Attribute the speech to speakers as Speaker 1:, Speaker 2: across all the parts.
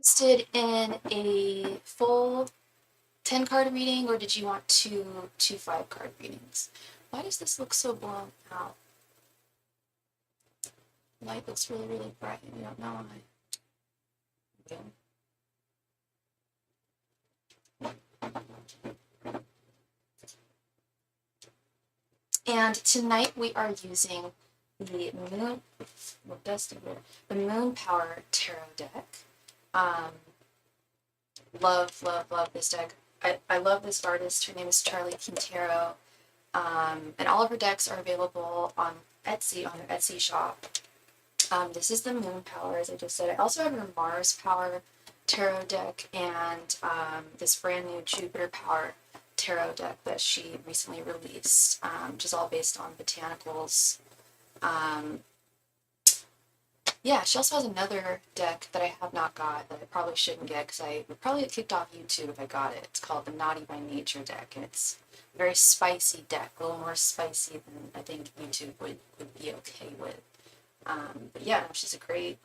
Speaker 1: Interested in a full 10 card reading, or did you want two 5-card readings? Why does this look so blown out? Light looks really, really bright. I don't know why. And tonight we are using the Moon, the Moon Power Tarot deck. Love this deck. I love this artist. Her name is Charlie Quintero. And all of her decks are available on Etsy, on her Etsy shop. This is the Moon Power, as I just said. I also have her Mars Power Tarot deck and this brand new Jupiter Power Tarot deck that she recently released, which is all based on botanicals. Yeah, she also has another deck that I have not got that I probably shouldn't get because I would probably get kicked off YouTube if I got it. It's called the Naughty by Nature deck, and it's a very spicy deck, a little more spicy than I think YouTube would be okay with. But yeah, she's a great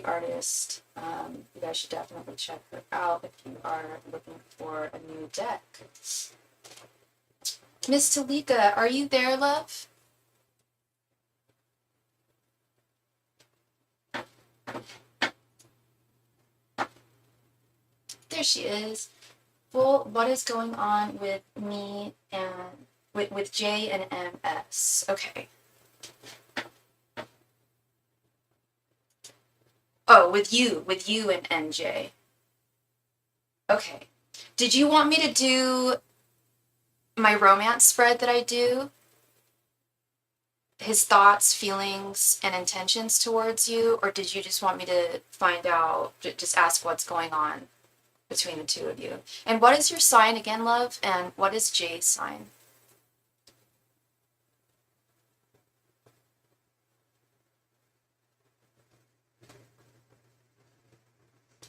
Speaker 1: artist. You guys should definitely check her out if you are looking for a new deck. Miss Talika, are you there, love? There she is. Well, what is going on with me and with J and MS? Okay. Oh, with you and NJ. Okay. Did you want me to do my romance spread that I do? His thoughts, feelings, and intentions towards you? Or did you just want me to find out, just ask what's going on between the two of you? And what is your sign again, love? And what is Jay's sign?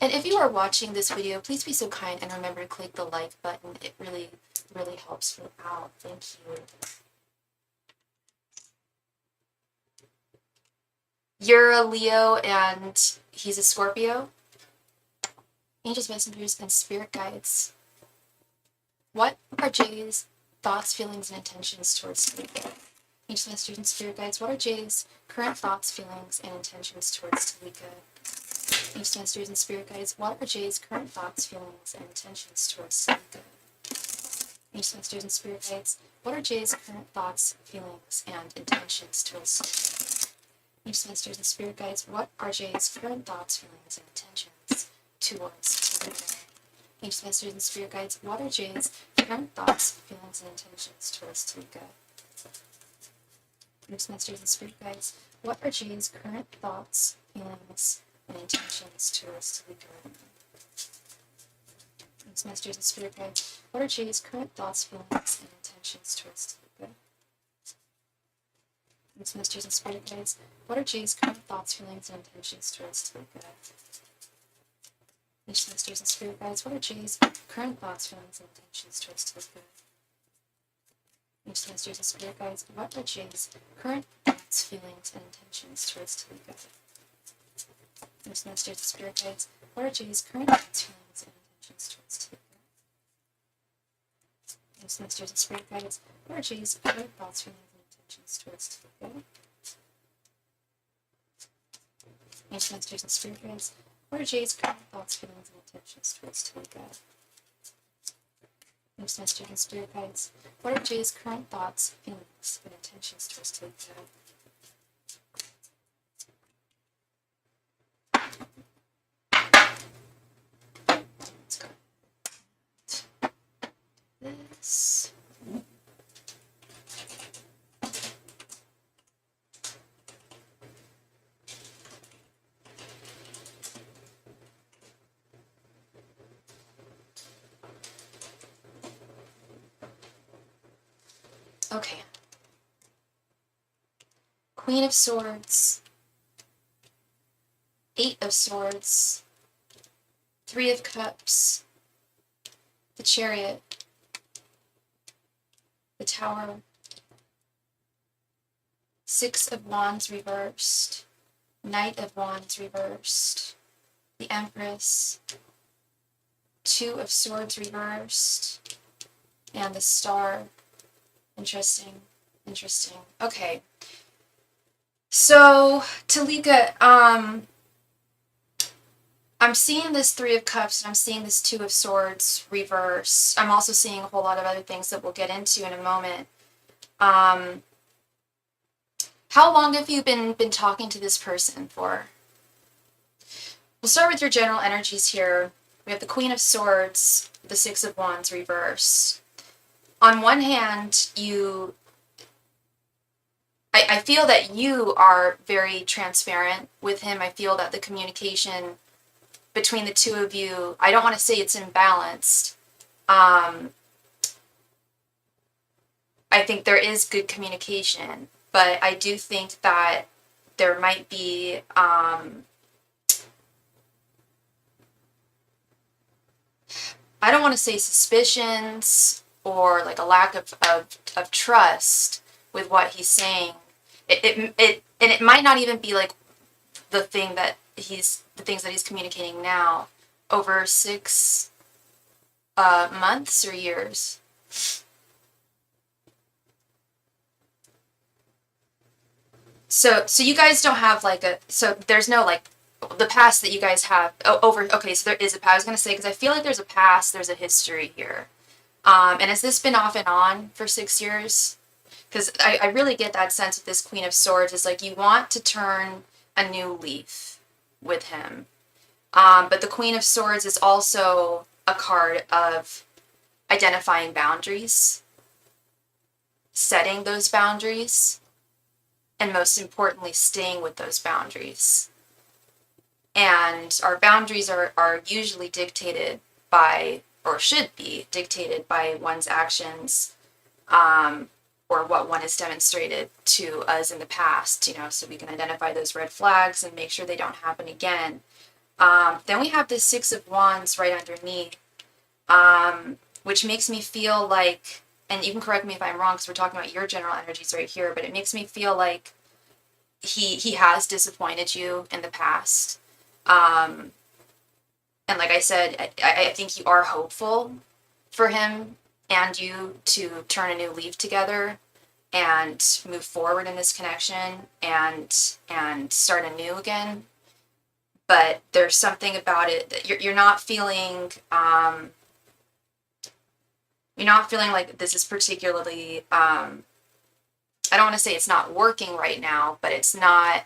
Speaker 1: And if you are watching this video, please be so kind and remember to click the like button. It really, really helps me out. Thank you. You're a Leo and he's a Scorpio? Angels, messengers, and spirit guides. What are Jay's thoughts, feelings, and intentions towards Talika? Angels, messengers, and spirit guides. What are Jay's current thoughts, feelings, and intentions towards Talika? Angels, messengers, and spirit guides. What are Jay's current thoughts, feelings, and intentions towards Talika? Angels, messengers, and spirit guides. What are Jay's current thoughts, feelings, and intentions towards Talika? Angels, messengers, and spirit guides. What are Jay's current thoughts, feelings, and intentions towards Talika? Angels, messengers, and spirit guides. What are Jay's current thoughts, feelings, and intentions towards Talika? Angels, messengers, and spirit guides. What are Jay's current thoughts, feelings, and intentions towards Talika? Angels, messengers, and spirit guides. What are Jay's current thoughts, feelings, and intentions towards Talika? Angels, messengers, and spirit guides. What are Jay's current thoughts, feelings, and intentions towards Talika? Angels, messengers, and spirit guides. What are Jay's current thoughts, feelings, and intentions towards Talika? Angels, messengers, and spirit guides. What are Jay's current thoughts, feelings, and intentions towards Talika? Angels, messengers, and spirit guides. What are Jay's current thoughts, feelings, and intentions towards Talika? Angels, messengers, and spirit guides. What are Jay's current thoughts, feelings, and intentions towards Talika? Angels, messengers, and spirit guides. What are Jay's current thoughts, feelings, and intentions towards Talika? Angels, messengers, and spirit guides. What are Jay's current thoughts, feelings, and intentions towards Talika? Let's go. This. Okay. Queen of Swords, 8 of Swords, 3 of Cups, the Chariot, the Tower, 6 of Wands reversed, Knight of Wands reversed, the Empress, Two of Swords reversed, and the Star. Interesting. Okay. So, Talika, I'm seeing this Three of Cups and I'm seeing this Two of Swords reverse. I'm also seeing a whole lot of other things that we'll get into in a moment. How long have you been talking to this person for? We'll start with your general energies here. We have the Queen of Swords, the Six of Wands reverse. On one hand, I feel that you are very transparent with him. I feel that the communication between the two of you, I don't want to say it's imbalanced. I think there is good communication, but I do think that there might be I don't want to say suspicions or like a lack of trust with what he's saying. It might not even be like the things that he's communicating now over 6 months or years. So you guys don't have like there's no like the past that you guys have okay, so there is a past. I was going to say, because I feel like there's a past, there's a history here. And has this been off and on for 6 years? Because I really get that sense with this Queen of Swords is like you want to turn a new leaf with him. But the Queen of Swords is also a card of identifying boundaries, setting those boundaries, and most importantly, staying with those boundaries. And our boundaries are usually dictated by, or should be dictated by, one's actions, or what one has demonstrated to us in the past, so we can identify those red flags and make sure they don't happen again. Then we have the Six of Wands right underneath, which makes me feel like, and you can correct me if I'm wrong because we're talking about your general energies right here, but it makes me feel like he has disappointed you in the past. And like I said, I think you are hopeful for him and you to turn a new leaf together and move forward in this connection and start anew again. But there's something about it that you're not feeling like this is particularly I don't want to say it's not working right now, but it's not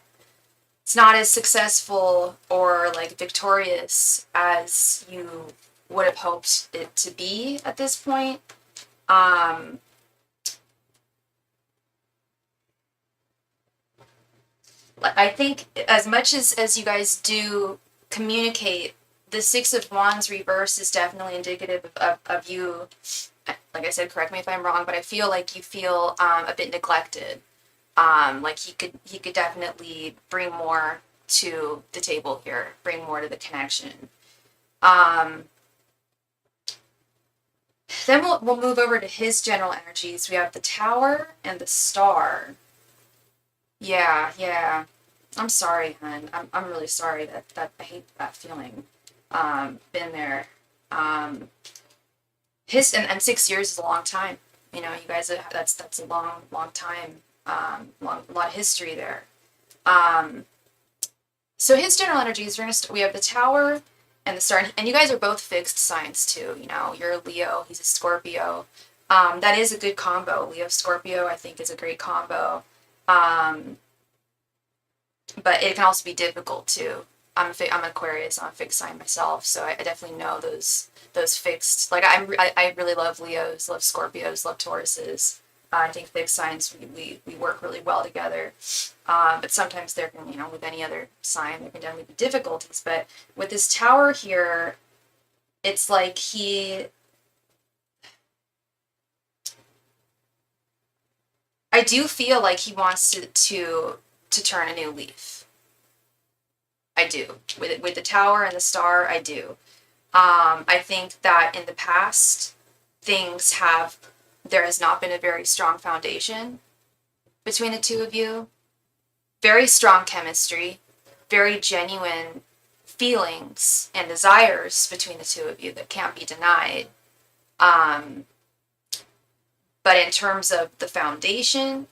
Speaker 1: as successful or like victorious as you would have hoped it to be at this point. I think as much as you guys do communicate, the Six of Wands reverse is definitely indicative of you. Like I said, correct me if I'm wrong, but I feel like you feel a bit neglected. Like he could definitely bring more to the table here, bring more to the connection. Then we'll move over to his general energies. We have the Tower and the Star. Yeah. I'm sorry, hun. I'm really sorry that I hate that feeling. Been there. His and 6 years is a long time. You guys that's a long time. A lot of history there. So his general energies, we have the Tower and the Star, and you guys are both fixed signs too. You're a Leo, he's a Scorpio. That is a good combo. Leo Scorpio, I think, is a great combo. But it can also be difficult too. I'm Aquarius. I'm a fixed sign myself, so I definitely know those fixed. Like I really love Leos, love Scorpios, love Tauruses. I think fixed signs we work really well together. But sometimes there can, with any other sign, there can definitely be difficulties. But with this Tower here, it's like I do feel like he wants to turn a new leaf. I do. With the Tower and the Star, I do. I think that in the past, there has not been a very strong foundation between the two of you. Very strong chemistry, very genuine feelings and desires between the two of you that can't be denied. But in terms of the foundation,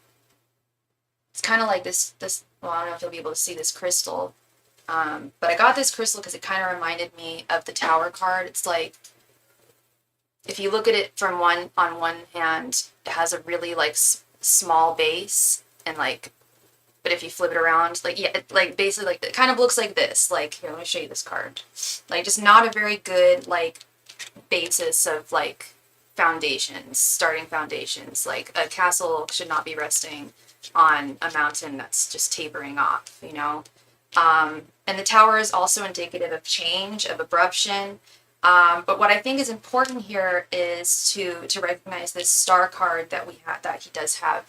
Speaker 1: it's kind of like this, well, I don't know if you'll be able to see this crystal. But I got this crystal because it kind of reminded me of the Tower card. It's like, if you look at it from on one hand, it has a really like small base, and like, but if you flip it around, like, yeah, like basically like it kind of looks like this. Like, here, let me show you this card. Like, just not a very good like basis of like foundations, starting foundations. Like, a castle should not be resting on a mountain that's just tapering off, you know? And the Tower is also indicative of change, of abruption. But what I think is important here is to recognize this Star card that he does have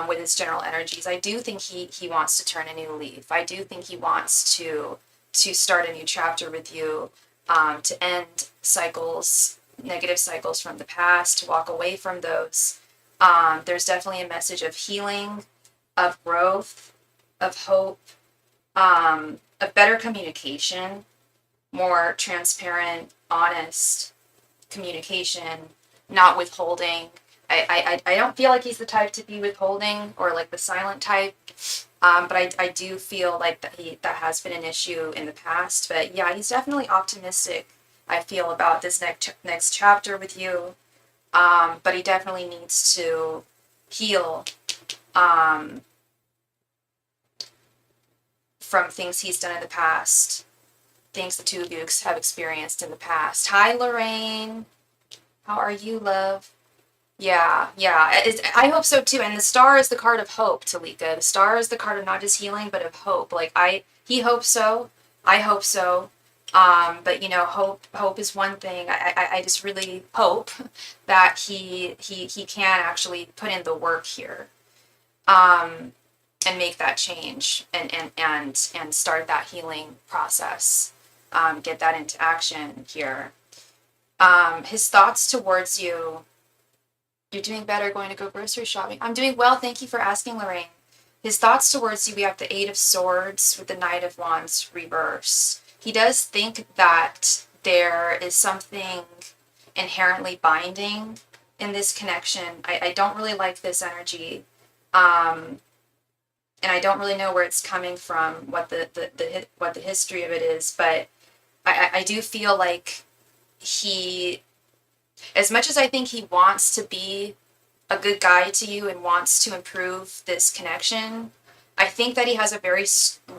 Speaker 1: with his general energies. I do think he wants to turn a new leaf. I do think he wants to start a new chapter with you, to end cycles, negative cycles from the past, to walk away from those. There's definitely a message of healing, of growth, of hope, of better communication, more transparent, honest communication, not withholding. I don't feel like he's the type to be withholding or like the silent type, but I do feel like that has been an issue in the past. But yeah, he's definitely optimistic, I feel, about this next chapter with you. But he definitely needs to heal from things he's done in the past, things the two of you have experienced in the past. Hi, Lorraine. How are you, love? Yeah. I hope so too. And the Star is the card of hope, Talika. The Star is the card of not just healing, but of hope. Like, he hopes so. I hope so. But you know, hope is one thing. I just really hope that he can actually put in the work here, and make that change, and start that healing process. Get that into action here. His thoughts towards you. You're doing better going to go grocery shopping. I'm doing well. Thank you for asking, Lorraine. His thoughts towards you, we have the Eight of Swords with the Knight of Wands reverse. He does think that there is something inherently binding in this connection. I don't really like this energy. And I don't really know where it's coming from, what the history of it is, but I do feel like he, as much as I think he wants to be a good guy to you and wants to improve this connection, I think that he has a very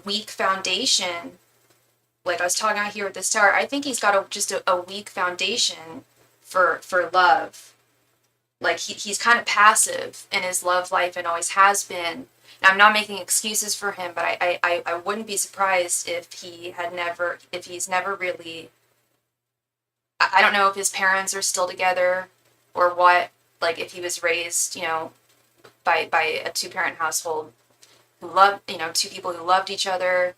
Speaker 1: weak foundation. Like I was talking about here with this Tower, I think he's got just a weak foundation for love. Like he's kind of passive in his love life and always has been. And I'm not making excuses for him, but I wouldn't be surprised if he's never really, I don't know if his parents are still together or what, like if he was raised, you know, by a two-parent household who loved, you know, two people who loved each other,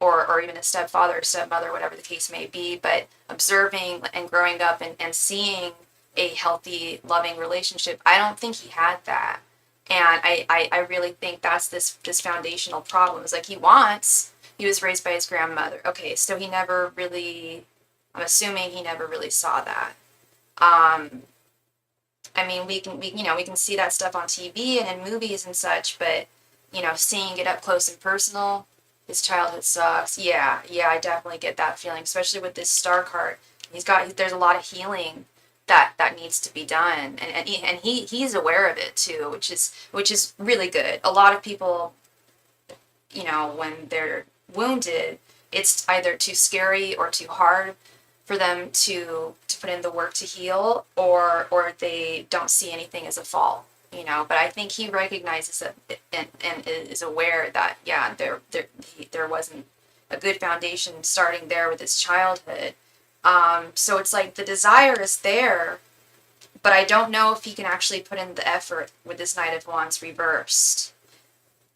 Speaker 1: or even a stepfather or stepmother, whatever the case may be, but observing and growing up and seeing a healthy, loving relationship, I don't think he had that. And I really think that's this foundational problem. It's like he was raised by his grandmother. Okay, so he never really, I'm assuming he never really saw that. I mean, we can see that stuff on TV and in movies and such, but, you know, seeing it up close and personal, his childhood sucks. Yeah, I definitely get that feeling, especially with this Star card. There's a lot of healing that needs to be done, and he's aware of it too, which is really good. A lot of people, you know, when they're wounded, it's either too scary or too hard for them to put in the work to heal, or they don't see anything as a fault, you know. But I think he recognizes it and is aware that, yeah, there wasn't a good foundation starting there with his childhood. So it's like the desire is there, but I don't know if he can actually put in the effort with this Knight of Wands reversed.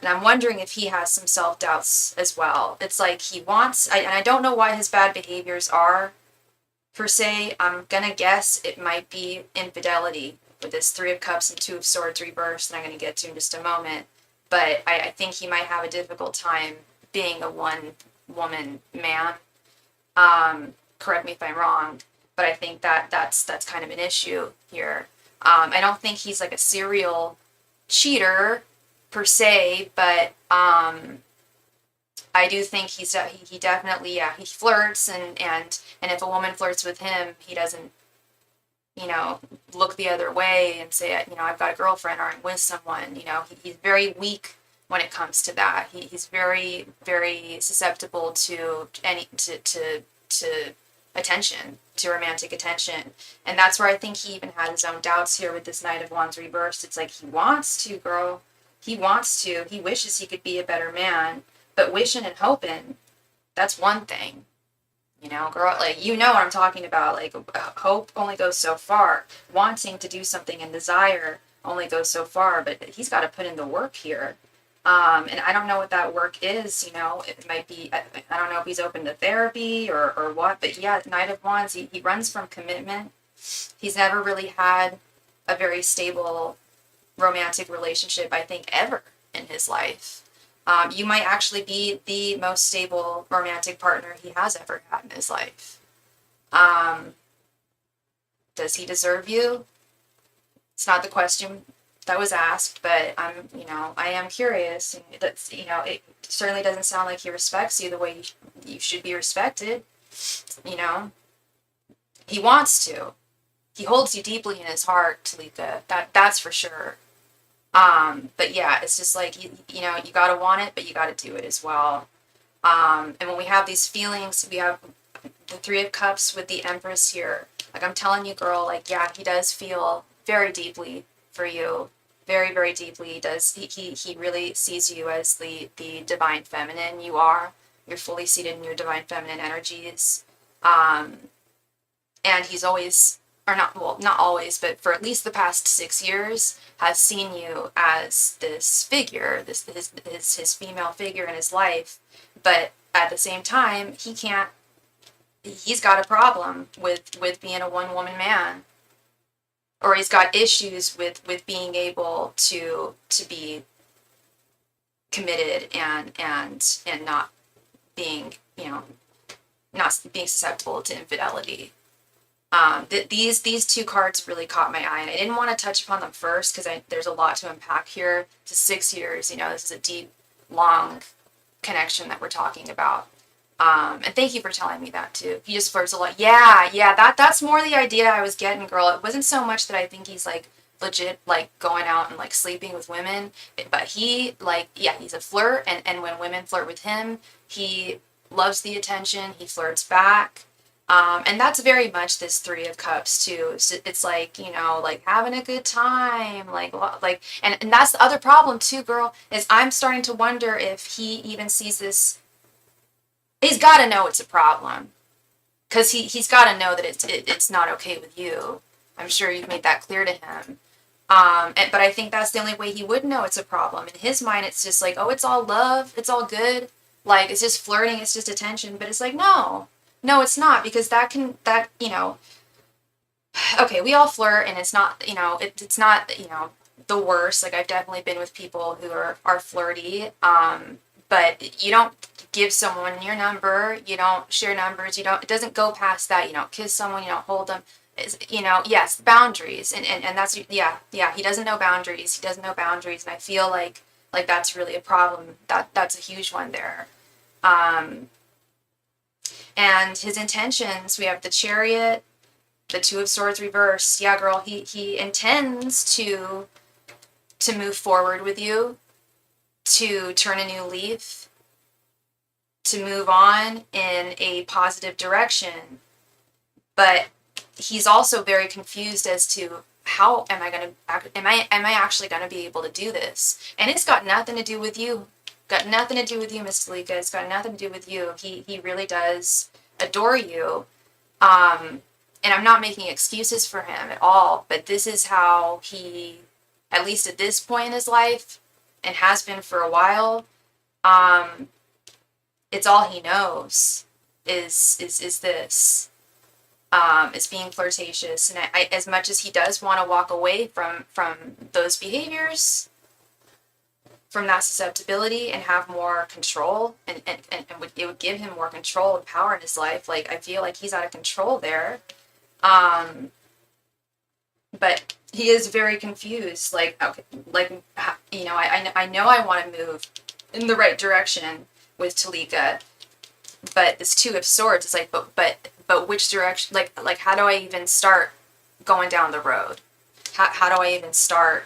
Speaker 1: And I'm wondering if he has some self-doubts as well. It's like he wants, and I don't know why his bad behaviors are, per se. I'm gonna guess it might be infidelity with this Three of Cups and Two of Swords reversed, that I'm gonna get to in just a moment. But I think he might have a difficult time being a one woman man. Correct me if I'm wrong, but I think that's kind of an issue here. I don't think he's like a serial cheater per se, but I do think he definitely, yeah, he flirts, and if a woman flirts with him, he doesn't, look the other way and say, I've got a girlfriend or I'm with someone. He's very weak when it comes to that. He's very, very susceptible to to attention, to romantic attention. And that's where I think he even had his own doubts here with this Knight of Wands reversed. It's like, he wants to, girl. He wants to. He wishes he could be a better man. But wishing and hoping, that's one thing. Girl, like, what I'm talking about. Like, hope only goes so far. Wanting to do something and desire only goes so far. But he's got to put in the work here. And I don't know what that work is. It might be, I don't know if he's open to therapy or what. But yeah, Knight of Wands, he runs from commitment. He's never really had a very stable romantic relationship, I think, ever in his life. You might actually be the most stable romantic partner he has ever had in his life. Does he deserve you? It's not the question that was asked, but I am curious. And that's, it certainly doesn't sound like he respects you the way you should be respected. He wants to. He holds you deeply in his heart, Talika. That's for sure. But yeah, it's just like, you gotta want it, but you gotta do it as well. And when we have these feelings, we have the Three of Cups with the Empress here. Like, I'm telling you, girl, like, yeah, he does feel very deeply for you. Very, very deeply. He really sees you as the divine feminine you are. You're fully seated in your divine feminine energies. And he's always, or not, well, not always, but for at least the past 6 years, has seen you as this figure, his female figure in his life. But at the same time, he's got a problem with being a one-woman man. Or he's got issues with being able to be committed and not being, not being susceptible to infidelity. These two cards really caught my eye, and I didn't want to touch upon them first because there's a lot to unpack here. To 6 years, this is a deep, long connection that we're talking about. And thank you for telling me that too. He just flirts a lot. Yeah, that's more the idea I was getting, girl. It wasn't so much that I think he's like legit like going out and like sleeping with women, but he like, yeah, he's a flirt, and when women flirt with him, he loves the attention, he flirts back. And that's very much this Three of Cups too. So it's like, like having a good time, and that's the other problem too, girl, is I'm starting to wonder if he even sees this. He's got to know it's a problem, because he's got to know that it's not okay with you. I'm sure you've made that clear to him. But I think that's the only way he would know it's a problem. In his mind, it's just like, oh, it's all love, it's all good, like it's just flirting, it's just attention. But it's like, no, it's not, because okay, we all flirt, and it's not, it's not, the worst. Like, I've definitely been with people who are flirty. But you don't give someone your number, you don't share numbers, it doesn't go past that, you don't kiss someone, you don't hold them. Yes, boundaries, and that's, yeah, he doesn't know boundaries, and I feel like that's really a problem, that's a huge one there. And his intentions, we have the Chariot, the Two of Swords reversed. Yeah, girl, he intends to move forward with you, to turn a new leaf, to move on in a positive direction. But he's also very confused as to how am I actually going to be able to do this? And it's got nothing to do with you. Got nothing to do with you, Miss Talika. It's got nothing to do with you. He really does adore you. And I'm not making excuses for him at all, but this is how he, at least at this point in his life, and has been for a while, it's all he knows is this. Is being flirtatious, and I, as much as he does want to walk away from those behaviors, from that susceptibility and have more control, and it would give him more control and power in his life. Like, I feel like he's out of control there. But he is very confused. Like, okay, like, you know, I know I want to move in the right direction with Talika, but this Two of Swords is like, but which direction? Like, how do I even start going down the road? How do I even start?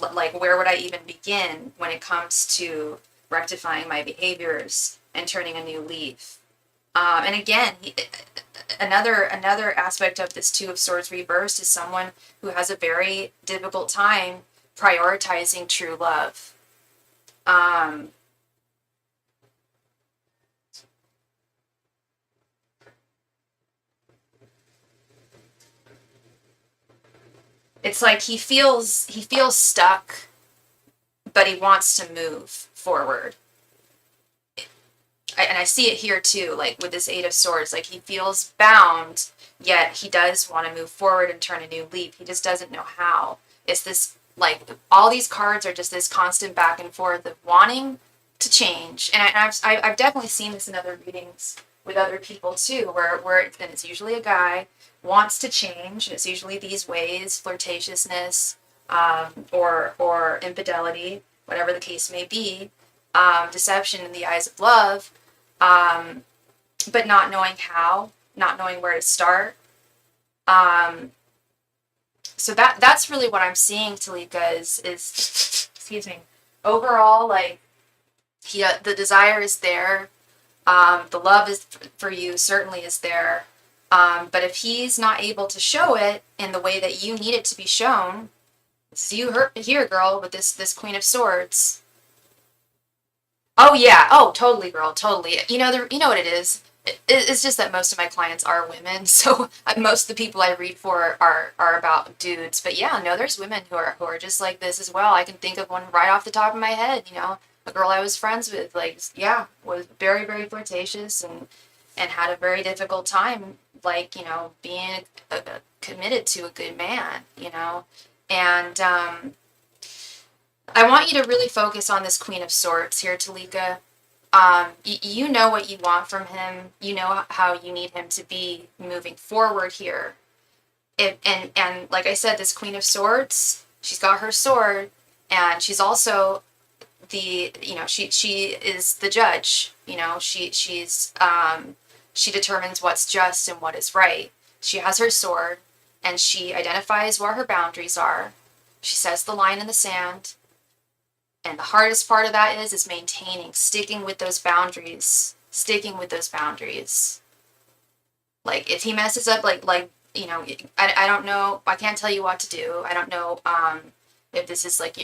Speaker 1: Like, where would I even begin when it comes to rectifying my behaviors and turning a new leaf? And again, another aspect of this Two of Swords reversed is someone who has a very difficult time prioritizing true love. It's like he feels stuck, but he wants to move forward. And I see it here too, like with this Eight of Swords, like he feels bound, yet he does want to move forward and turn a new leaf. He just doesn't know how. It's this, like, all these cards are just this constant back and forth of wanting to change. And I've definitely seen this in other readings with other people too, where and it's usually a guy wants to change. It's usually these ways, flirtatiousness, or infidelity, whatever the case may be, deception in the eyes of love, but not knowing how, not knowing where to start. So that's really what I'm seeing, Talika, is excuse me, overall, like, the desire is there, the love is for you certainly is there, but if he's not able to show it in the way that you need it to be shown, this is you here, girl, with this Queen of Swords. Oh yeah, oh totally, girl, totally. You know what it is. It's just that most of my clients are women, so most of the people I read for are about dudes. But yeah, no, there's women who are just like this as well. I can think of one right off the top of my head. You know, a girl I was friends with, like, yeah, was very, very flirtatious and had a very difficult time, like, you know, being committed to a good man. You know, and I want you to really focus on this Queen of Swords here, Talika. You know what you want from him. You know how you need him to be moving forward here. And like I said, this Queen of Swords, she's got her sword, and she's also the, you know, she is the judge. You know, she determines what's just and what is right. She has her sword, and she identifies where her boundaries are. She says the line in the sand. And the hardest part of that is maintaining, sticking with those boundaries. Like, if he messes up, like, you know, I don't know, I can't tell you what to do. I don't know, if this is like,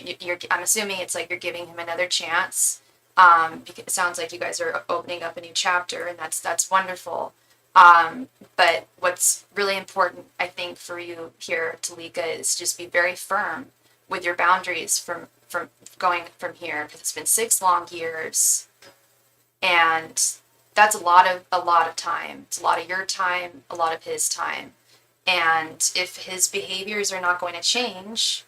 Speaker 1: I'm assuming it's like you're giving him another chance. Because it sounds like you guys are opening up a new chapter, and that's wonderful. But what's really important, I think, for you here, Talika, is just be very firm with your boundaries from going from here, because it's been 6 long years, and that's a lot of time. It's a lot of your time, a lot of his time, and if his behaviors are not going to change,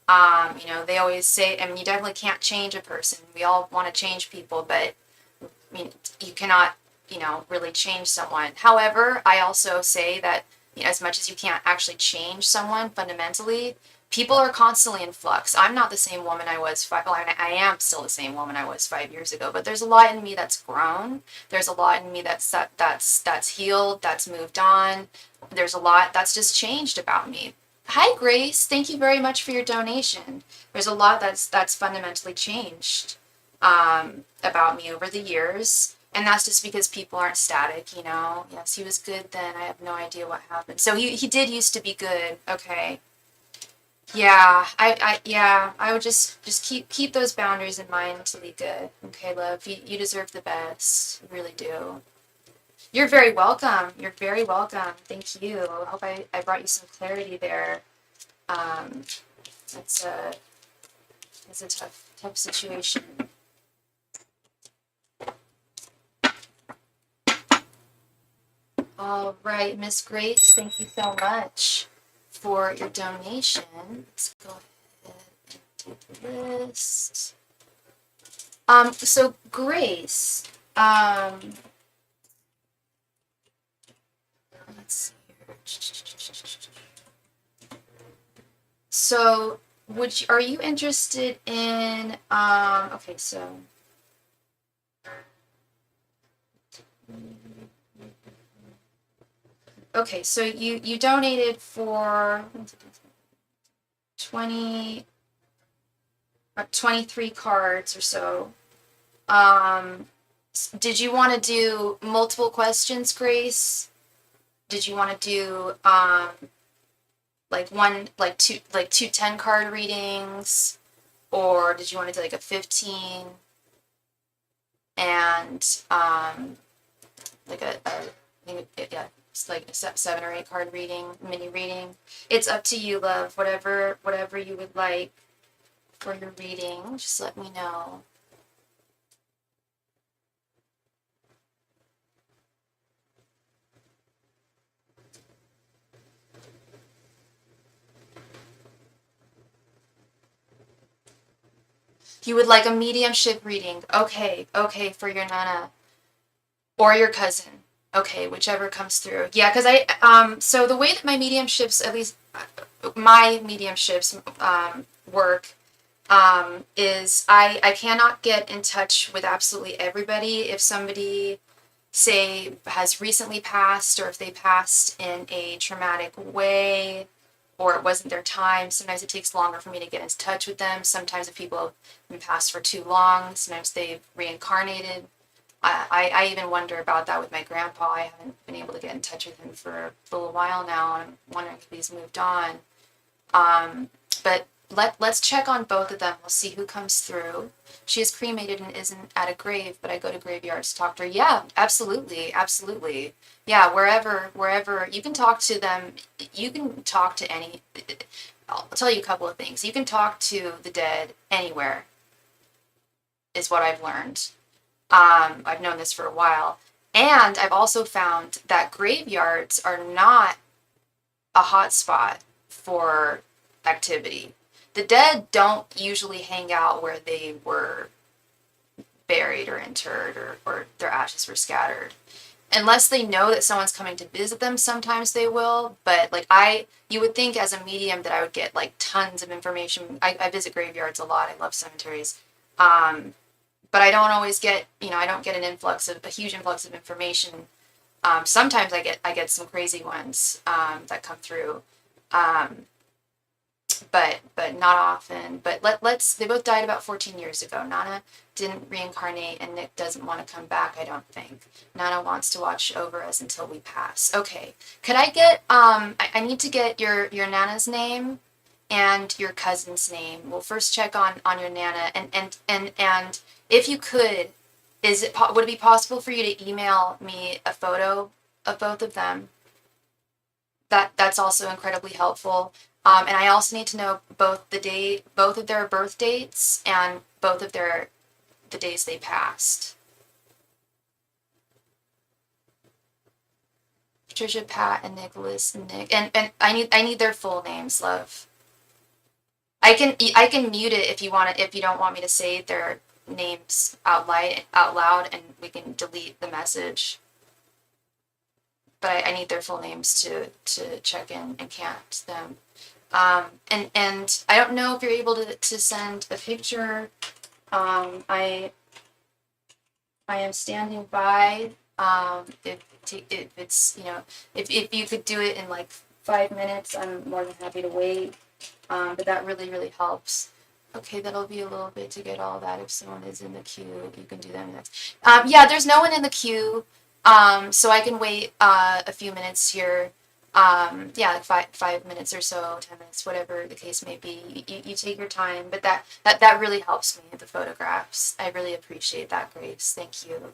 Speaker 1: you know, they always say, I mean, you definitely can't change a person. We all want to change people, but I mean, you cannot, you know, really change someone. However, I also say that, you know, as much as you can't actually change someone fundamentally, people are constantly in flux. I'm not the same woman I was I am still the same woman I was 5 years ago, but there's a lot in me that's grown. There's a lot in me that's healed, that's moved on. There's a lot that's just changed about me. Hi, Grace. Thank you very much for your donation. There's a lot that's fundamentally changed, about me over the years. And that's just because people aren't static, you know. Yes, he was good then. I have no idea what happened. So he did used to be good. Okay. Yeah, I would just keep those boundaries in mind, Talika. Okay, love, you deserve the best. You really do. You're very welcome. You're very welcome. Thank you. I hope I brought you some clarity there. It's a tough situation. All right, Miss Grace, thank you so much for your donation. Let's go ahead and do this. So Grace, let's see here. So are you interested in, okay, so, okay, so you donated for 20, 23 cards or so. Did you want to do multiple questions, Grace? Did you want to do like two 10-card readings, or did you want to do like a 15 and like yeah, it's like a 7 or 8 card reading, mini reading? It's up to you, love. Whatever you would like for your reading, just let me know. You would like a mediumship reading. Okay, for your nana or your cousin. Okay, whichever comes through. Yeah, because so the way that my mediumships, at least my mediumships, work, is I cannot get in touch with absolutely everybody. If somebody, say, has recently passed, or if they passed in a traumatic way, or it wasn't their time, sometimes it takes longer for me to get in touch with them. Sometimes if people have been passed for too long, sometimes they've reincarnated. I even wonder about that with my grandpa. I haven't been able to get in touch with him for a little while now, and I'm wondering if he's moved on. But let's check on both of them. We'll see who comes through. She is cremated and isn't at a grave, but I go to graveyards to talk to her. Yeah, absolutely, absolutely. Yeah, wherever you can talk to them. You can talk to any. I'll tell you a couple of things. You can talk to the dead anywhere, is what I've learned. I've known this for a while. And I've also found that graveyards are not a hot spot for activity. The dead don't usually hang out where they were buried or interred, or their ashes were scattered. Unless they know that someone's coming to visit them, sometimes they will. But like you would think as a medium that I would get like tons of information. I visit graveyards a lot. I love cemeteries. But I don't always get, I don't get a huge influx of information. Sometimes I get some crazy ones that come through, but not often. But they both died about 14 years ago. Nana didn't reincarnate, and Nick doesn't want to come back, I don't think. Nana wants to watch over us until we pass. Okay, could I get I need to get your Nana's name and your cousin's name. We'll first check on your Nana, and if you could, would it be possible for you to email me a photo of both of them? That's also incredibly helpful. And I also need to know both of their birth dates, and both of the days they passed. Patricia, Pat, and Nicholas, and Nick, and I need their full names, love. I can mute it if you want it, if you don't want me to say their names out loud, and we can delete the message. But I need their full names to check in and count them. And I don't know if you're able to send a picture. I am standing by. If it's if you could do it in like 5 minutes, I'm more than happy to wait. But that really helps. Okay, that'll be a little bit to get all that. If someone is in the queue, you can do that next. Yeah, there's no one in the queue, so I can wait a few minutes here. Yeah, like 5 minutes or so, 10 minutes, whatever the case may be. You take your time, but that really helps me with the photographs. I really appreciate that, Grace. Thank you.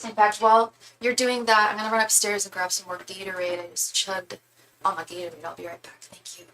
Speaker 1: In fact, while you're doing that, I'm gonna run upstairs and grab some more Gatorade. I just chugged all my Gatorade. I'll be right back. Thank you.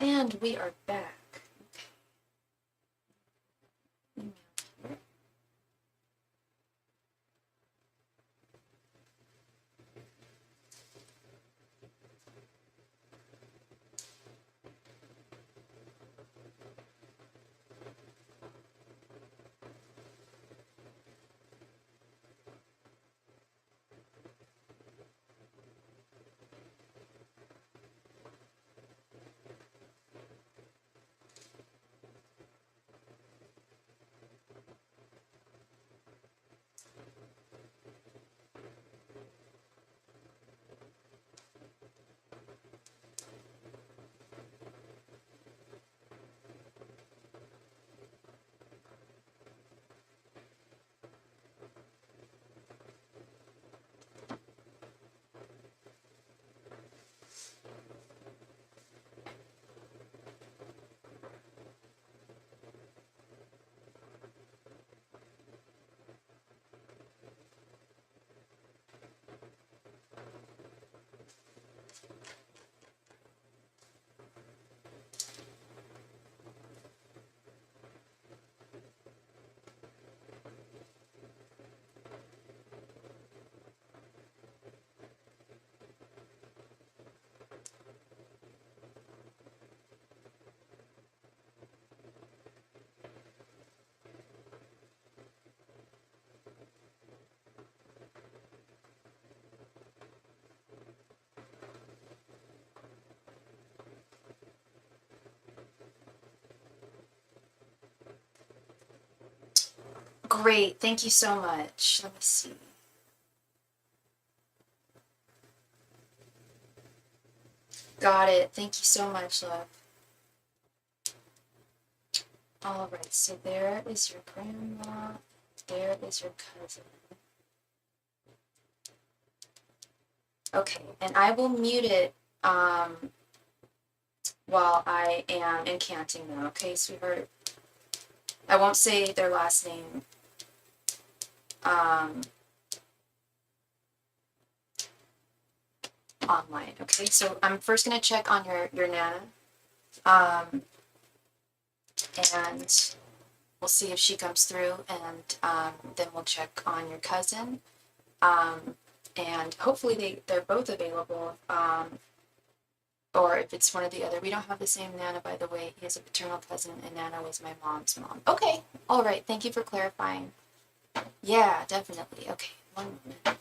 Speaker 1: And we are back. Great, thank you so much. Let me see. Got it. Thank you so much, love. All right, so there is your grandma. There is your cousin. Okay, and I will mute it while I am incanting them, okay, sweetheart? I won't say their last name. Online, okay? So I'm first going to check on your Nana. And we'll see if she comes through, and then we'll check on your cousin. And hopefully they're both available. Or if it's one or the other. We don't have the same Nana, by the way. He has a paternal cousin, and Nana was my mom's mom. Okay, all right. Thank you for clarifying. Yeah, definitely. Okay, 1 moment.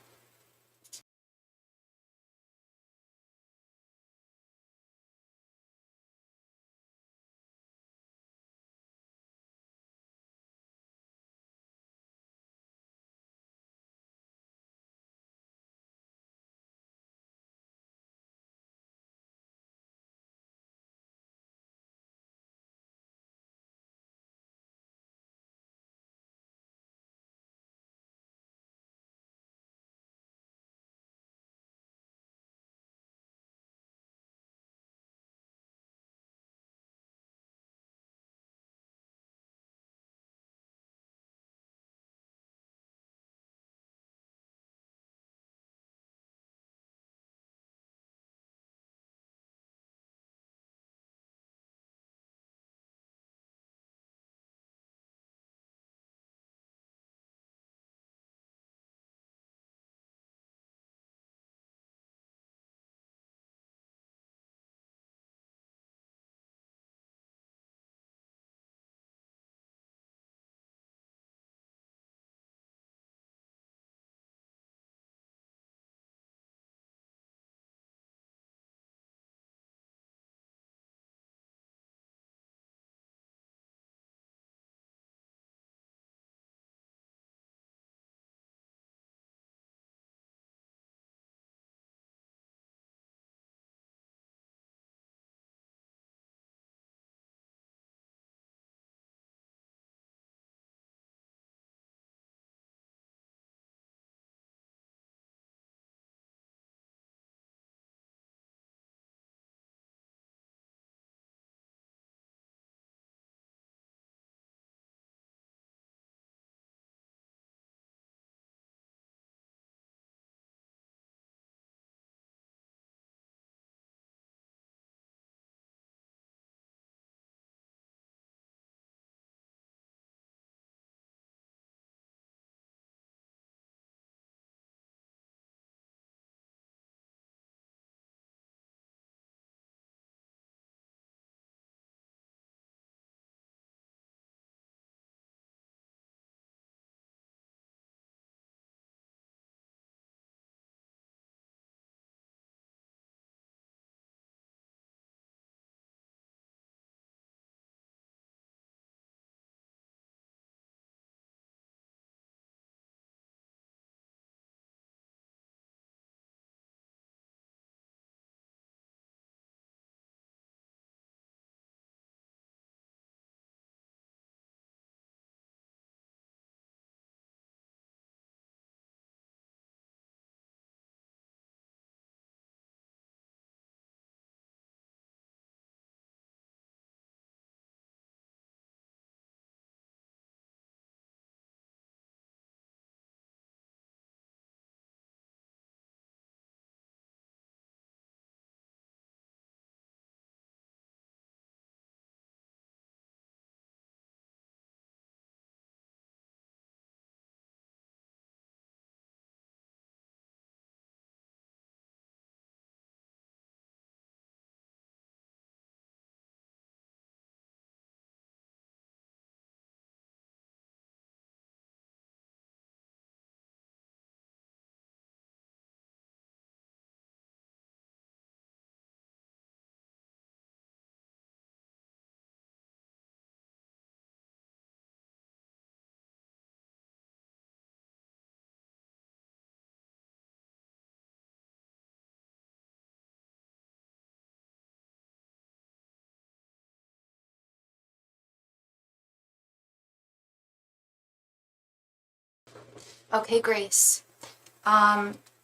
Speaker 1: Okay, Grace.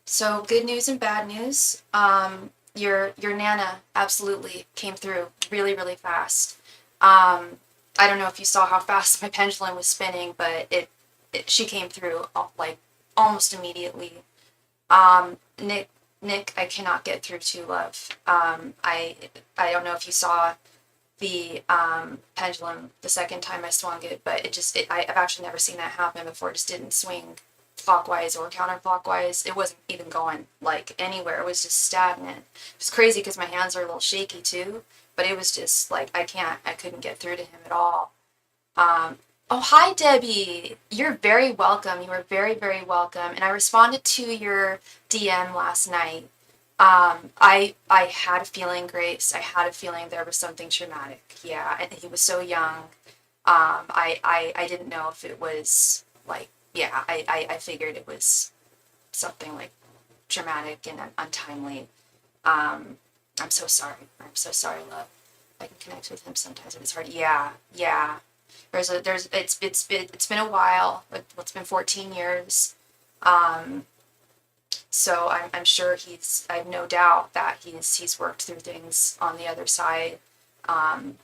Speaker 1: So good news and bad news. Your Nana absolutely came through really, really fast. I don't know if you saw how fast my pendulum was spinning, but she came through like almost immediately. Nick, I cannot get through to love. I don't know if you saw the pendulum the second time I swung it, but I've actually never seen that happen before. It just didn't swing clockwise or counterclockwise. It wasn't even going like anywhere. It was just stagnant. It was crazy because my hands are a little shaky too, but it was just like I couldn't get through to him at all. Oh, hi, Debbie. You're very welcome. You are very, very welcome. And I responded to your DM last night. I had a feeling, Grace. I had a feeling there was something traumatic. Yeah, and he was so young. I didn't know if it was like, yeah, I figured it was something like traumatic and untimely. I'm so sorry. I'm so sorry, love. I can connect with him sometimes, but it's hard. Yeah, yeah. It's been a while. It's been 14 years. Um, so I'm sure I have no doubt that he's worked through things on the other side, um,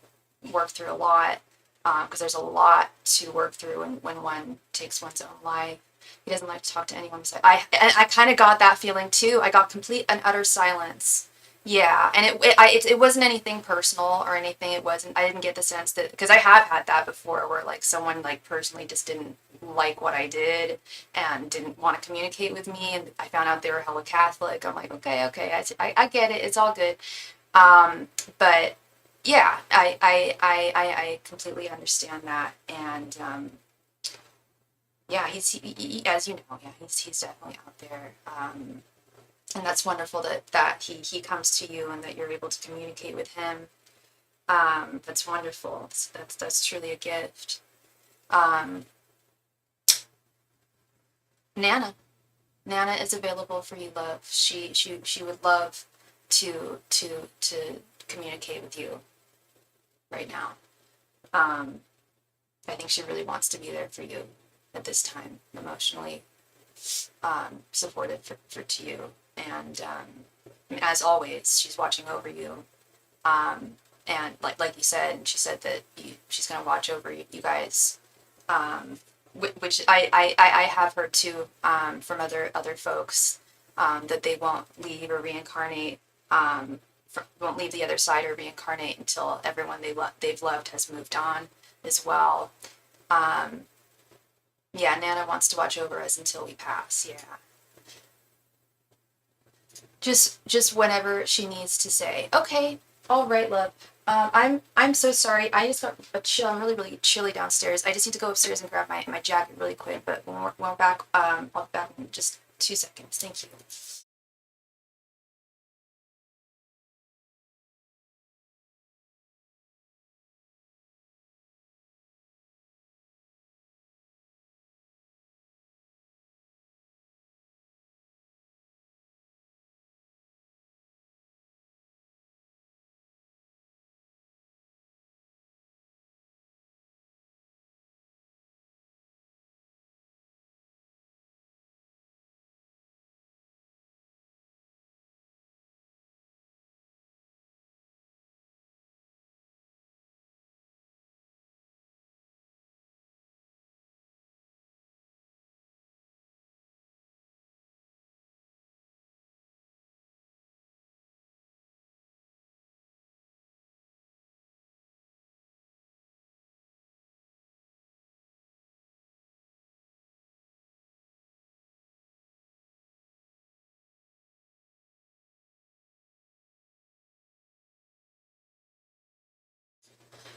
Speaker 1: worked through a lot, because there's a lot to work through when one takes one's own life. He doesn't like to talk to anyone. So I kind of got that feeling too. I got complete and utter silence. Yeah, and it wasn't anything personal or anything. It wasn't. I didn't get the sense that, because I have had that before, where like someone like personally just didn't like what I did and didn't want to communicate with me, and I found out they were hella Catholic. I'm like, okay, I get it. It's all good. But yeah, I completely understand that, and yeah, as you know, yeah, he's definitely out there. And that's wonderful that he comes to you and that you're able to communicate with him. That's wonderful. That's truly a gift. Um, Nana, Nana is available for you, love. She would love to communicate with you right now. I think she really wants to be there for you at this time, emotionally supportive to you, and as always, she's watching over you. And like you said, she said that she's going to watch over you guys, which I have heard too, from other folks, that they won't leave or reincarnate, won't leave the other side or reincarnate until everyone they've loved has moved on as well. Yeah, Nana wants to watch over us until we pass. Yeah, just whenever she needs to say, okay, all right, love. I'm so sorry. I just got a chill. I'm really, really chilly downstairs. I just need to go upstairs and grab my jacket really quick. But when we're back, I'll be back in just 2 seconds. Thank you.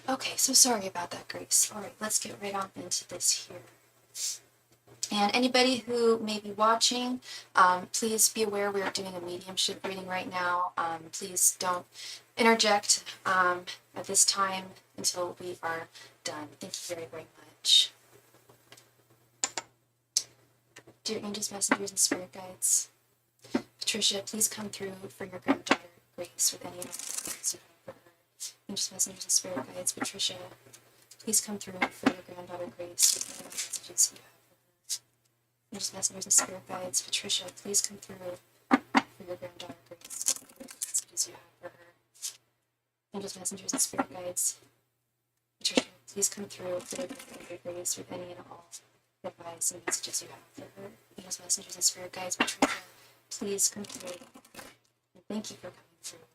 Speaker 1: Okay, so sorry about that, Grace. All right, let's get right on into this here. And anybody who may be watching, please be aware we are doing a mediumship reading right now. Please don't interject at this time until we are done. Thank you very, very much. Dear angels, messengers, and spirit guides, Patricia, please come through for your granddaughter, Grace, with any of the needs you have for her. Angels, messengers, and spirit guides, Patricia, please come through for your granddaughter, Grace, with any messages you have for her. Angels, messengers, and spirit guides. Patricia, please come through for your granddaughter Grace. What messages you have for her. Angels, messengers, and spirit guides. Patricia, please come through for your granddaughter Grace with any and all advice and messages you have for her. Angels, messengers, and spirit guides. Patricia, please come through. And thank you for coming through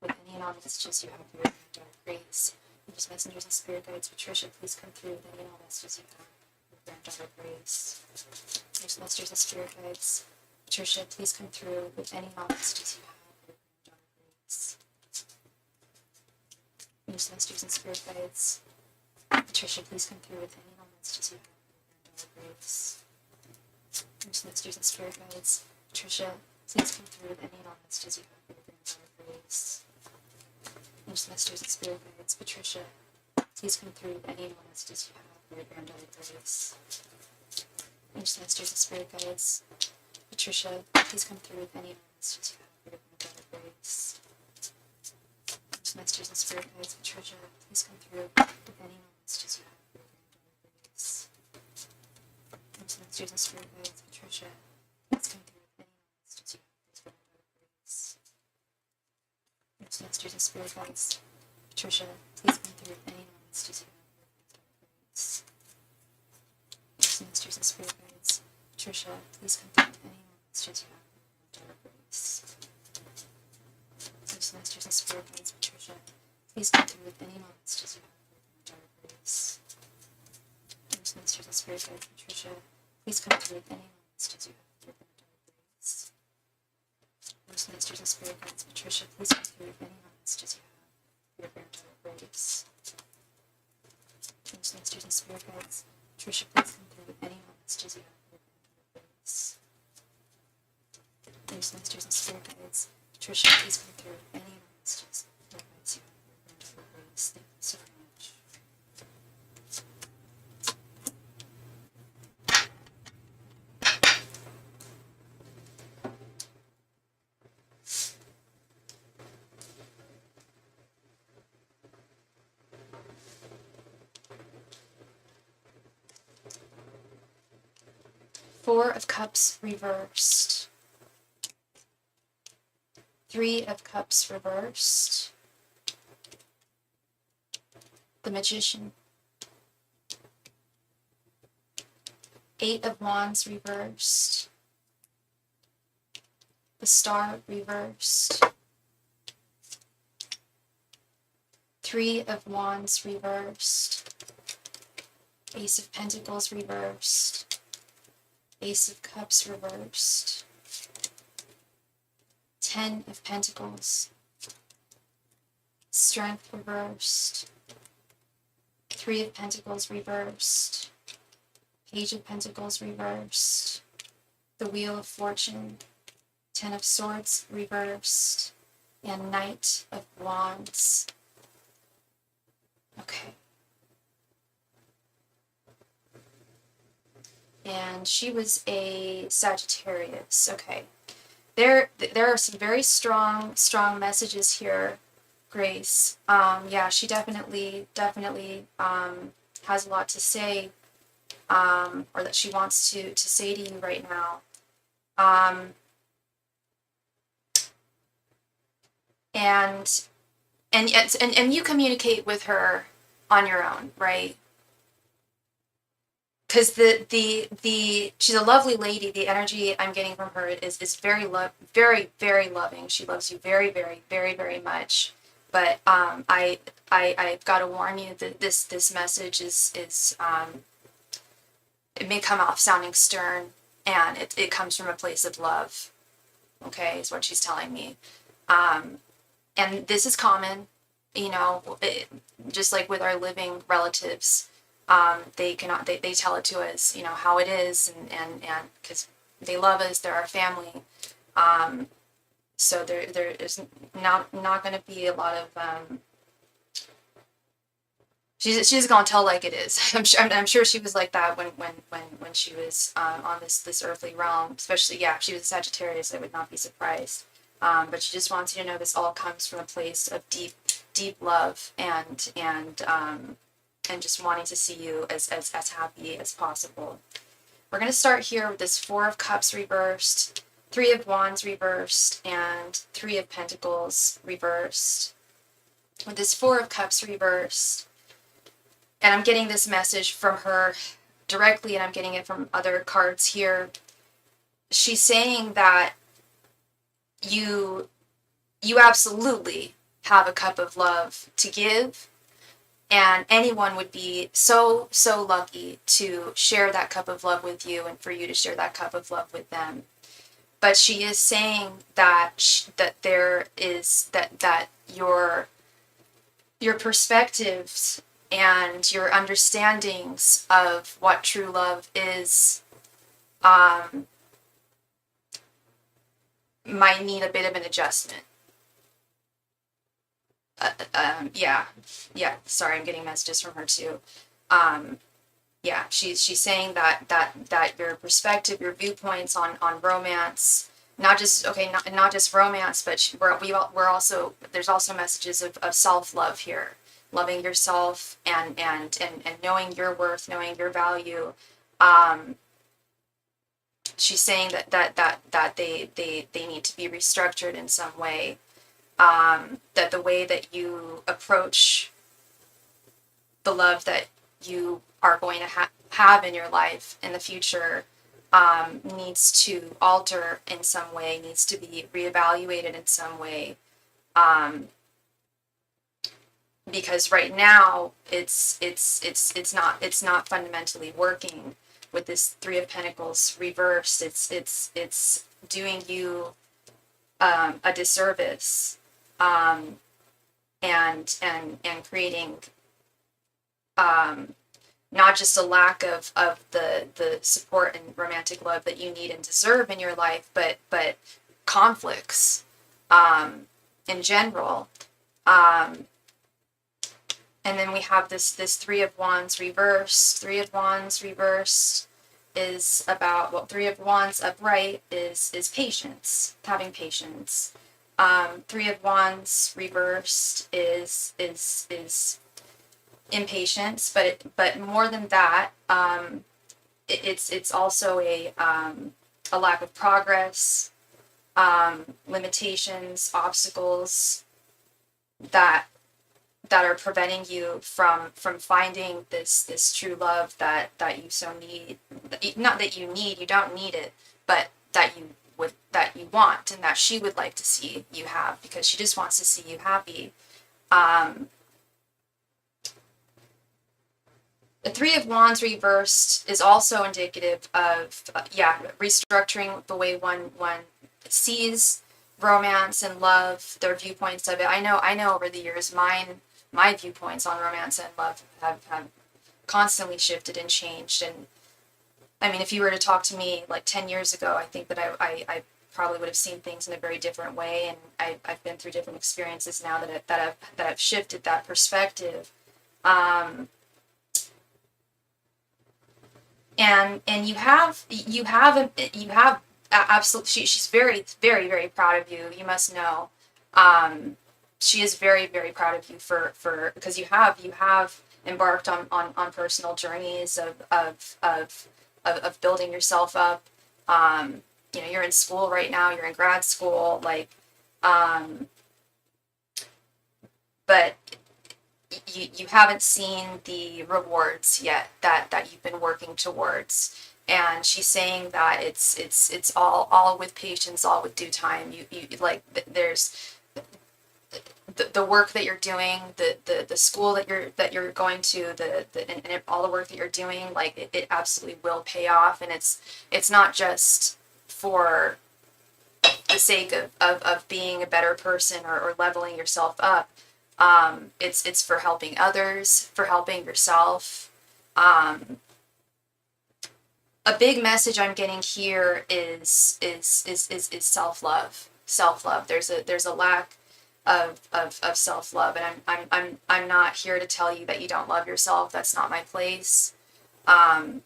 Speaker 1: with any and all messages you have for your granddaughter Grace. Angels, messengers, and spirit guides. Patricia, please come through with any and all messages you have for your granddaughter Grace. Angels, messengers, and spirit guides. Patricia, please come through with any and all messages you have for your granddaughter Grace. Angels, messengers, and spirit guides. Patricia, please come through with any and all messages you have for your granddaughter Grace. Angels, messengers, and spirit guides. Patricia, please come through with any and all messages you have for your granddaughter Grace. Angels, messengers, and spirit guides. Patricia, please come through with any and all messages you have for your granddaughter Grace. Angels, messengers, and spirit guides. Patricia, please come through with any and all messages you have for your granddaughter Grace. Angels, messengers, and spirit guides. Patricia, please come through with any and all messages you have for your granddaughter Grace. Angels, messengers, and spirit guides. Patricia, please come through with any and all messages you have for your granddaughter Grace. Angels, messengers, and spirit guides. Patricia, please come through with any and all messages you have for your granddaughter Grace. Angels, messengers, and spirit guides. Patricia, please come through with any and all messages you have for your granddaughter Grace. Angels, messengers, and spirit guides. Patricia, please come through with any and all messages you have for your granddaughter Grace. Angels, messengers, and spirit guides. Patricia, please come through with any and all messages you have for your granddaughter Grace. Angels, messengers, and spirit guides. Patricia, please come through with any and all messages you have for your granddaughter Grace. Angels, messengers, and spirit guides. Patricia, please come through with any and all messages you have for your granddaughter Grace. Angels, messengers, and spirit guides. Patricia, please come through with any and all messages or advice you have for your granddaughter Grace. Thank you so much. Four of Cups reversed. Three of Cups reversed. The Magician. Eight of Wands reversed. The Star reversed. Three of Wands reversed. Ace of Pentacles reversed. Ace of Cups reversed. 10 of Pentacles. Strength reversed. 3 of Pentacles reversed. Page of Pentacles reversed. The Wheel of Fortune. 10 of Swords reversed. And Knight of Wands. Okay. And she was a Sagittarius. Okay. There are some very strong messages here, Grace. Yeah, she definitely has a lot to say, or that she wants to say to you right now. And you communicate with her on your own, right? Because she's a lovely lady. The energy I'm getting from her is very very loving. She loves you very, very, very, very much. But I've got to warn you that this message is it may come off sounding stern, and it comes from a place of love. Okay, is what she's telling me. And this is common, just like with our living relatives. They tell it to us, how it is, and because they love us, they're our family. So there is not going to be a lot of, she's going to tell like it is. I'm sure she was like that when she was, on this earthly realm, especially, yeah, if she was a Sagittarius, I would not be surprised. But she just wants you to know this all comes from a place of deep love and just wanting to see you as happy as possible. We're going to start here with this Four of Cups reversed, Three of Wands reversed, and Three of Pentacles reversed. With this Four of Cups reversed, and I'm getting this message from her directly, and I'm getting it from other cards here. She's saying that you absolutely have a cup of love to give, and anyone would be so lucky to share that cup of love with you and for you to share that cup of love with them. But she is saying that there is that your perspectives and your understandings of what true love is might need a bit of an adjustment. Yeah, sorry, I'm getting messages from her too. Yeah, she's saying that your perspective, your viewpoints on romance, not just romance, but we're also, there's also messages of self-love here, loving yourself and knowing your worth, knowing your value. She's saying that they need to be restructured in some way. That the way that you approach the love that you are going to have in your life in the future needs to alter in some way, needs to be reevaluated in some way, because right now it's not fundamentally working with this Three of Pentacles reversed. It's doing you a disservice, and creating not just a lack of the support and romantic love that you need and deserve in your life, but conflicts in general. And then we have this Three of Wands reversed. Three of Wands reversed is about, well, Three of Wands upright is patience, having patience. Three of Wands reversed is impatience, but more than that, it's also a lack of progress, limitations, obstacles that are preventing you from finding this true love that you so need. Not that you need, you don't need it, but that you want, and that she would like to see you have, because she just wants to see you happy. The Three of Wands reversed is also indicative of restructuring the way one sees romance and love, their viewpoints of it. I know over the years my viewpoints on romance and love have constantly shifted and changed. And I mean, if you were to talk to me like 10 years ago, I think that I probably would have seen things in a very different way. And I've been through different experiences now that have shifted that perspective. And you have absolutely, she's very, very, very proud of you. You must know. She is very, very proud of you for because you have embarked on personal journeys of building yourself up. You're in school right now, you're in grad school, but you haven't seen the rewards yet that you've been working towards. And she's saying that it's all with patience, all with due time. You there's the work that you're doing, the school that you're going to, and all the work that you're doing, it absolutely will pay off. And it's not just for the sake of being a better person or leveling yourself up. It's for helping others, for helping yourself. A big message I'm getting here is self-love. Self-love. There's a lack of self-love, and I'm not here to tell you that you don't love yourself. That's not my place. I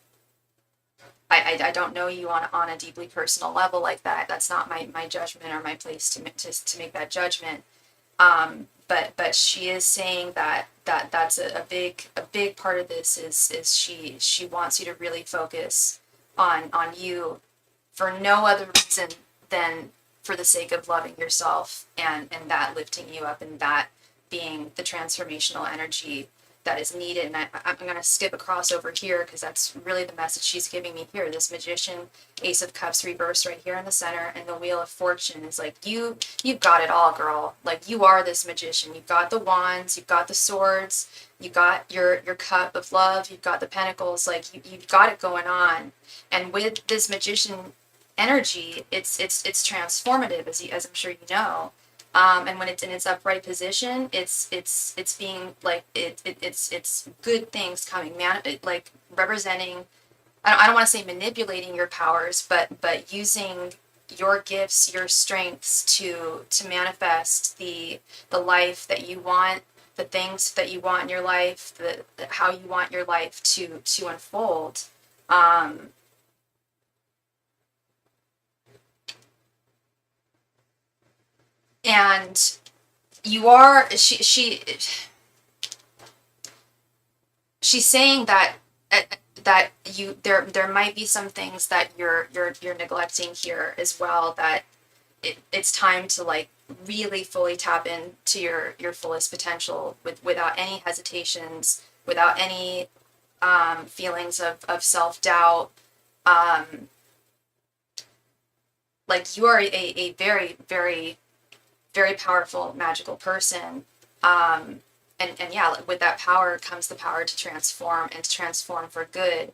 Speaker 1: don't know you on a deeply personal level like that. That's not my judgment or my place to make that judgment. But she is saying that's a big part of this is she wants you to really focus on you for no other reason than for the sake of loving yourself, and that lifting you up, and that being the transformational energy that is needed. And I'm going to skip across over here because that's really the message she's giving me here. This Magician, Ace of Cups reversed right here in the center, and the Wheel of Fortune is like, you've got it all, girl. Like, you are this magician. You've got the wands, you've got the swords, you got your cup of love, you've got the pentacles. Like, you've got it going on. And with this magician energy, it's transformative, as I'm sure you know. And when it's in its upright position, it's being like it's good things coming, like representing. I don't want to say manipulating your powers, but using your gifts, your strengths to manifest the life that you want, the things that you want in your life, how you want your life to unfold. And you are, she's saying that there might be some things that you're neglecting here as well, that it's time to like really fully tap into your fullest potential without any hesitations, without any feelings of self-doubt. Like, you are a very, very, very powerful, magical person. And yeah, with that power comes the power to transform, and to transform for good.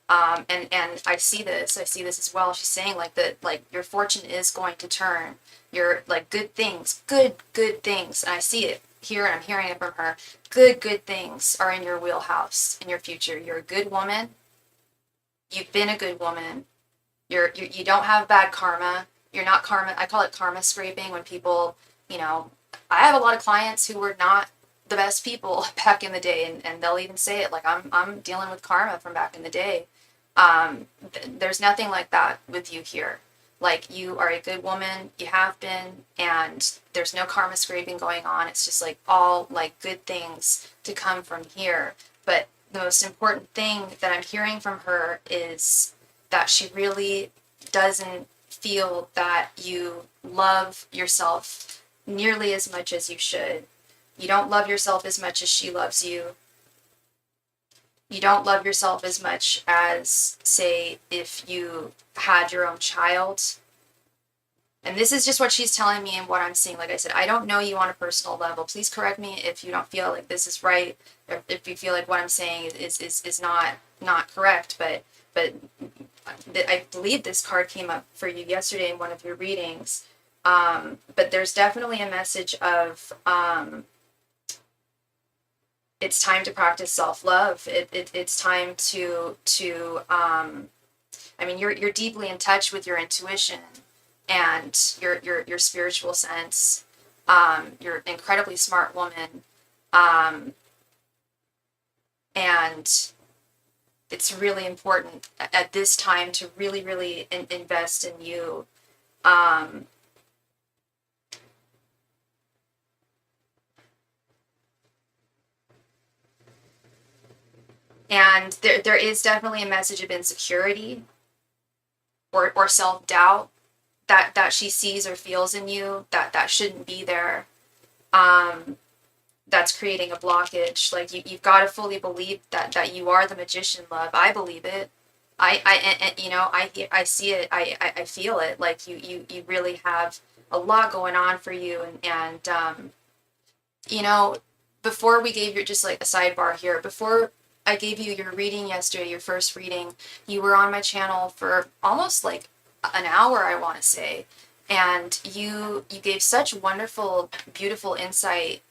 Speaker 1: And I see this as well. She's saying like that, like, your fortune is going to turn. Your like good things, good things. And I see it here, and I'm hearing it from her. Good things are in your wheelhouse in your future. You're a good woman. You've been a good woman. You don't have bad karma. You're not karma. I call it karma scraping, when people, I have a lot of clients who were not the best people back in the day, and they'll even say it, like, I'm dealing with karma from back in the day. There's nothing like that with you here. Like, you are a good woman, you have been, and there's no karma scraping going on. It's just like all like good things to come from here. But the most important thing that I'm hearing from her is that she really doesn't feel that you love yourself nearly as much as you should. You don't love yourself as much as she loves you. You don't love yourself as much as, say, if you had your own child. And this is just what she's telling me and what I'm seeing. Like I said, I don't know you on a personal level. Please correct me if you don't feel like this is right, or if you feel like what I'm saying is not correct. But I believe this card came up for you yesterday in one of your readings. But there's definitely a message of it's time to practice self-love. It's time to I mean, you're deeply in touch with your intuition and your spiritual sense. You're an incredibly smart woman. And it's really important at this time to really, really invest in you. And there is definitely a message of insecurity or self-doubt that she sees or feels in you that shouldn't be there. That's creating a blockage. Like, you've got to fully believe that you are the magician, love. I believe it. I see it. I feel it. Like, you really have a lot going on for you. And before we gave you, just like a sidebar here, before I gave you your reading yesterday, your first reading, you were on my channel for almost like an hour, I want to say. And you gave such wonderful, beautiful insight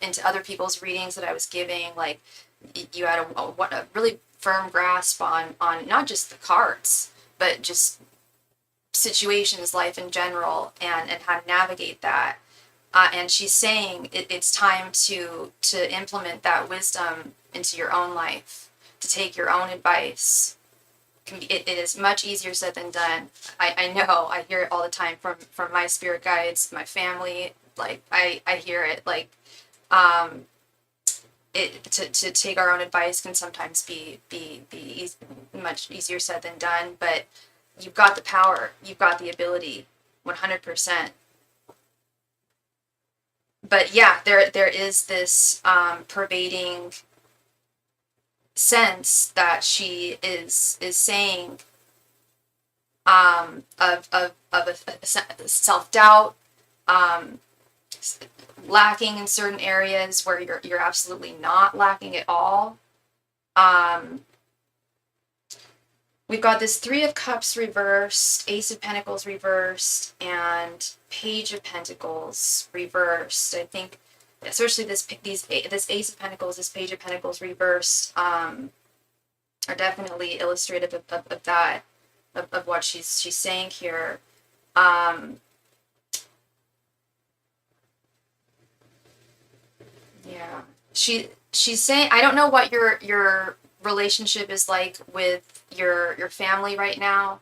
Speaker 1: into other people's readings that I was giving. Like, you had a really firm grasp on not just the cards, but just situations, life in general, and how to navigate that. And she's saying it's time to implement that wisdom into your own life, to take your own advice. It is much easier said than done. I know, I hear it all the time from my spirit guides, my family. Like, I hear it. Like, to take our own advice can sometimes be much easier said than done, but you've got the power, you've got the ability, 100%. But yeah, there is this pervading sense that she is saying of a self-doubt, lacking in certain areas where you're absolutely not lacking at all. We've got this Three of Cups reversed, Ace of Pentacles reversed, and Page of Pentacles reversed. I think, especially this Ace of Pentacles, this Page of Pentacles reversed, are definitely illustrative of that, of what she's saying here. Yeah, she's saying, I don't know what your relationship is like with your family right now,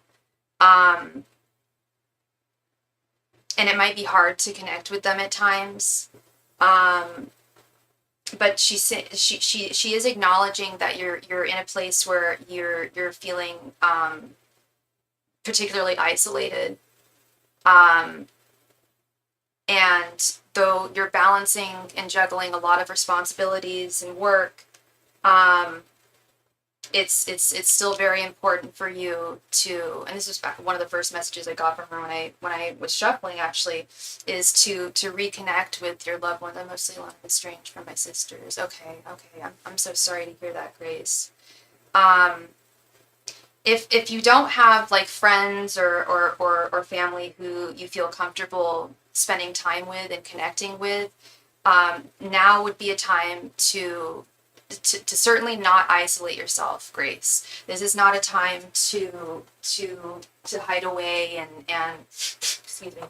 Speaker 1: and it might be hard to connect with them at times, but she is acknowledging that you're in a place where you're feeling particularly isolated, and though you're balancing and juggling a lot of responsibilities and work, it's still very important for you to, and this was one of the first messages I got from her when I was shuffling, actually, is to reconnect with your loved ones. I'm mostly alone and estranged from my sisters. Okay, I'm so sorry to hear that, Grace. If you don't have like friends or family who you feel comfortable spending time with and connecting with, now would be a time to certainly not isolate yourself, Grace. This is not a time to hide away and excuse me.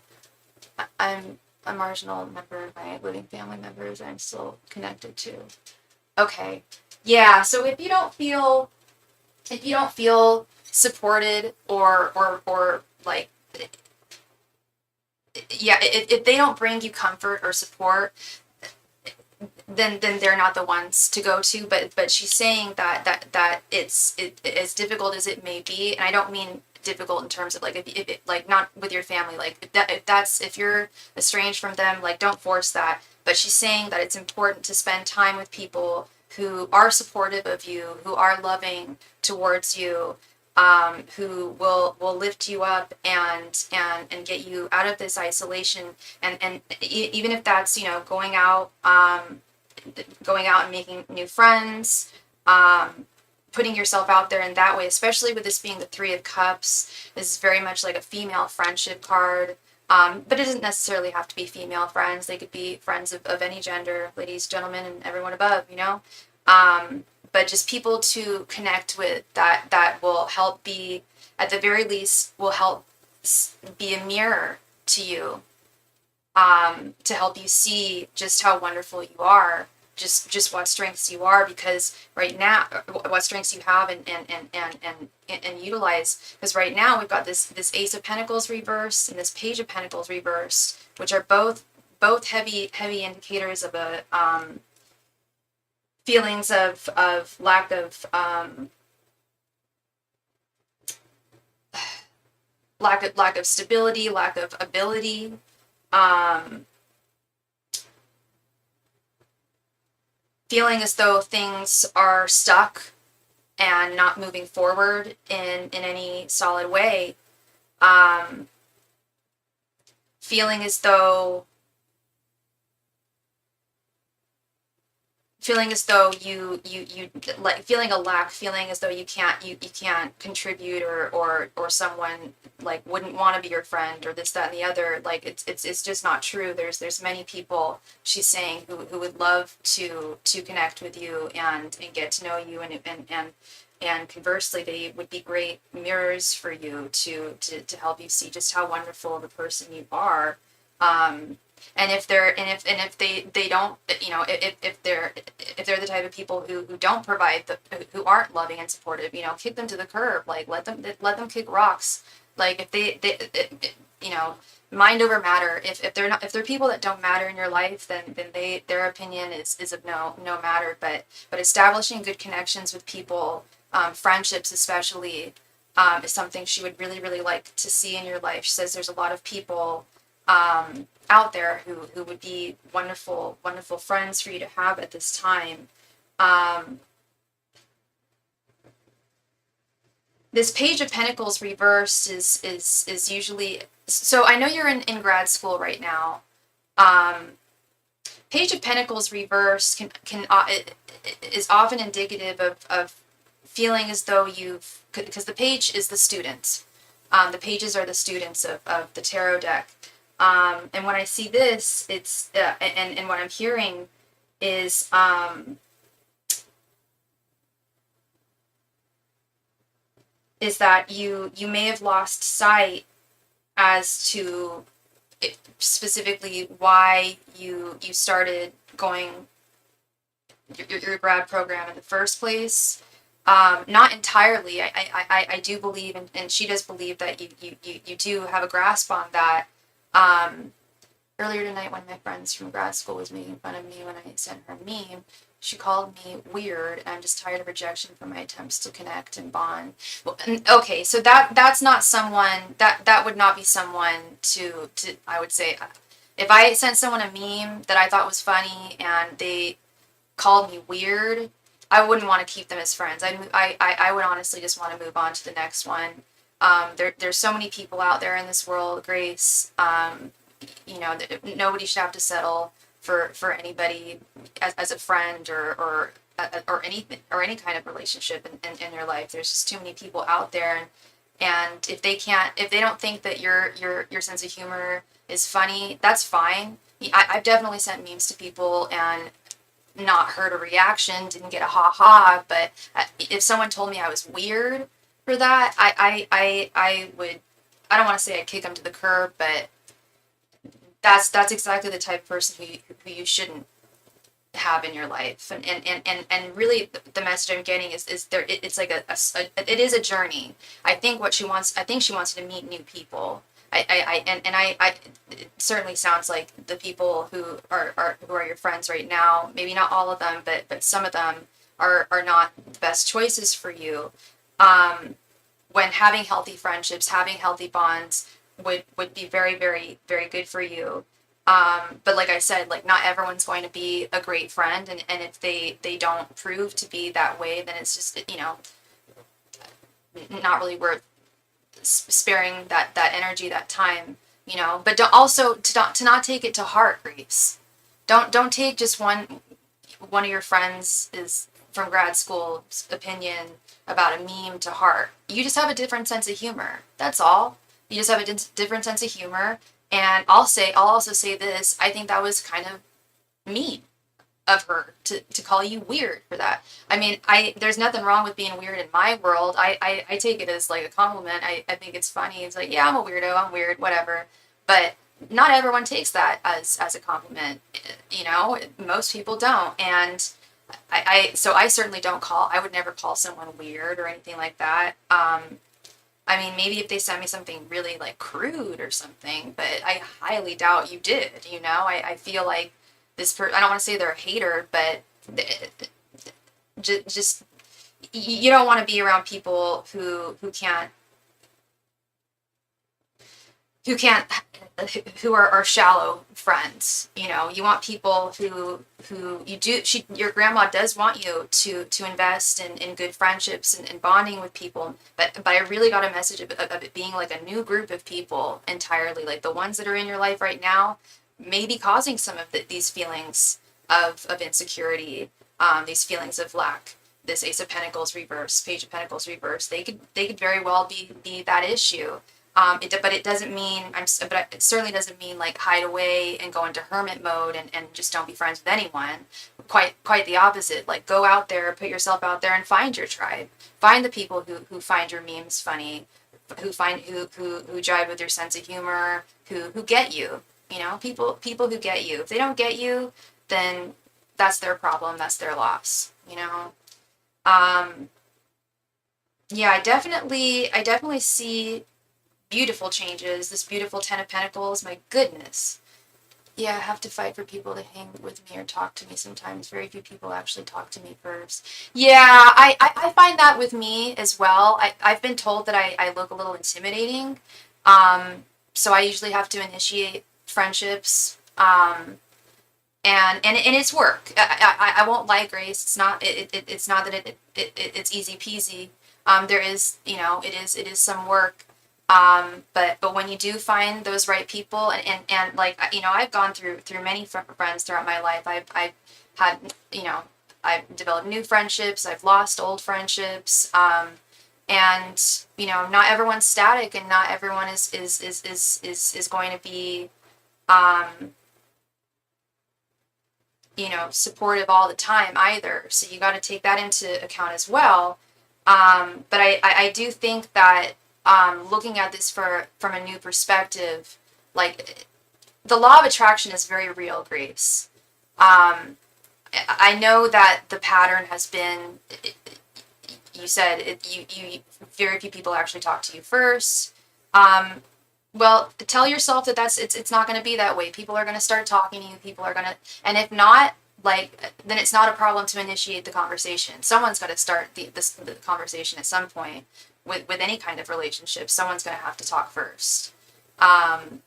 Speaker 1: I'm a marginal member of my living family members I'm still connected to. Okay. Yeah, so if you don't feel supported or like, yeah, if they don't bring you comfort or support, then they're not the ones to go to. But she's saying that it's as difficult as it may be, and I don't mean difficult in terms of like if like not with your family, like if you're estranged from them, like don't force that. But she's saying that it's important to spend time with people who are supportive of you, who are loving towards you, who will lift you up and get you out of this isolation, and even if that's, you know, going out and making new friends, putting yourself out there in that way, especially with this being the Three of Cups. This is very much like a female friendship card, but it doesn't necessarily have to be female friends. They could be friends of any gender, ladies, gentlemen, and everyone above, you know. But just people to connect with that will help be, at the very least, will help be a mirror to you, to help you see just how wonderful you are, just what strengths you are, because right now, what strengths you have and utilize, because right now we've got this Ace of Pentacles reversed and this Page of Pentacles reversed, which are both heavy indicators of a feelings of lack of lack of stability, lack of ability, feeling as though things are stuck and not moving forward in any solid way, feeling as though you like feeling a lack, feeling as though you can't contribute, or someone like wouldn't want to be your friend, or this, that, and the other. Like it's just not true. There's many people, she's saying, who would love to connect with you and get to know you, and conversely, they would be great mirrors for you to help you see just how wonderful of a person you are. And if they don't, you know, if they're the type of people who don't provide, who aren't loving and supportive, you know, kick them to the curb. Like let them kick rocks. Like if you know, mind over matter. If they're people that don't matter in your life, then their opinion is of no matter. But establishing good connections with people, friendships especially, is something she would really like to see in your life. She says there's a lot of people out there who would be wonderful friends for you to have at this time. This Page of Pentacles reversed is usually, so I know you're in grad school right now. Page of Pentacles reversed is often indicative of feeling as though because the page is the student. The pages are the students of the tarot deck. And when I see this, it's and what I'm hearing is that you may have lost sight as to specifically why you started going your grad program in the first place. Not entirely. I do believe, and she does believe that you do have a grasp on that. Earlier tonight, one of my friends from grad school was making fun of me when I sent her a meme. She called me weird, and I'm just tired of rejection from my attempts to connect and bond. Well, okay, so that's not someone, that would not be someone to I would say, if I sent someone a meme that I thought was funny and they called me weird, I wouldn't want to keep them as friends. I would honestly just want to move on to the next one. There's so many people out there in this world, Grace. You know, nobody should have to settle for anybody as a friend or anything or any kind of relationship in your life. There's just too many people out there, and if they don't think that your sense of humor is funny, that's fine. I've definitely sent memes to people and not heard a reaction, didn't get a ha ha, but if someone told me I was weird for that, I would, I don't want to say I'd kick them to the curb, but that's exactly the type of person who you shouldn't have in your life. And really the message I'm getting is there, it's like it is a journey. I think she wants you to meet new people. It certainly sounds like the people who are your friends right now, maybe not all of them, but some of them are not the best choices for you. When having healthy friendships, having healthy bonds would be very, very, very good for you. But like I said, like not everyone's going to be a great friend, and if they don't prove to be that way, then it's just, you know, not really worth sparing that energy, that time, you know. But to not take it to heart, Grace. Don't take just one of your friends is from grad school's opinion about a meme to heart. You just have a different sense of humor. That's all. You just have a different sense of humor. And I'll also say this. I think that was kind of mean of her to call you weird for that. I mean, there's nothing wrong with being weird in my world. I take it as like a compliment. I think it's funny. It's like, yeah, I'm a weirdo. I'm weird, whatever. But not everyone takes that as a compliment. You know, most people don't. And so I certainly I would never call someone weird or anything like that. I mean, maybe if they sent me something really like crude or something, but I highly doubt you did, you know? I feel like I don't want to say they're a hater, but just, you don't want to be around people who are shallow friends. You know, you want people who your grandma does want you to invest in good friendships and bonding with people, but I really got a message of it being like a new group of people entirely, like the ones that are in your life right now may be causing some of these feelings of insecurity, these feelings of lack. This Ace of Pentacles reverse, Page of Pentacles reverse, they could very well be that issue. But it doesn't mean but it certainly doesn't mean like hide away and go into hermit mode and just don't be friends with anyone. Quite the opposite. Like go out there, put yourself out there, and find your tribe. Find the people who find your memes funny, who jive with your sense of humor, who get you. You know, people who get you. If they don't get you, then that's their problem. That's their loss. You know. Yeah, I definitely see beautiful changes, this beautiful Ten of Pentacles. My goodness. Yeah, I have to fight for people to hang with me or talk to me sometimes. Very few people actually talk to me first. Yeah, I find that with me as well. I've been told that I look a little intimidating. So I usually have to initiate friendships. And it's work. I won't lie, Grace. It's not that it's easy peasy. There is, it is some work. But when you do find those right people, and like, I've gone through many friends throughout my life. I've had, I've developed new friendships. I've lost old friendships. And not everyone's static, and not everyone is going to be, supportive all the time either. So you got to take that into account as well. But I do think that, looking at this from a new perspective, like, the law of attraction is very real, Grace. I know that the pattern has been, you said you very few people actually talk to you first. Well, tell yourself that it's not going to be that way. People are going to start talking to you. People are going to, and if not, like, then it's not a problem to initiate the conversation. Someone's got to start the conversation at some point with any kind of relationship. Someone's going to have to talk first. And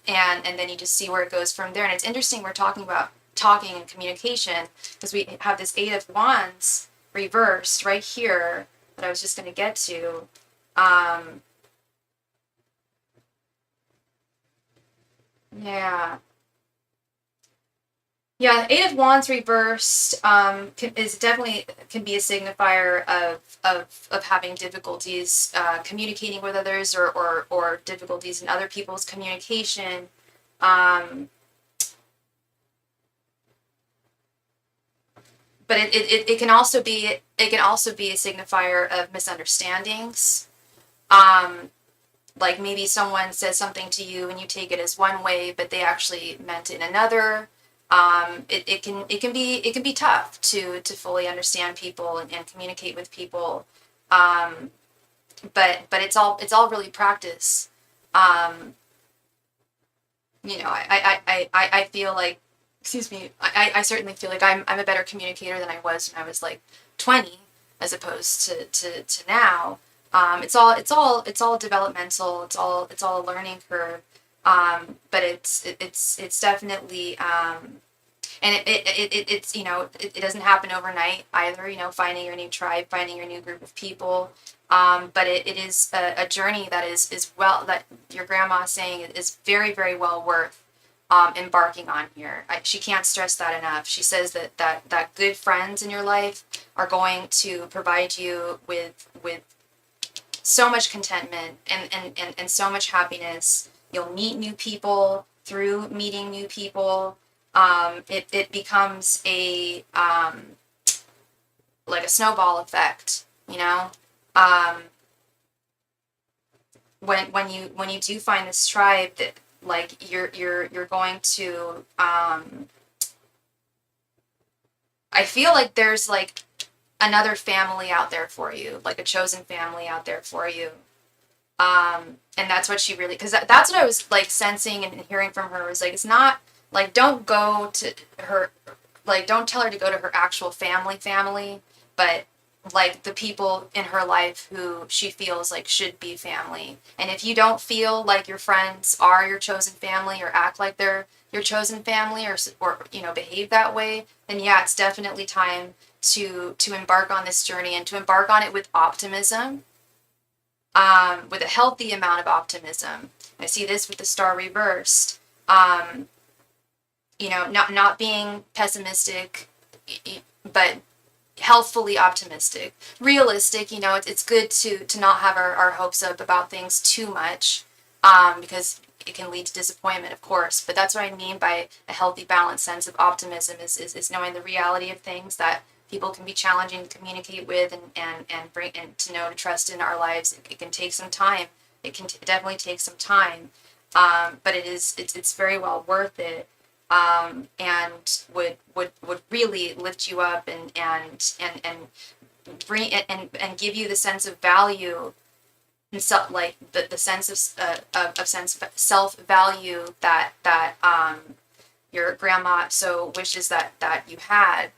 Speaker 1: then you just see where it goes from there. And it's interesting we're talking about talking and communication, because we have this Eight of Wands reversed right here that I was just going to get to. Yeah. Yeah, Eight of Wands reversed is definitely can be a signifier of having difficulties communicating with others, or difficulties in other people's communication. But it can also be a signifier of misunderstandings. Like, maybe someone says something to you and you take it as one way, but they actually meant it in another. It can be tough to fully understand people and communicate with people. But it's all really practice. I feel like, excuse me, I certainly feel like I'm a better communicator than I was when I was like 20, as opposed to now. It's all developmental. It's all a learning curve. But it's definitely, and it doesn't happen overnight either. Finding your new tribe, finding your new group of people. But it is a journey that is well, that your grandma is saying is very, very well worth embarking on here. She can't stress that enough. She says that good friends in your life are going to provide you with so much contentment and so much happiness. You'll meet new people through meeting new people. It becomes a like a snowball effect, when you do find this tribe, that like you're going to I feel like there's like another family out there for you, like a chosen family out there for you. And that's what she really, because that's what I was like sensing and hearing from her, was like, it's not like, don't go to her, like, don't tell her to go to her actual family, but like the people in her life who she feels like should be family. And if you don't feel like your friends are your chosen family, or act like they're your chosen family, or behave that way, then yeah, it's definitely time to embark on this journey, and to embark on it with optimism, with a healthy amount of optimism. I see this with the star reversed. Not being pessimistic, but healthfully optimistic, realistic. It's good to not have our hopes up about things too much, because it can lead to disappointment, of course. But that's what I mean by a healthy, balanced sense of optimism, is knowing the reality of things, that people can be challenging to communicate with, and bring, and to know to trust in our lives. It can take some time. It can definitely take some time, but it's very well worth it, and would really lift you up, and bring and give you the sense of value and like the sense of sense self-value that your grandma so wishes that you had.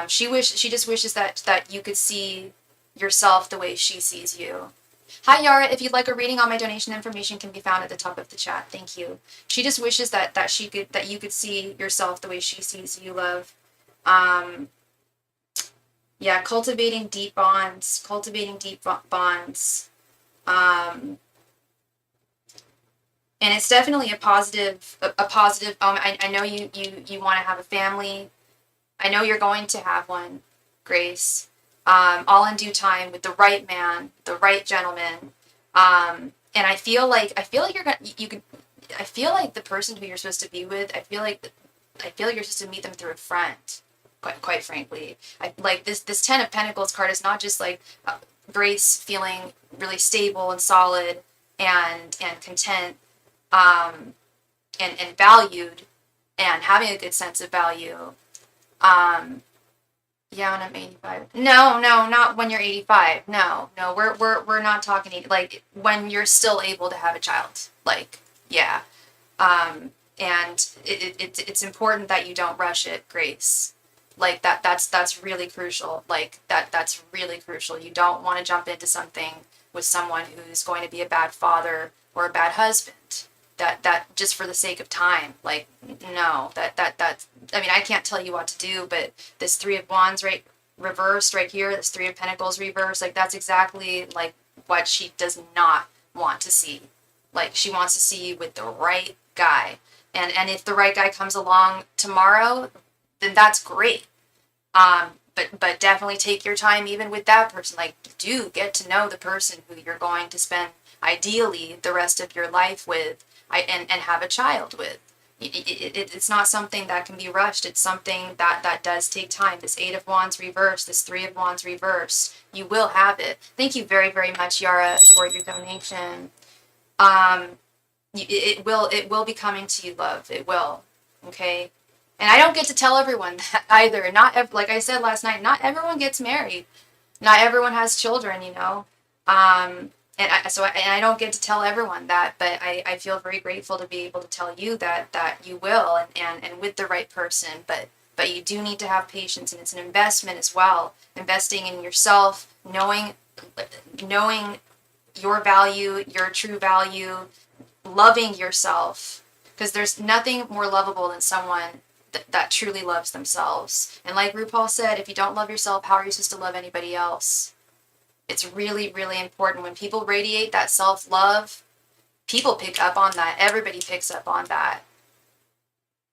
Speaker 1: She just wishes that you could see yourself the way she sees you. Hi Yara, if you'd like a reading, all my donation information can be found at the top of the chat. Thank you. She just wishes that you could see yourself the way she sees you, love. Yeah, cultivating deep bonds. And it's definitely a positive. I know you want to have a family. I know you're going to have one, Grace. All in due time with the right man, the right gentleman. And I feel like I feel like the person who you're supposed to be with, I feel like you're supposed to meet them through a friend. Quite frankly, I like this Ten of Pentacles card is not just like Grace feeling really stable and solid and content, and valued and having a good sense of value. Yeah, when I'm 85. No, not when you're 85. No, we're not talking like when you're still able to have a child. Like, yeah. And it's important that you don't rush it, Grace. Like that's really crucial. Like that's really crucial. You don't want to jump into something with someone who's going to be a bad father or a bad husband. That just for the sake of time. Like, no, that's, I mean, I can't tell you what to do, but this Three of Wands reversed right here, this Three of Pentacles reversed, like that's exactly like what she does not want to see. Like, she wants to see you with the right guy. And if the right guy comes along tomorrow, then that's great. But definitely take your time even with that person. Like, do get to know the person who you're going to spend ideally the rest of your life with, and have a child with. It's not something that can be rushed. It's something that does take time. This Eight of Wands reverse, this Three of Wands reverse, you will have it. Thank you very, very much, Yara, for your donation. It will be coming to you, love. It will. Okay. And I don't get to tell everyone that either. Like I said last night, not everyone gets married. Not everyone has children, you know. And I don't get to tell everyone that, but I feel very grateful to be able to tell you that you will, and with the right person. But you do need to have patience, and it's an investment as well. Investing in yourself, knowing your value, your true value, loving yourself, because there's nothing more lovable than someone that truly loves themselves. And like RuPaul said, if you don't love yourself, how are you supposed to love anybody else? It's really, really important. When people radiate that self-love, people pick up on that. Everybody picks up on that.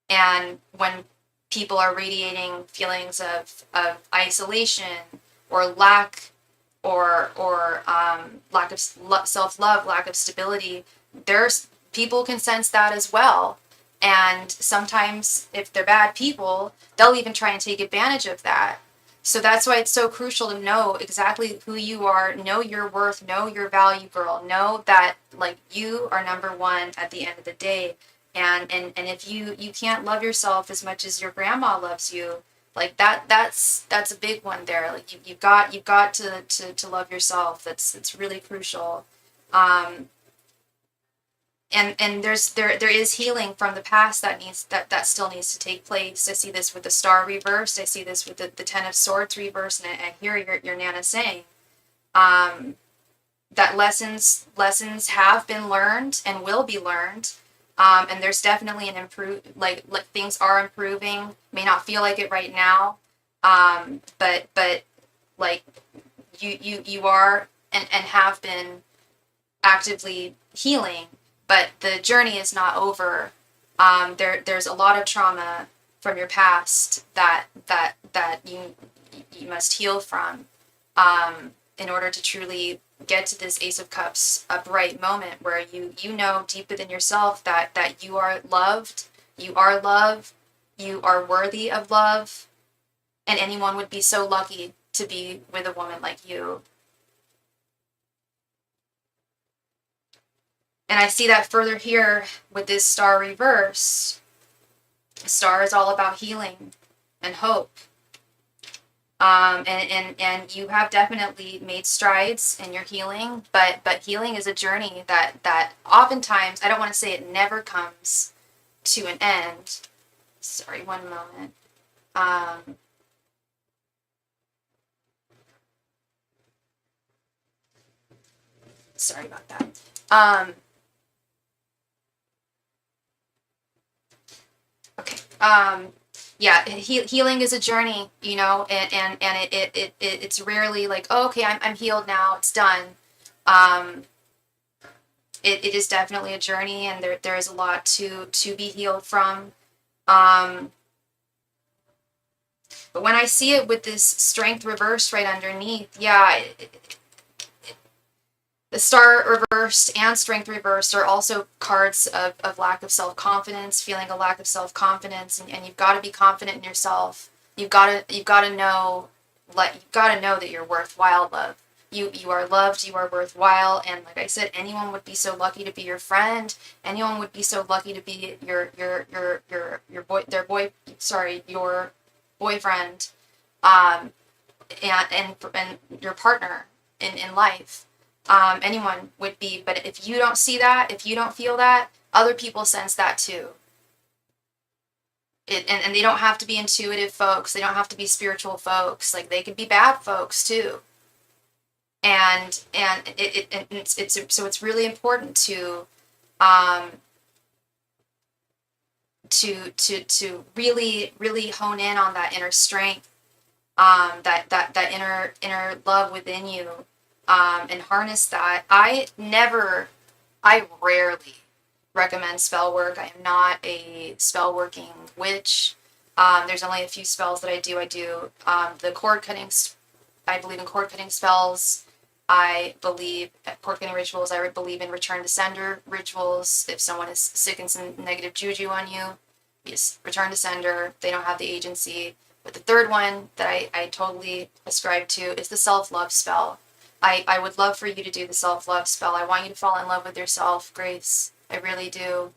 Speaker 1: And when people are radiating feelings of isolation or lack lack of self-love, lack of stability, people can sense that as well. And sometimes if they're bad people, they'll even try and take advantage of that. So that's why it's so crucial to know exactly who you are, know your worth, know your value, girl. Know that, like, you are number one at the end of the day. And if you can't love yourself as much as your grandma loves you, like that's a big one there. Like you've got to love yourself. It's really crucial. And there is healing from the past that still needs to take place. I see this with the Star reversed. I see this with the Ten of Swords reversed, and I hear your Nana saying that lessons have been learned and will be learned. And there's definitely an like things are improving. May not feel like it right now, but like you are and have been actively healing. But the journey is not over. There's a lot of trauma from your past that you must heal from, in order to truly get to this Ace of Cups upright moment where you know deep within yourself that you are loved, you are love, you are worthy of love, and anyone would be so lucky to be with a woman like you. And I see that further here with this Star reverse. The Star is all about healing and hope. And you have definitely made strides in your healing, but healing is a journey that oftentimes, I don't want to say it never comes to an end. Sorry, one moment. Sorry about that. Okay. Yeah, healing is a journey, you know, and it's rarely like, oh, okay, I'm healed now, it's done. Um, it is definitely a journey, and there is a lot to be healed from. Um, but when I see it with this strength reversed right underneath, yeah, the star reversed and strength reversed are also cards of lack of self-confidence, feeling a lack of self-confidence, and you've got to be confident in yourself. You've got to know, you've got to know that you're worthwhile, love. You are loved, you are worthwhile, and like I said, anyone would be so lucky to be your friend. Anyone would be so lucky to be your boyfriend, um, and your partner in life. Anyone would be, but if you don't see that, if you don't feel that, other people sense that too. And they don't have to be intuitive folks. They don't have to be spiritual folks. Like, they could be bad folks too. And so it's really important um, to really hone in on that inner strength, that inner love within you, and harness that. I rarely recommend spell work. I am not a spell working witch. There's only a few spells that I do. The cord cutting. I believe in cord cutting spells. I believe at cord cutting rituals. I believe in return to sender rituals. If someone is sick and some negative juju on you, yes, return to sender. They don't have the agency. But the third one that I totally ascribe to is the self-love spell. I would love for you to do the self-love spell. I want you to fall in love with yourself, Grace. I really do.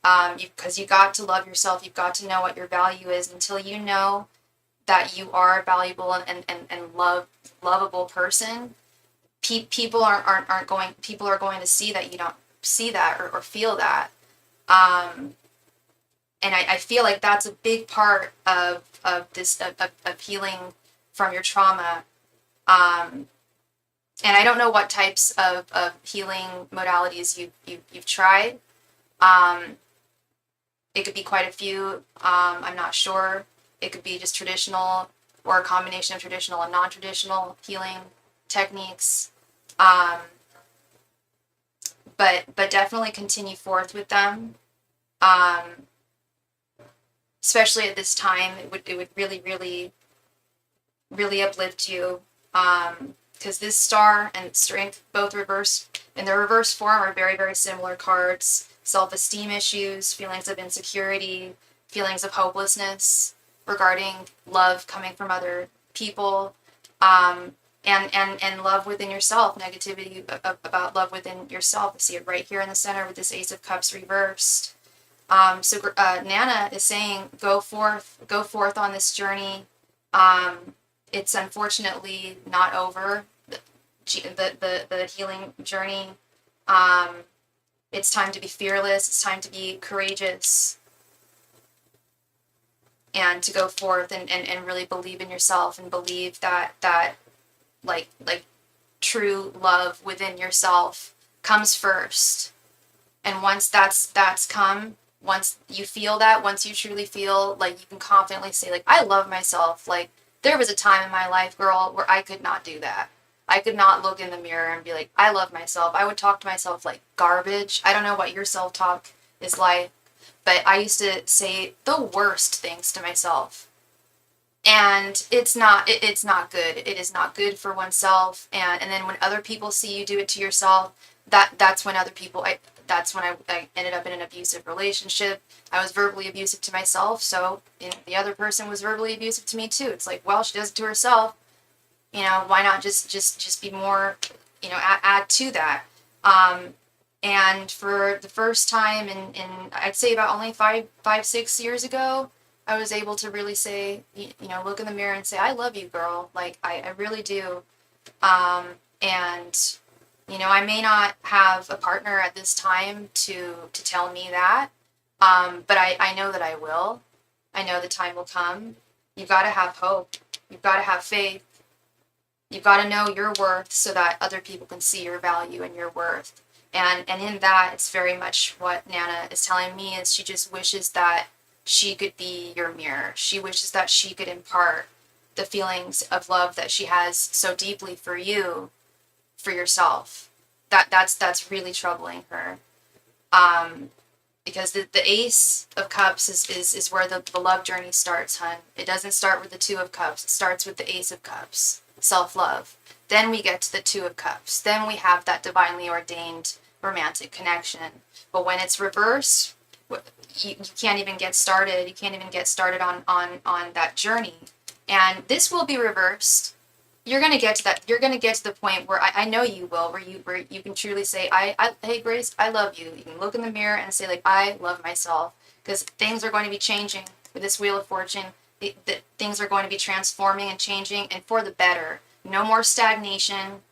Speaker 1: Because you got to love yourself. You've got to know what your value is. Until you know that you are a valuable and lovable person, people aren't going. People are going to see that you don't see that or feel that. And I feel like that's a big part of healing from your trauma. And I don't know what types of healing modalities you've tried. It could be quite a few. I'm not sure. It could be just traditional or a combination of traditional and non-traditional healing techniques. But definitely continue forth with them. Especially at this time, it would really uplift you. Because this star and strength, both reverse in their reverse form, are very, very similar cards. Self-esteem issues, feelings of insecurity, feelings of hopelessness regarding love coming from other people, and love within yourself, negativity about love within yourself. I see it right here in the center with this Ace of Cups reversed. So Nana is saying, go forth on this journey. It's unfortunately not over, the healing journey. It's time to be fearless. It's time to be courageous, and to go forth and really believe in yourself, and believe that like true love within yourself comes first. And once that's come, once you feel that, once you truly feel like you can confidently say, like, I love myself. Like, there was a time in my life, girl, where I could not do that. I could not look in the mirror and be like, I love myself. I would talk to myself like garbage. I don't know what your self-talk is like, but I used to say the worst things to myself. And it's not good. It is not good for oneself. And then when other people see you do it to yourself, that's when I ended up in an abusive relationship. I was verbally abusive to myself, so the other person was verbally abusive to me too. It's like, well, she does it to herself. Why not just be more, add to that. And for the first time in I'd say about only 5, 6 years ago, I was able to really say, you know, look in the mirror and say, I love you, girl. Like, I really do. And, you know, I may not have a partner at this time to tell me that, but I know that I will. I know the time will come. You've got to have hope. You've got to have faith. You've got to know your worth so that other people can see your value and your worth. And in that, it's very much what Nana is telling me is she just wishes that she could be your mirror. She wishes that she could impart the feelings of love that she has so deeply for you, for yourself. That's really troubling her. Because the Ace of Cups is where the love journey starts, hun. It doesn't start with the Two of Cups. It starts with the Ace of Cups, self-love. Then we get to the Two of Cups. Then we have that divinely ordained romantic connection. But when it's reversed, you can't even get started. You can't even get started on that journey. And this will be reversed. You're gonna get to that. You're gonna get to the point where I know you will, where you can truly say, hey Grace, I love you. You can look in the mirror and say like, I love myself, because things are going to be changing with this Wheel of Fortune. The things are going to be transforming and changing, and for the better. No more stagnation,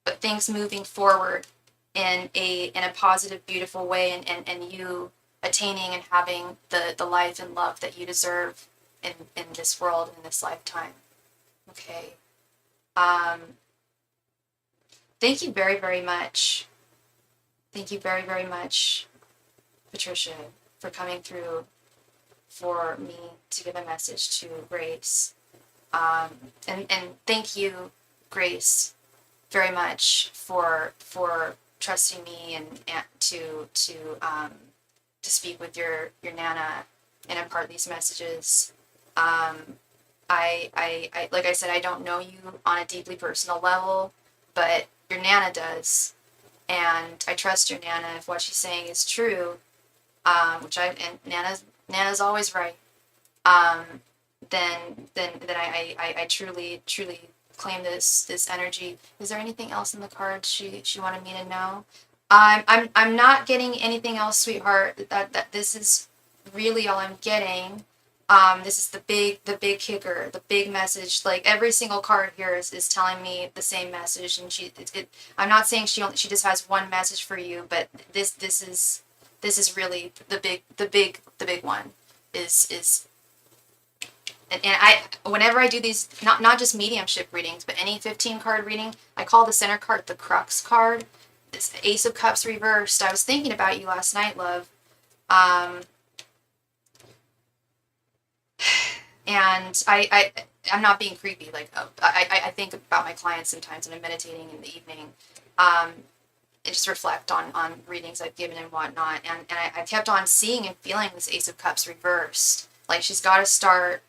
Speaker 1: but things moving forward in a positive, beautiful way, and you attaining and having the life and love that you deserve in this world, in this lifetime. Okay. Thank you very, very much. Thank you very, very much, Patricia, for coming through for me to give a message to Grace. And thank you, Grace, very much for trusting me and to speak with your Nana and impart these messages. I like I said, I don't know you on a deeply personal level, but your Nana does, and I trust your Nana if what she's saying is true. And Nana's always right. Then I truly claim this energy. Is there anything else in the cards she wanted me to know? I'm not getting anything else, sweetheart. That this is really all I'm getting. This is the big kicker, the big message. Like every single card here is telling me the same message, and I'm not saying she just has one message for you, but this is really the big one is. And I, whenever I do these, not just mediumship readings, but any 15 card reading, I call the center card the Crux card. This Ace of Cups reversed. I was thinking about you last night, love. And I'm not being creepy. Like I think about my clients sometimes when I'm meditating in the evening. And just reflect on readings I've given and whatnot. And I kept on seeing and feeling this Ace of Cups reversed. Like she's got to start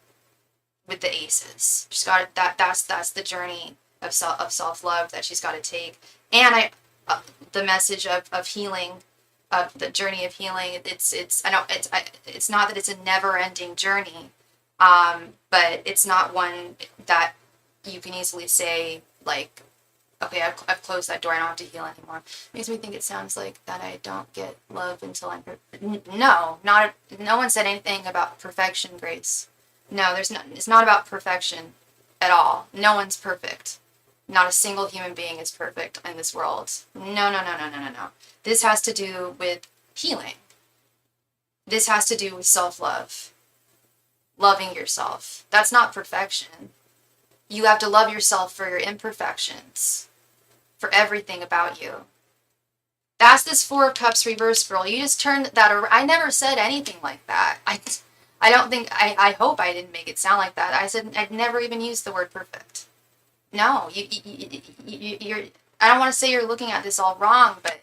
Speaker 1: with the aces. She's got that's the journey of self-love that she's got to take. And the message of healing, of the journey of healing. It's not that it's a never-ending journey. But it's not one that you can easily say, like, okay, I've closed that door, I don't have to heal anymore. It makes me think it sounds like that I don't get love until I'm... No one said anything about perfection, Grace. No, it's not about perfection at all. No one's perfect. Not a single human being is perfect in this world. No. This has to do with healing. This has to do with self-love. Loving yourself. That's not perfection. You have to love yourself for your imperfections, for everything about you. That's this Four of Cups reverse, girl. You just turned that around. I never said anything like that. I don't think, I hope I didn't make it sound like that. I said I'd never even used the word perfect. No, you're, I don't want to say you're looking at this all wrong, but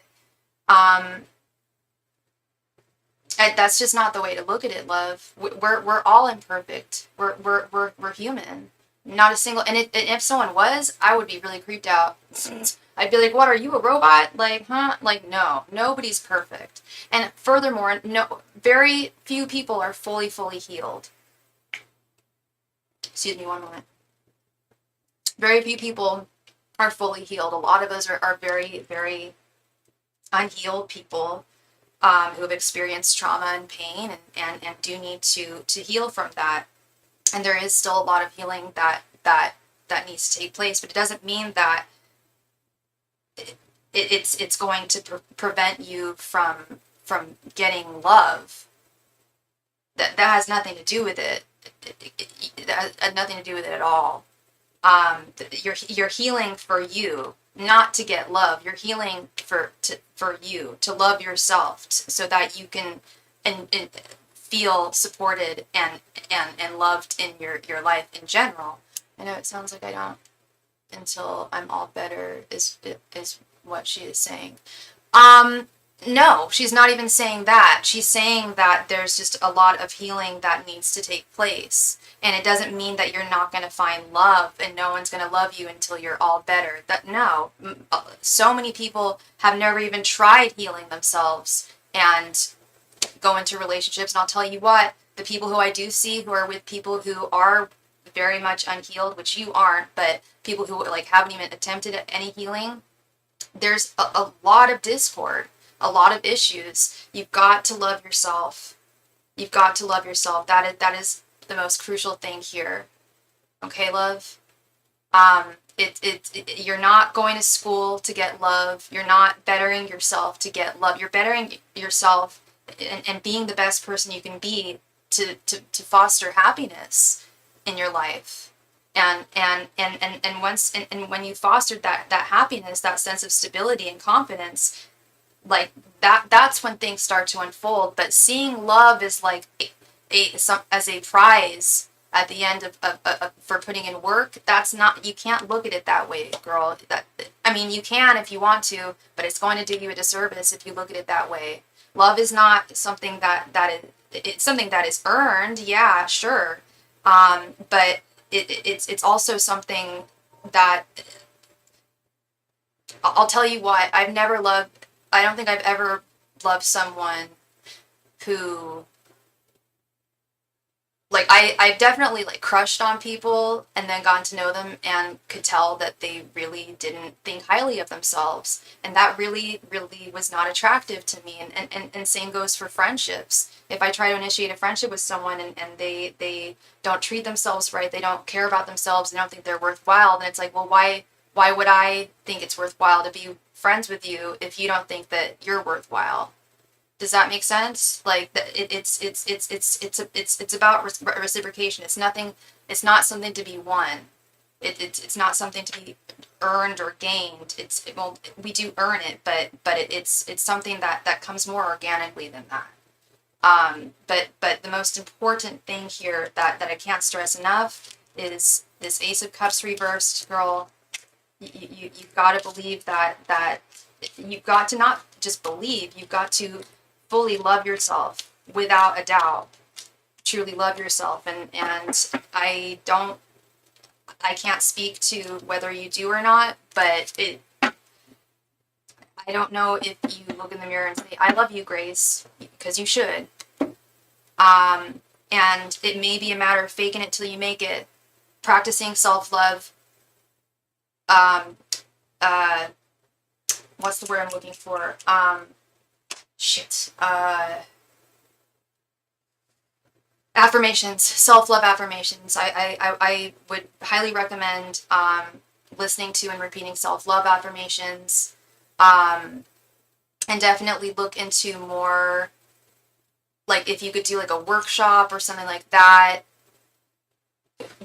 Speaker 1: that's just not the way to look at it, love. We're all imperfect. We're human. Not a single. And if someone was, I would be really creeped out. I'd be like, "What are you, a robot?" Like, huh? Like, no, nobody's perfect. And furthermore, no, very few people are fully healed. Excuse me, one moment. Very few people are fully healed. A lot of us are very unhealed people. who have experienced trauma and pain and do need to heal from that. And there is still a lot of healing that needs to take place, but it doesn't mean that it's going to prevent you from getting love. That has nothing to do with it. That had nothing to do with it at all. You're healing for you, not to get love. You're healing for you, to love yourself, so that you can and feel supported and loved in your life in general. I know it sounds like I don't until I'm all better is what she is saying. No, she's not even saying that. She's saying that there's just a lot of healing that needs to take place. And it doesn't mean that you're not going to find love and no one's going to love you until you're all better. That no, so many people have never even tried healing themselves and go into relationships. And I'll tell you what, the people who I do see who are with people who are very much unhealed, which you aren't, but people who like haven't even attempted any healing, there's a lot of discord, a lot of issues. You've got to love yourself. You've got to love yourself. That is the most crucial thing here. Okay, love? You're not going to school to get love. You're not bettering yourself to get love. You're bettering yourself and being the best person you can be to foster happiness in your life. And once and when you fostered that happiness, that sense of stability and confidence, like that's when things start to unfold. But seeing love is like as a prize at the end of for putting in work, that's not, you can't look at it that way, girl. I mean, you can if you want to, but it's going to do you a disservice if you look at it that way. Love is not something it's something that is earned, yeah, sure, but it's also something that, I'll tell you what, I don't think I've ever loved someone who, like, I've definitely like crushed on people and then gotten to know them and could tell that they really didn't think highly of themselves. And that really, really was not attractive to me. And same goes for friendships. If I try to initiate a friendship with someone and they don't treat themselves right, they don't care about themselves, they don't think they're worthwhile, then it's like, well, why would I think it's worthwhile to be friends with you if you don't think that you're worthwhile? Does that make sense? Like it's about reciprocation. It's nothing. It's not something to be won. It's not something to be earned or gained. Well, we do earn it, but it's something that comes more organically than that. But the most important thing here that I can't stress enough is this Ace of Cups reversed, girl. You've got to believe that you've got to not just believe. You've got to fully love yourself without a doubt. Truly love yourself, and I can't speak to whether you do or not, but I don't know if you look in the mirror and say, I love you, Grace, because you should. And it may be a matter of faking it till you make it, practicing self-love. What's the word I'm looking for? Affirmations, self-love affirmations. I would highly recommend listening to and repeating self-love affirmations, and definitely look into more, like if you could do like a workshop or something like that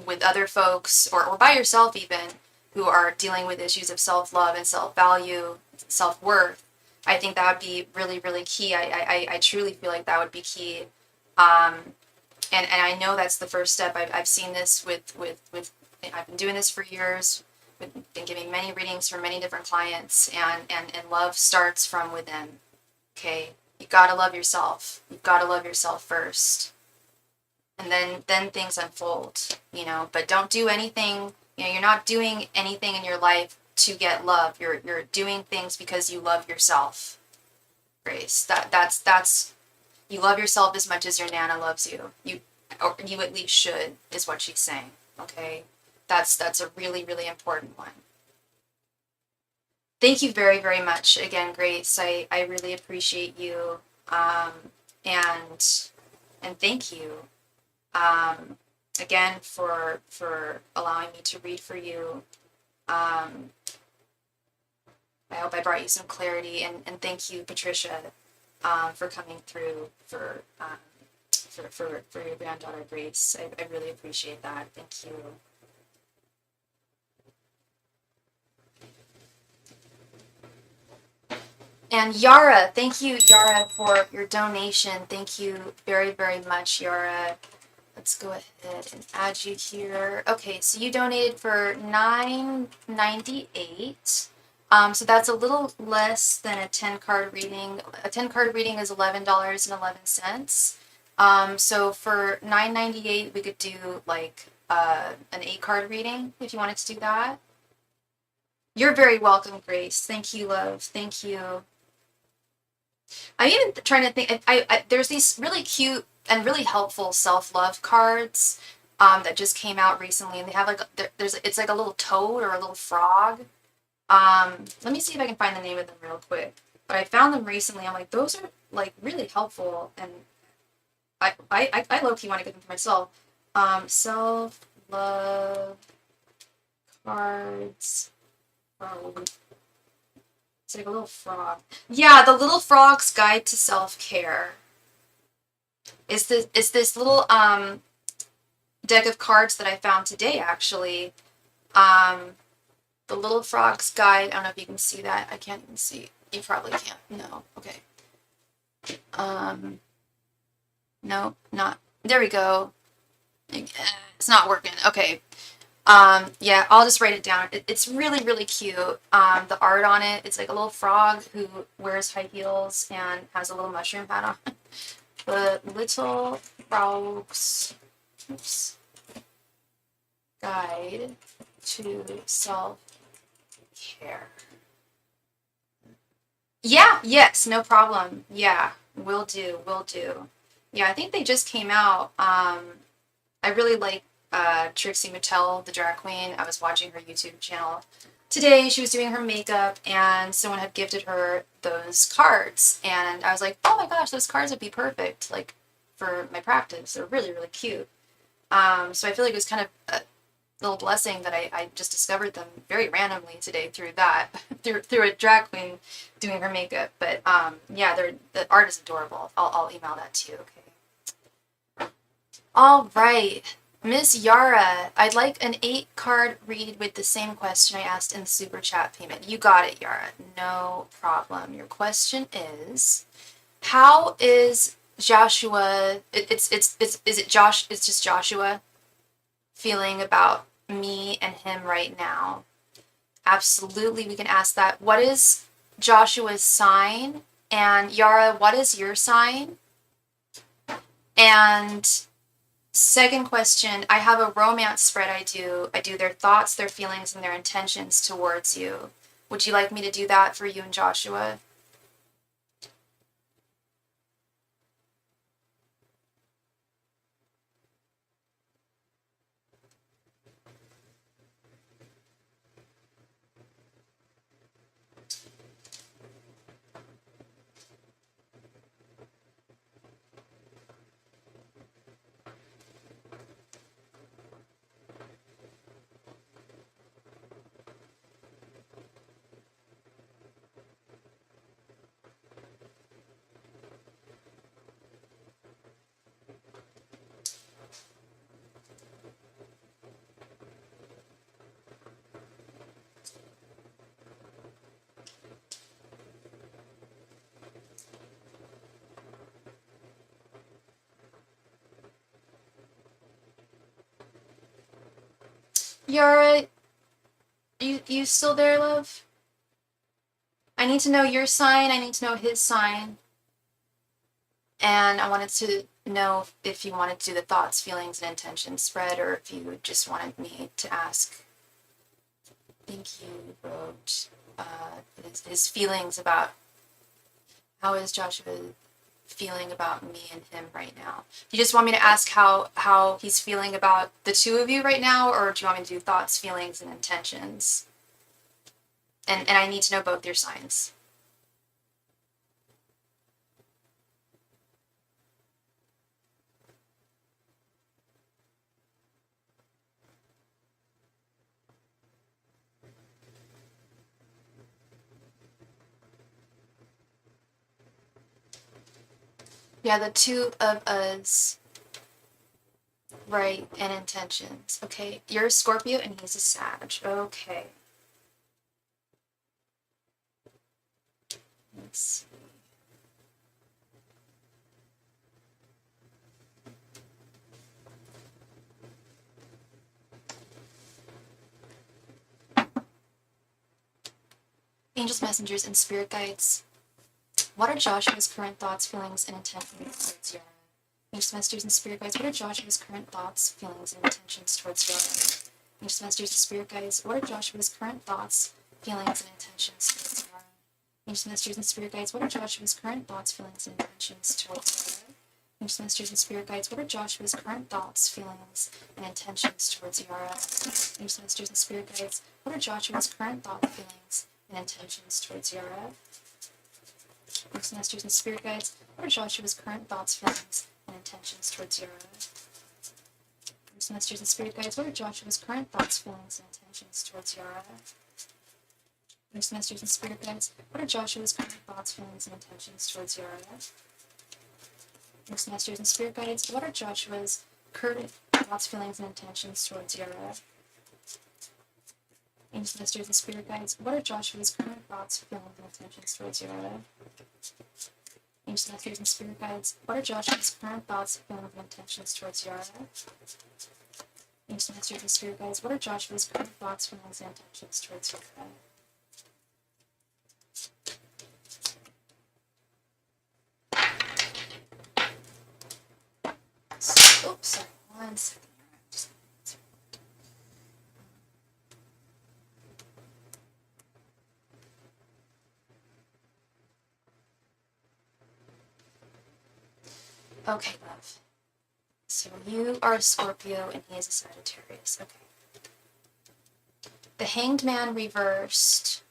Speaker 1: with other folks or by yourself even, who are dealing with issues of self-love and self-value, self-worth. I think that would be really, really key. I truly feel like that would be key. And I know that's the first step. I've seen this with I've been doing this for years. Been giving many readings for many different clients, and love starts from within. Okay, you gotta love yourself. You've gotta love yourself first, and then things unfold. But don't do anything. You're not doing anything in your life to get love. You're doing things because you love yourself, Grace. That's you love yourself as much as your Nana loves you. You at least should, is what she's saying. Okay, that's a really, really important one. Thank you very, very much again, Grace. I really appreciate you. And thank you again for allowing me to read for you. I hope I brought you some clarity, and thank you, Patricia, for coming through for your granddaughter Grace. I really appreciate that. Thank you. And Yara, thank you, Yara, for your donation. Thank you very, very much, Yara. Let's go ahead and add you here. Okay, so you donated for $9.98. So that's a little less than a 10-card reading. A 10-card reading is $11.11. So for $9.98, we could do like an 8-card reading if you wanted to do that. You're very welcome, Grace. Thank you, love. Thank you. I'm even trying to think. There's these really cute and really helpful self-love cards that just came out recently, and they have like it's like a little toad or a little frog. Let me see if I can find the name of them real quick. But I found them recently. I'm like, those are like really helpful, and I low-key want to get them for myself. Self-love cards. Oh, it's like a little frog. Yeah, the Little Frog's Guide to Self-Care. It's this little deck of cards that I found today, actually. The Little Frog's Guide. I don't know if you can see that. I can't even see. You probably can't. No. Okay. No, not. There we go. It's not working. Okay. Yeah, I'll just write it down. It's really, really cute. The art on it, it's like a little frog who wears high heels and has a little mushroom hat on. The Little Frog's Guide to Self-Care. Yeah, yes, no problem. Yeah, will do. Yeah, I think they just came out. I really like Trixie Mattel, the drag queen. I was watching her YouTube channel today. She was doing her makeup, and someone had gifted her those cards, and I was like, oh my gosh, those cards would be perfect, like, for my practice. They're really, really cute. So I feel like it was kind of a little blessing that I just discovered them very randomly today through that, through a drag queen doing her makeup. But yeah, the art is adorable. I'll email that to you, okay? All right. Miss Yara, I'd like an 8-card read with the same question I asked in the super chat payment. You got it, Yara. No problem. Your question is, how is Joshua? Is it Josh? It's just Joshua feeling about me and him right now? Absolutely, we can ask that. What is Joshua's sign? And Yara, what is your sign? And second question, I have a romance spread I do. I do their thoughts, their feelings, and their intentions towards you. Would you like me to do that for you and Joshua? Yara, you still there, love? I need to know your sign. I need to know his sign. And I wanted to know if you wanted to do the thoughts, feelings, and intentions spread, or if you just wanted me to ask. I think you wrote his feelings about how is Joshua feeling about me and him right now. Do you just want me to ask how he's feeling about the two of you right now, or do you want me to do thoughts, feelings, and intentions? And I need to know both your signs. Yeah, the two of us, right, and intentions. Okay, you're a Scorpio and he's a Sag. Okay. Let's see. Angels, messengers, and spirit guides. What are Joshua's current thoughts, feelings, and intentions towards Yara? Angels, messengers, and spirit guides. What are Joshua's current thoughts, feelings, and intentions towards Yara? Angels, messengers, and spirit guides. What are Joshua's current thoughts, feelings, and intentions towards Yara? Angels, messengers, and spirit guides. What are Joshua's current thoughts, feelings, and intentions towards Yara? Angels, messengers, and spirit guides. What are Joshua's current thoughts, feelings, and intentions towards Yara? Angels, messengers, and spirit guides. What are Joshua's current thoughts, feelings, and intentions towards Yara? Angels, messengers, and spirit guides. What are Joshua's current thoughts, feelings, and intentions towards Yara? Angels, messengers, and spirit guides. What are Joshua's current thoughts, feelings, and intentions towards Yara? Angels, messengers, and spirit guides. What are Joshua's current thoughts, feelings, and intentions towards Yara? Angels, messengers, and spirit guides. What are Joshua's current thoughts, feelings, and intentions towards Yara? Angels, messengers, and spirit guides. What are Joshua's current thoughts, feelings, and intentions towards Yara? Angels, messengers, and spirit guides. What are Joshua's current thoughts, feelings, and intentions towards Yara? Angels, messengers, and spirit guides. What are Joshua's current thoughts, feelings, and intentions towards Yara? Oops, sorry. 1 second. Okay, love. So you are a Scorpio and he is a Sagittarius. Okay. The Hanged Man reversed.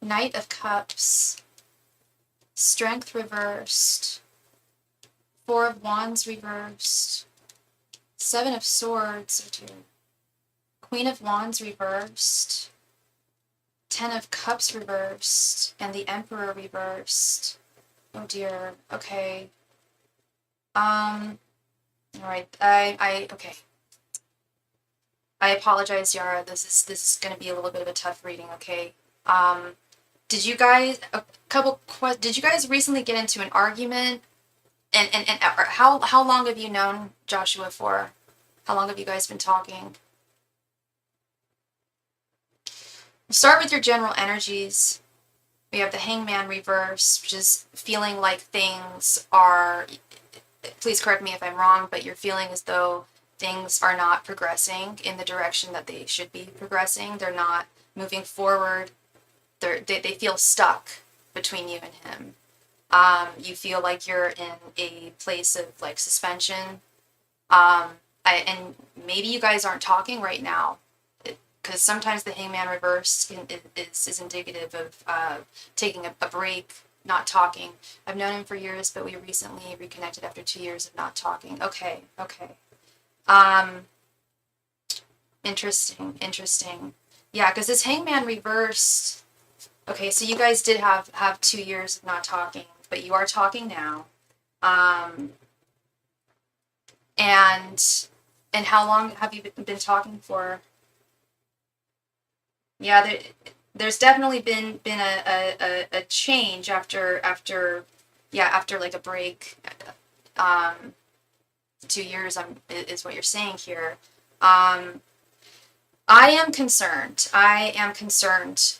Speaker 1: Knight of Cups. Strength reversed. 4 of Wands reversed. 7 of Swords. Oh dear. Queen of Wands reversed. 10 of Cups reversed. And the Emperor reversed. Oh dear. Okay. Alright. Okay. I apologize, Yara. This is gonna be a little bit of a tough reading, okay? Did you guys recently get into an argument? And how long have you known Joshua for? How long have you guys been talking? We'll start with your general energies. We have the Hangman reverse, which is feeling like things are, please correct me if I'm wrong, but you're feeling as though things are not progressing in the direction that they should be progressing. They're not moving forward. They feel stuck between you and him. You feel like you're in a place of like suspension. And maybe you guys aren't talking right now, because sometimes the Hangman reverse is indicative of taking a break, not talking. I've known him for years, but we recently reconnected after 2 years of not talking. Okay. Interesting. Yeah, because this Hangman reversed. Okay, so you guys did have 2 years of not talking, but you are talking now. And how long have you been talking for? Yeah, there's definitely been a change after like a break. 2 years is what you're saying here. I am concerned.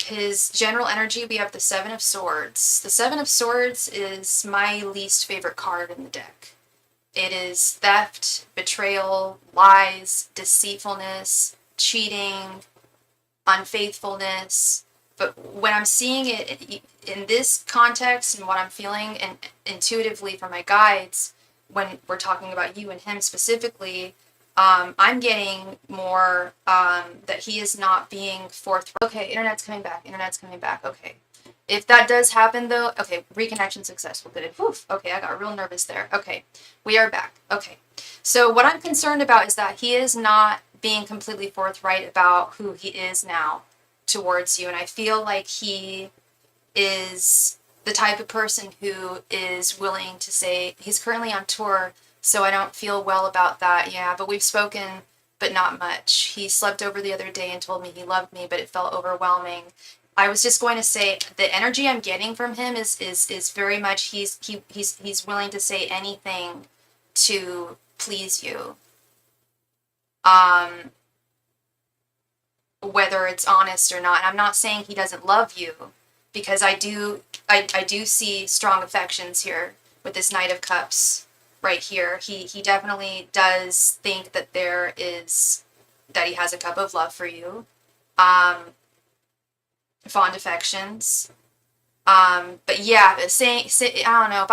Speaker 1: His general energy, we have the 7 of Swords. The 7 of Swords is my least favorite card in the deck. It is theft, betrayal, lies, deceitfulness, cheating, unfaithfulness. But when I'm seeing it in this context and what I'm feeling and intuitively from my guides, when we're talking about you and him specifically, I'm getting more that he is not being forthright. Okay, internet's coming back. Okay. If that does happen though, okay, reconnection successful. Good. Whew. Okay, I got real nervous there. Okay, we are back. Okay. So what I'm concerned about is that he is not being completely forthright about who he is now towards you. And I feel like he is, the type of person who is willing to say, he's currently on tour, so I don't feel well about that. Yeah, but we've spoken, but not much. He slept over the other day and told me he loved me, but it felt overwhelming. I was just going to say the energy I'm getting from him is very much he's willing to say anything to please you. Whether it's honest or not. And I'm not saying he doesn't love you, because I do see strong affections here with this Knight of Cups right here. He definitely does think that that he has a cup of love for you. Fond affections. But yeah, I don't know,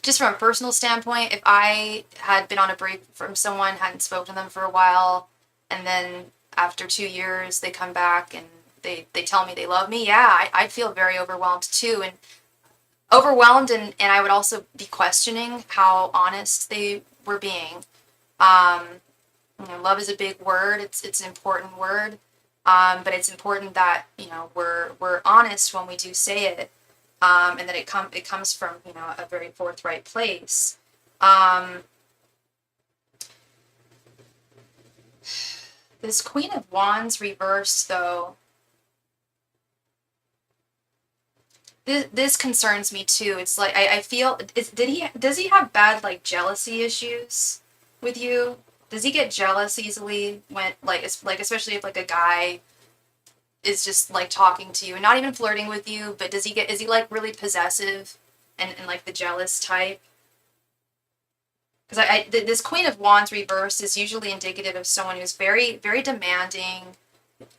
Speaker 1: just from a personal standpoint, if I had been on a break from someone, hadn't spoken to them for a while, and then after 2 years they come back and they tell me they love me, yeah, I'd feel very overwhelmed too. And I would also be questioning how honest they were being. Love is a big word. It's an important word. But it's important that, we're honest when we do say it. And that it comes from, a very forthright place. This Queen of Wands reversed, though, this concerns me too. It's like I feel does he have bad like jealousy issues with you? Does he get jealous easily when especially if like a guy is just like talking to you and not even flirting with you, but is he like really possessive and like the jealous type? Because this Queen of Wands reversed is usually indicative of someone who's very, very demanding.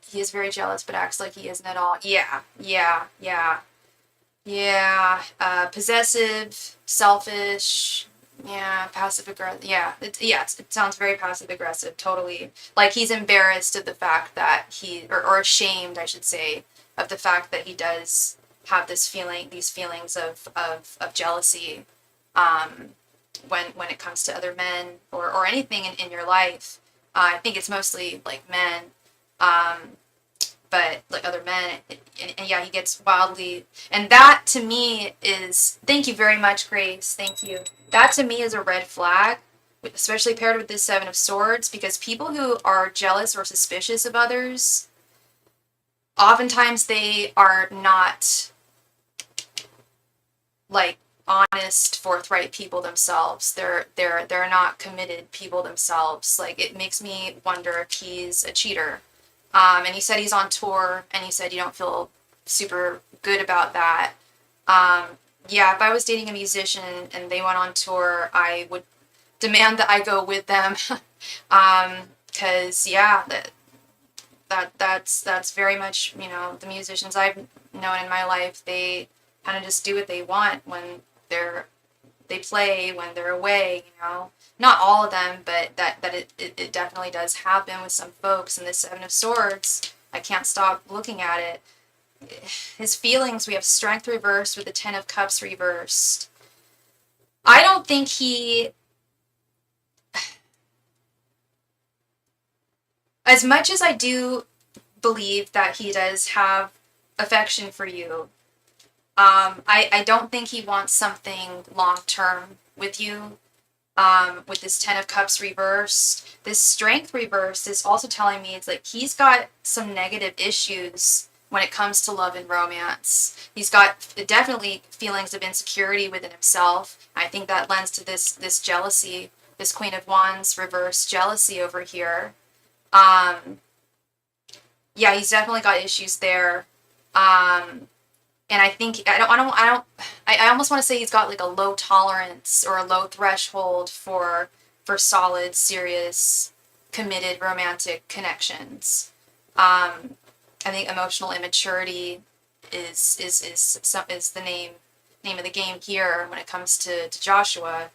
Speaker 1: He is very jealous, but acts like he isn't at all. Yeah, yeah, yeah, yeah. Possessive, selfish. Yeah, passive aggressive. Yeah, it sounds very passive aggressive. Totally, like he's embarrassed of the fact that or ashamed, I should say, of the fact that he does have these feelings of jealousy. When it comes to other men or anything in your life. I think it's mostly like men, but like other men, and yeah, he gets wildly, and that to me is, thank you very much, Grace, thank you. That to me is a red flag, especially paired with this Seven of Swords, because people who are jealous or suspicious of others, oftentimes they are not like honest, forthright people themselves. They're not committed people themselves. Like, it makes me wonder if he's a cheater. And he said he's on tour, and he said you don't feel super good about that. Yeah, if I was dating a musician and they went on tour, I would demand that I go with them. Cause yeah, that's very much, the musicians I've known in my life, they kind of just do what they want when they play, when they're away, Not all of them, but it definitely does happen with some folks. And this Seven of Swords, I can't stop looking at it. His feelings, we have Strength reversed with the Ten of Cups reversed. I don't think he, as much as I do believe that he does have affection for you, I don't think he wants something long-term with you. With this Ten of Cups reversed, this Strength reversed is also telling me it's like he's got some negative issues when it comes to love and romance. He's got definitely feelings of insecurity within himself. I think that lends to this jealousy, this Queen of Wands reversed jealousy over here. Yeah, he's definitely got issues there. And I think I almost want to say he's got like a low tolerance or a low threshold for solid, serious, committed romantic connections. I think emotional immaturity is the name of the game here when it comes to Joshua.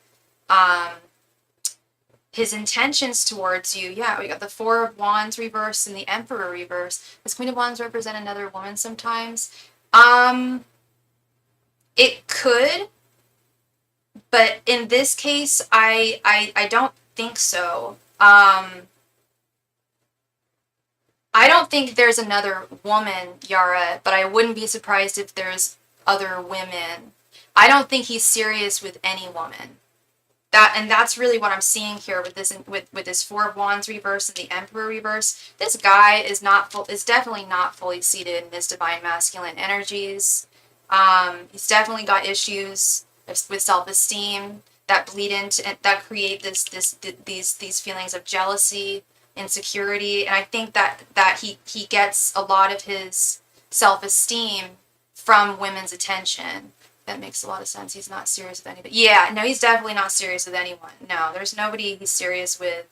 Speaker 1: His intentions towards you, yeah, we got the Four of Wands reversed and the Emperor reversed. Does Queen of Wands represent another woman sometimes? It could, but in this case, I don't think so. I don't think there's another woman, Yara, but I wouldn't be surprised if there's other women. I don't think he's serious with any woman. That's really what I'm seeing here with this Four of Wands reverse and the Emperor reverse. This guy is definitely not fully seated in his divine masculine energies. He's definitely got issues with self-esteem that bleed into that create these feelings of jealousy, insecurity, and I think that he gets a lot of his self-esteem from women's attention. That makes a lot of sense. He's not serious with anybody. Yeah, no, he's definitely not serious with anyone. No, there's nobody he's serious with.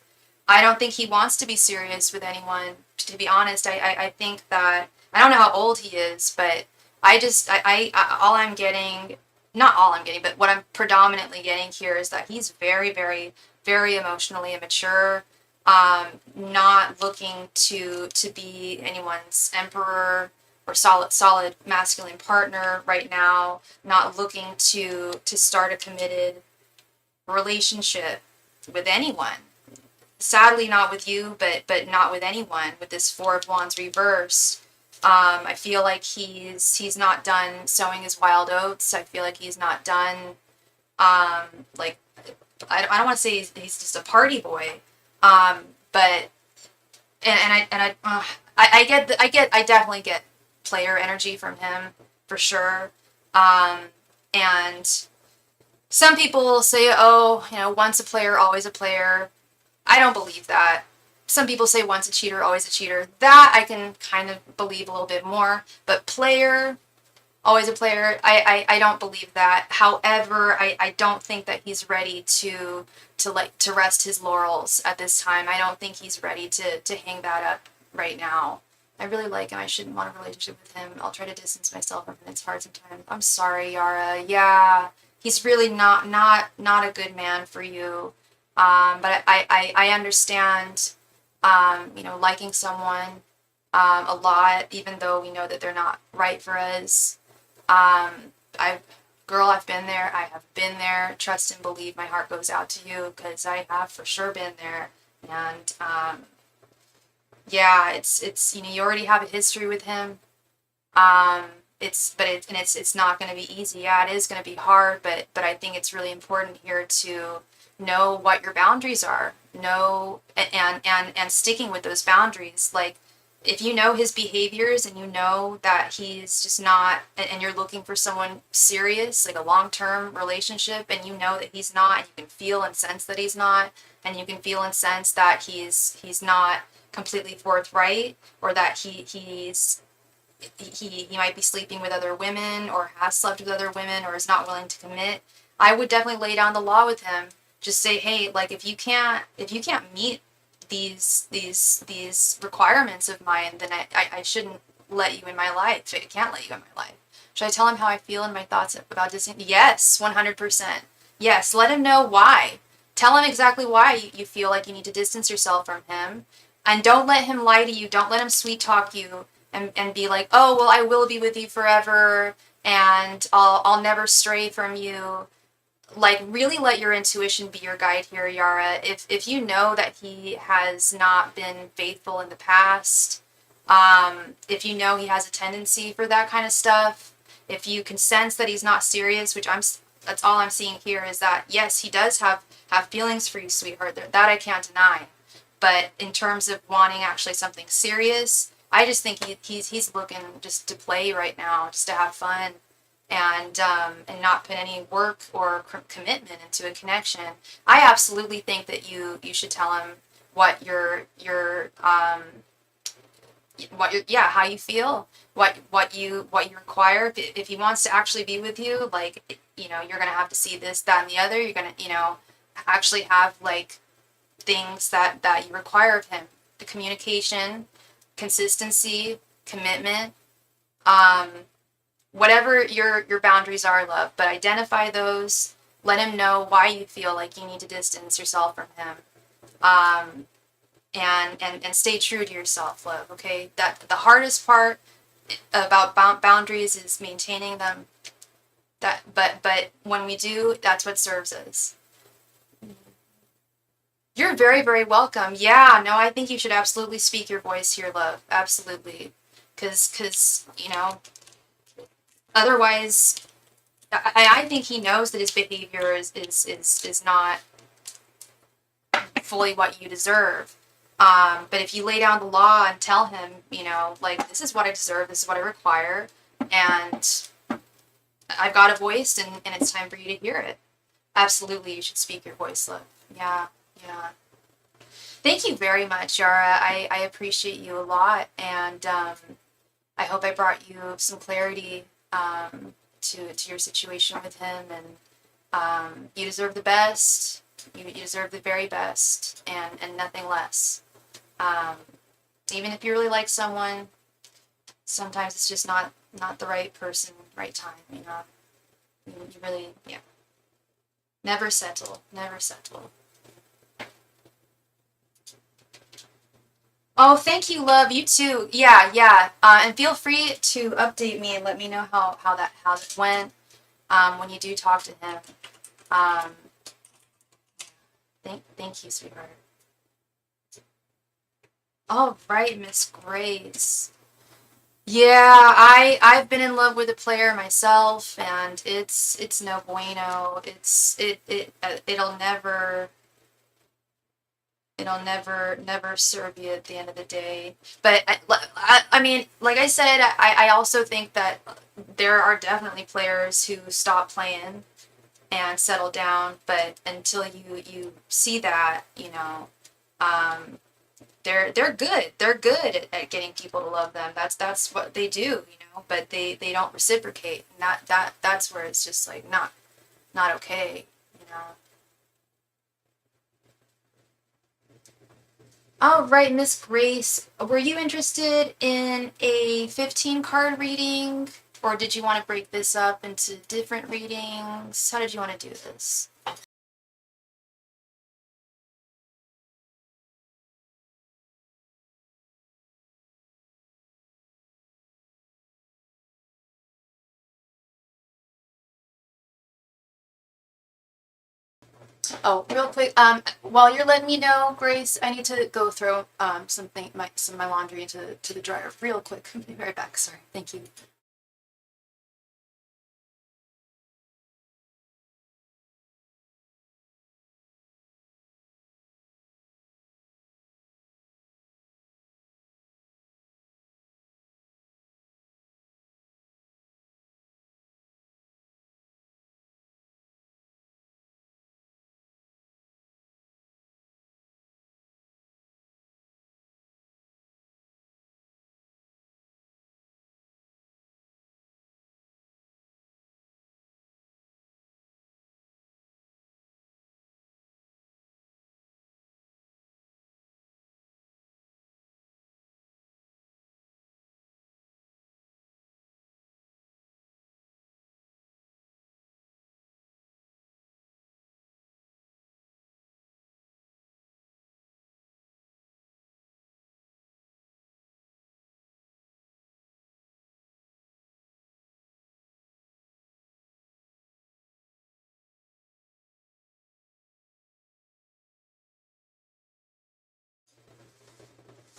Speaker 1: I don't think he wants to be serious with anyone. To be honest, I think that, I don't know how old he is, but all I'm getting, not all I'm getting, but what I'm predominantly getting here is that he's very, very, very emotionally immature, not looking to be anyone's emperor or solid masculine partner right now, not looking to start a committed relationship with anyone. Sadly, not with you, but not with anyone. With this Four of Wands reverse, I feel like he's not done sowing his wild oats. I feel like he's not done. Like I don't want to say he's just a party boy, but I definitely get player energy from him for sure. And some people say, oh, once a player, always a player. I don't believe that. Some people say once a cheater, always a cheater. That I can kind of believe a little bit more. But player, always a player, I don't believe that. However, I don't think that he's ready to rest his laurels at this time. I don't think he's ready to hang that up right now. I really like him. I shouldn't want a relationship with him. I'll try to distance myself from him. It's hard sometimes. I'm sorry, Yara. Yeah, he's really not a good man for you. But I understand, liking someone a lot, even though we know that they're not right for us. I've been there. I have been there. Trust and believe. My heart goes out to you because I have for sure been there. And yeah, it's you already have a history with him. It's not going to be easy. Yeah, it is going to be hard, but I think it's really important here to know what your boundaries are. Know and sticking with those boundaries. Like, if you know his behaviors and you know that he's just not, and you're looking for someone serious, like a long-term relationship, and you know that he's not, and you can feel and sense that he's not, and you can feel and sense that he's not completely forthright, or that he might be sleeping with other women, or has slept with other women, or is not willing to commit, I would definitely lay down the law with him. Just say, hey, like, if you can't meet these requirements of mine, then I shouldn't let you in my life. I can't let you in my life. Should I tell him how I feel and my thoughts about Disney? Yes, 100%. Yes, let him know why. Tell him exactly why you feel like you need to distance yourself from him. And don't let him lie to you. Don't let him sweet talk you and be like, oh, well, I will be with you forever and I'll never stray from you. Like, really let your intuition be your guide here, Yara. If you know that he has not been faithful in the past, if you know he has a tendency for that kind of stuff, if you can sense that he's not serious, that's all I'm seeing here is that, yes, he does have feelings for you, sweetheart. That I can't deny. But in terms of wanting actually something serious, I just think he's looking just to play right now, just to have fun. And not put any work or commitment into a connection. I absolutely think that you should tell him what how you feel, what you require. If he wants to actually be with you, like, you're gonna have to see this, that, and the other. You're gonna actually have like things that you require of him: the communication, consistency, commitment. Whatever your boundaries are, love, but identify those. Let him know why you feel like you need to distance yourself from him, and stay true to yourself, love. Okay, that the hardest part about boundaries is maintaining them. But when we do, that's what serves us. You're very, very welcome. Yeah, no, I think you should absolutely speak your voice here, love. Absolutely, because otherwise, I think he knows that his behavior is not fully what you deserve. But if you lay down the law and tell him, you know, like, this is what I deserve, this is what I require, and I've got a voice, and it's time for you to hear it. Absolutely, you should speak your voice, love. Yeah, yeah. Thank you very much, Yara. I appreciate you a lot, and I hope I brought you some clarity to your situation with him, and you deserve the best. You deserve the very best, and nothing less. Um, Even if you really like someone, sometimes it's just not the right person, right time. You know, you really, yeah. Never settle. Never settle. Oh, thank you, love. You too. Yeah, yeah. And feel free to update me and let me know how that went. When you do talk to him. Um, thank you, sweetheart. All right, Miss Grace. Yeah, I've been in love with a player myself, and it's no bueno. It'll never serve you at the end of the day. But I mean, like I said, I also think that there are definitely players who stop playing and settle down. But until you see that, you know, um, they're good. They're good at getting people to love them. That's what they do, you know. But they don't reciprocate, and that's where it's just like not okay, you know. All right, Miss Grace, were you interested in a 15 card reading, or did you want to break this up into different readings? How did you want to do this? Oh, real quick, while you're letting me know, Grace, I need to go throw some of my laundry into the dryer real quick. I'll be right back. Sorry. Thank you.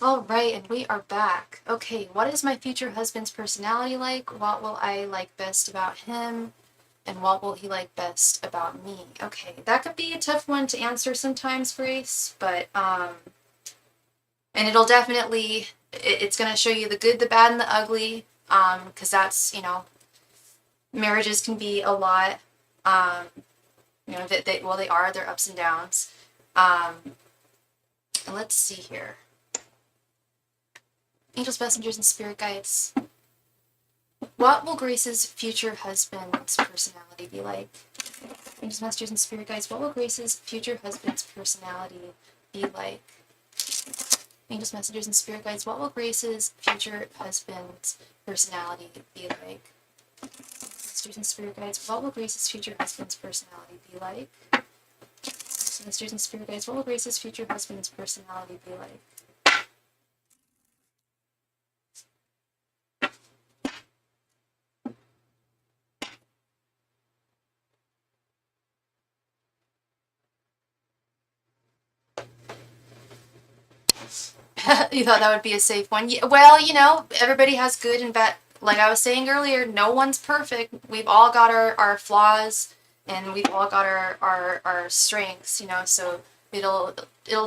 Speaker 1: All right, and we are back. Okay, what is my future husband's personality like? What will I like best about him? And what will he like best about me? Okay, that could be a tough one to answer sometimes, Grace, but and it'll definitely it's gonna show you the good, the bad, and the ugly. Because that's, you know, marriages can be a lot. Um, you know, they are their ups and downs. Um, and let's see here. Angels, messengers, and spirit guides. What will Grace's future husband's personality be like? Angels, messengers, and spirit guides. What will Grace's future husband's personality be like? Angels, messengers, and spirit guides. What will Grace's future husband's personality be like? Messengers and spirit guides. What will Grace's future husband's personality be like? Messengers and spirit guides. What will Grace's future husband's personality be like? You thought that would be a safe one? Yeah, well, you know, everybody has good and bad. like I was saying earlier, no one's perfect. We've all got our flaws, and we've all got our strengths, you know, so it'll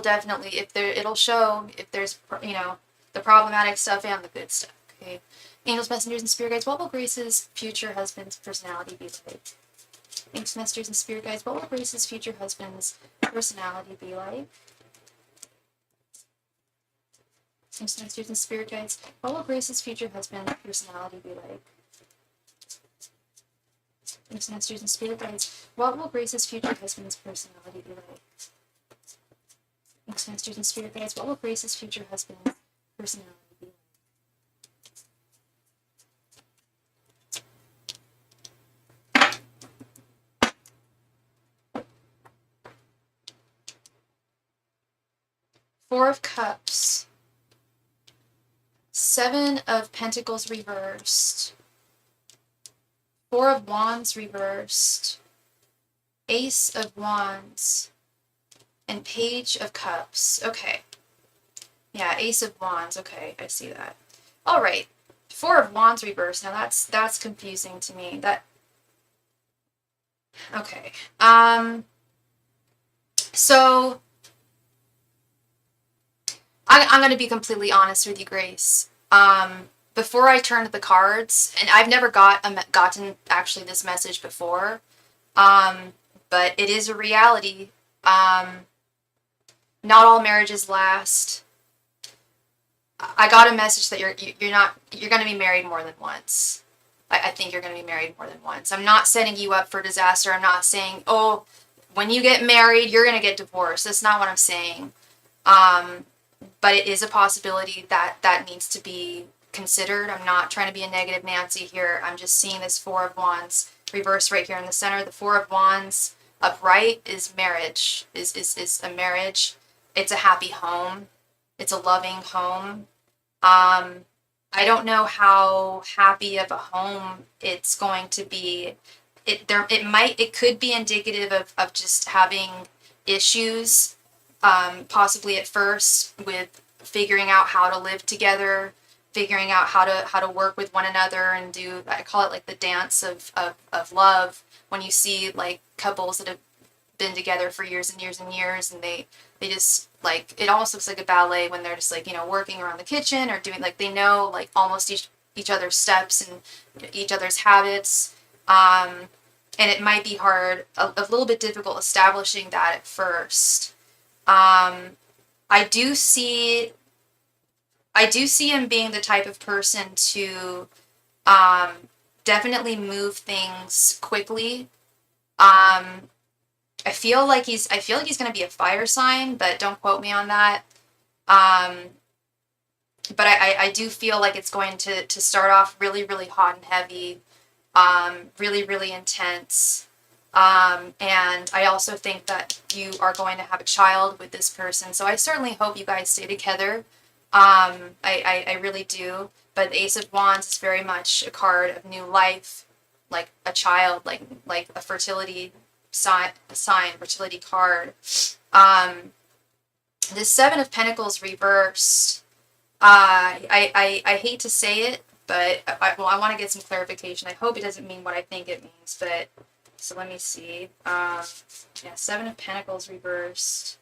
Speaker 1: definitely, it'll show if there's, you know, the problematic stuff and the good stuff, okay? Angels, messengers, and spirit guides, what will Grace's future husband's personality be like? Angels, messengers, and spirit guides, what will Grace's future husband's personality be like? Angels, messengers, and spirit guides, what will Grace's future husband's personality be like? Angels, messengers, and spirit guides, what will Grace's future husband's personality be like? Angels, messengers, and spirit guides, what will Grace's future husband's personality be like? Four of Cups, Seven of Pentacles reversed, Four of Wands reversed, Ace of Wands, and Page of Cups. Okay. Yeah, Ace of Wands. Okay, I see that. All right. Four of Wands reversed. Now that's confusing to me. Okay. So I'm going to be completely honest with you, Grace. Before I turned the cards, and I've never gotten actually this message before, but it is a reality. Not all marriages last. I got a message that you're going to be married more than once. I think you're going to be married more than once. I'm not setting you up for disaster. I'm not saying, oh, when you get married, you're going to get divorced. That's not what I'm saying. But it is a possibility that needs to be considered. I'm not trying to be a negative Nancy here. I'm just seeing this Four of Wands reversed right here in the center. The Four of Wands upright is marriage, is a marriage. It's a happy home. It's a loving home. I don't know how happy of a home it's going to be. It could be indicative of just having issues, possibly at first, with figuring out how to live together, figuring out how to work with one another and do, I call it like the dance of love, when you see like couples that have been together for years and years and years, and they just, like, it almost looks like a ballet when they're just, like, you know, working around the kitchen or doing, like, they know, like, almost each other's steps and each other's habits. And it might be hard, a little bit difficult establishing that at first. I do see him being the type of person to definitely move things quickly. I feel like he's going to be a fire sign, but don't quote me on that. But I do feel like it's going to start off really, really hot and heavy, really, really intense. And I also think that you are going to have a child with this person. So I certainly hope you guys stay together. I really do. But the Ace of Wands is very much a card of new life, like a child, like a fertility sign, fertility card. The Seven of Pentacles reversed. I hate to say it, but I want to get some clarification. I hope it doesn't mean what I think it means, but so let me see. Yeah, Seven of Pentacles reversed.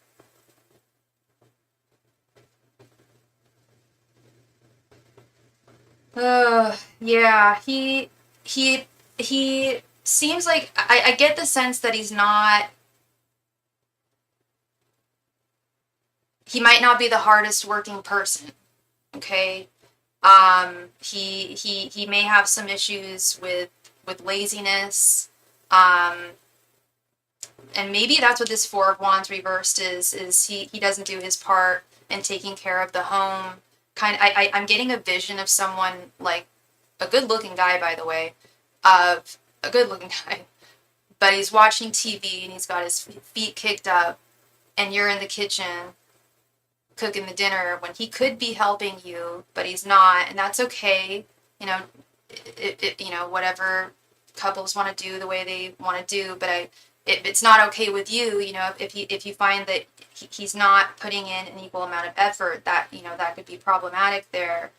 Speaker 1: Yeah, he seems like, I get the sense that he might not be the hardest working person, okay? He may have some issues with laziness, and maybe that's what this Four of Wands reversed is he doesn't do his part in taking care of the home. I'm getting a vision of someone, like a good-looking guy, by the way, of a good-looking guy, but he's watching TV and he's got his feet kicked up, and you're in the kitchen cooking the dinner when he could be helping you, but he's not, and that's okay. You know, you know, whatever couples want to do the way they want to do, but it's not okay with you. You know, if you find that he's not putting in an equal amount of effort, that, you know, that could be problematic there.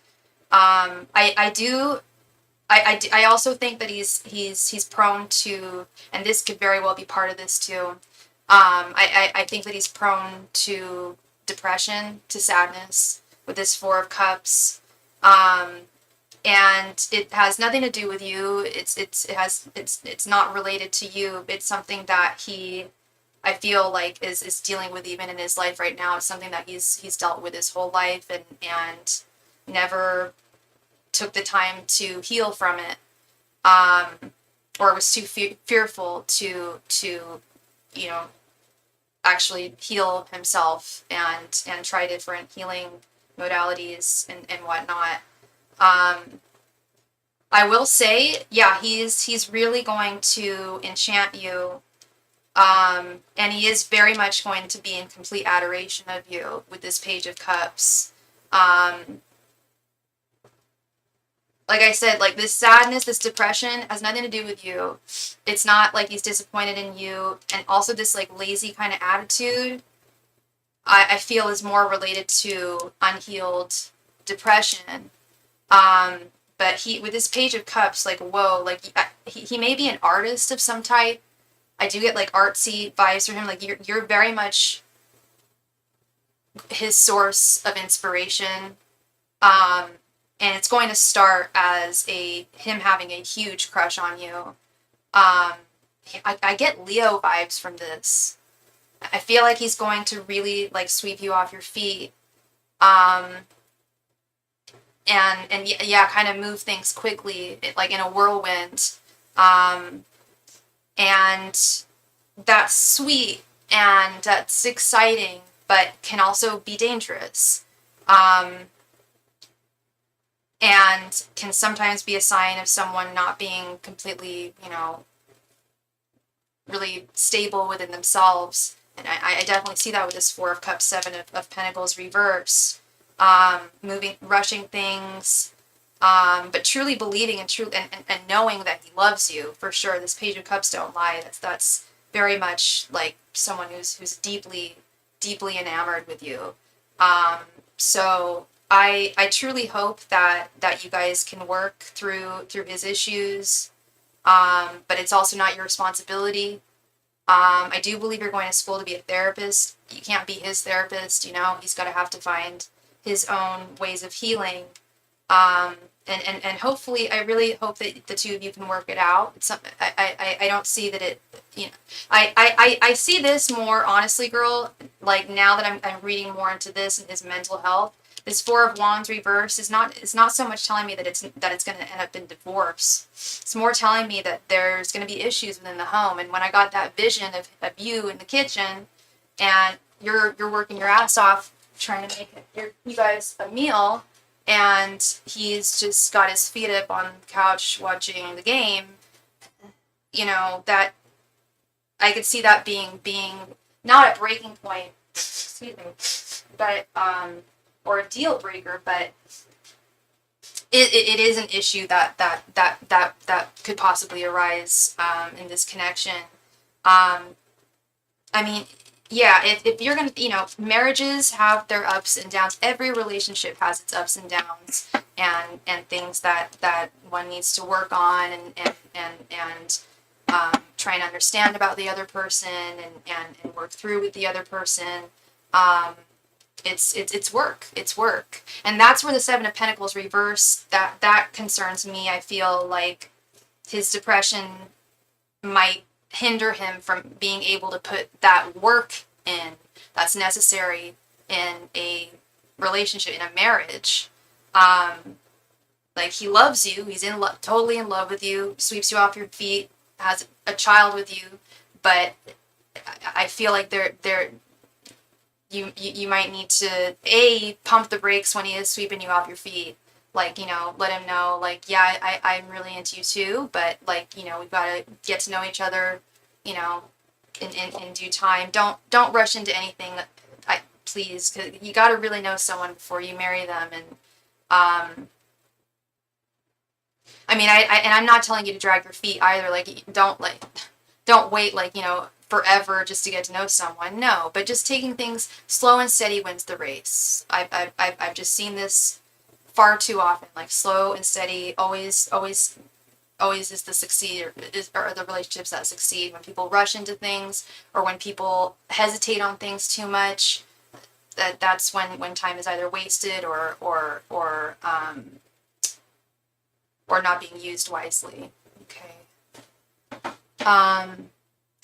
Speaker 1: I do I also think that he's prone to, and this could very well be part of this too. I think that he's prone to depression, to sadness with this Four of Cups. And it has nothing to do with you. It's not related to you. It's something that I feel like is dealing with even in his life right now. It's something that he's dealt with his whole life and never took the time to heal from it, or was too fearful to you know actually heal himself and try different healing modalities and whatnot. I will say, yeah, he's really going to enchant you, and he is very much going to be in complete adoration of you with this Page of Cups. Like I said, like this sadness, this depression has nothing to do with you. It's not like he's disappointed in you. And also this like lazy kind of attitude, I feel is more related to unhealed depression. But with this Page of Cups, like, whoa, like he may be an artist of some type. I do get like artsy vibes from him. Like you're very much his source of inspiration. And it's going to start as him having a huge crush on you. I get Leo vibes from this. I feel like he's going to really like sweep you off your feet, and yeah, kind of move things quickly, like in a whirlwind, and that's sweet and that's exciting, but can also be dangerous. And can sometimes be a sign of someone not being completely, really stable within themselves. And I definitely see that with this Four of Cups, Seven of Pentacles reverse. Rushing things, but truly believing and knowing that he loves you for sure. This Page of Cups don't lie. That's very much like someone who's deeply, deeply enamored with you. So I truly hope that you guys can work through his issues, but it's also not your responsibility. I do believe you're going to school to be a therapist. You can't be his therapist, he's got to have to find his own ways of healing. And hopefully, I really hope that the two of you can work it out. It's something I don't see that it, I see this more honestly, girl, like now that I'm reading more into this and his mental health. This Four of Wands reverse is not so much telling me that it's going to end up in divorce. It's more telling me that there's going to be issues within the home. And when I got that vision of you in the kitchen, and you're working your ass off trying to make you guys a meal, and he's just got his feet up on the couch watching the game, that I could see that being not a breaking point, excuse me, but or a deal breaker, but it is an issue that could possibly arise in this connection. I mean, yeah, if you're gonna, marriages have their ups and downs. Every relationship has its ups and downs, and things that one needs to work on and try and understand about the other person and work through with the other person. It's work. It's work. And that's where the Seven of Pentacles reverse, that concerns me. I feel like his depression might hinder him from being able to put that work in that's necessary in a relationship, in a marriage. Like he loves you. He's totally in love with you, sweeps you off your feet, has a child with you, but I feel like you might need to pump the brakes when he is sweeping you off your feet. Like, let him know, like, yeah, I'm really into you too, but like, we've got to get to know each other, in due time. Don't rush into anything, please, because you got to really know someone before you marry them. And I mean, and I'm not telling you to drag your feet either. Like, don't wait, like, forever just to get to know someone. No, but just taking things slow and steady wins the race. I've just seen this far too often. Like slow and steady always is the succeed, or the relationships that succeed. When people rush into things, or when people hesitate on things too much, that's when time is either wasted or not being used wisely. Okay.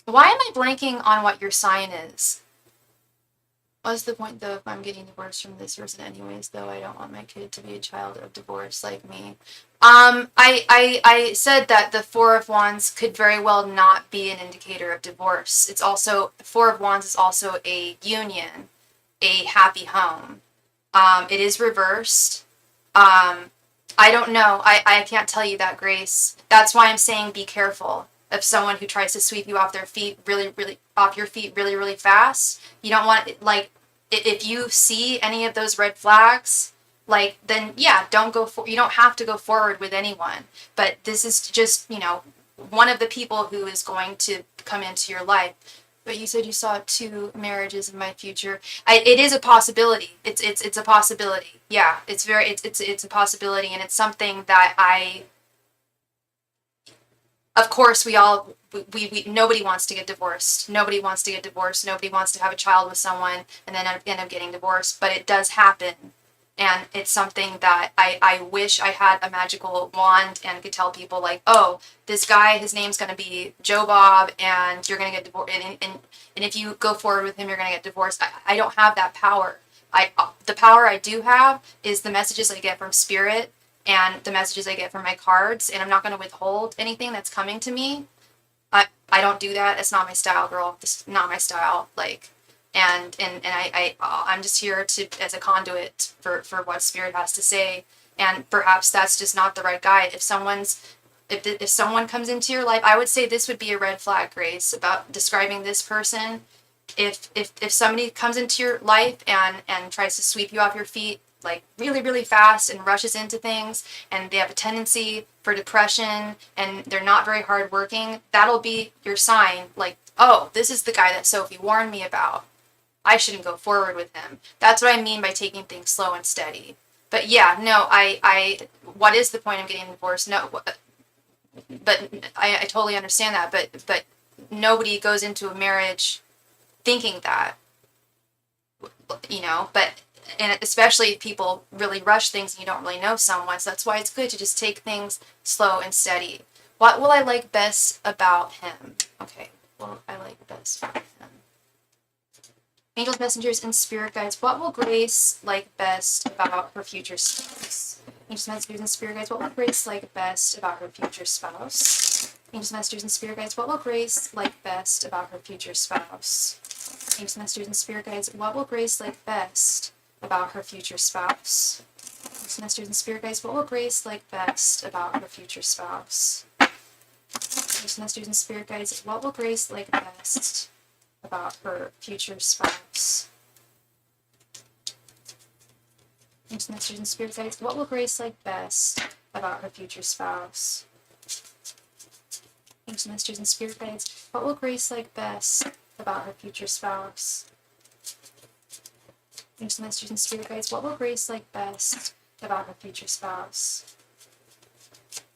Speaker 1: Why am I blanking on what your sign is? What's the point, though, if I'm getting divorced from this person anyways, though I don't want my kid to be a child of divorce like me? I said that the Four of Wands could very well not be an indicator of divorce. It's also, the Four of Wands is also a union, a happy home. It is reversed. I don't know. I can't tell you that, Grace. That's why I'm saying be careful of someone who tries to sweep you off their feet off your feet really fast. You don't want, like, if you see any of those red flags, like, then yeah, you don't have to go forward with anyone. But this is just, one of the people who is going to come into your life. But you said you saw 2 marriages in my future. It is a possibility. It's a possibility. Yeah, it's a possibility, and it's something that of course, we nobody wants to get divorced. Nobody wants to get divorced. Nobody wants to have a child with someone and then end up getting divorced. But it does happen. And it's something that I wish I had a magical wand and could tell people, like, oh, this guy, his name's going to be Joe Bob, and you're going to get divorced. And if you go forward with him, you're going to get divorced. I don't have that power. The power I do have is the messages I get from Spirit and the messages I get from my cards, and I'm not going to withhold anything that's coming to me. I don't do that. It's not my style, girl. It's not my style. Like, and I'm just here as a conduit for what Spirit has to say, and perhaps that's just not the right guy. If someone comes into your life, I would say this would be a red flag, Grace, about describing this person. If somebody comes into your life and tries to sweep you off your feet, like, really fast, and rushes into things, and they have a tendency for depression, and they're not very hardworking, that'll be your sign, like, oh, this is the guy that Sophie warned me about. I shouldn't go forward with him. That's what I mean by taking things slow and steady. But yeah, no, what is the point of getting divorced? No, but I totally understand that, but nobody goes into a marriage thinking that, but, and especially if people really rush things and you don't really know someone. So that's why it's good to just take things slow and steady. What will I like best about him? Okay, what I like best about him. Angels, messengers, and spirit guides, what will Grace like best about her future spouse? Angels, messengers, and spirit guides, what will Grace like best about her future spouse? Angels, messengers, and spirit guides, what will Grace like best about her future spouse? Angels, messengers, and spirit guides, what will Grace like best about her future spouse? Angels, messengers, and spirit guides, what will Grace like best about her future spouse? Angels, messengers, and spirit guides, what will Grace like best about her future spouse? Angels, messengers, and spirit guides, what will Grace like best about her future spouse? Angels, messengers, and spirit guides, what will Grace like best about her future spouse? Angels, messengers, and spirit guides, what will Grace like best about her future spouse?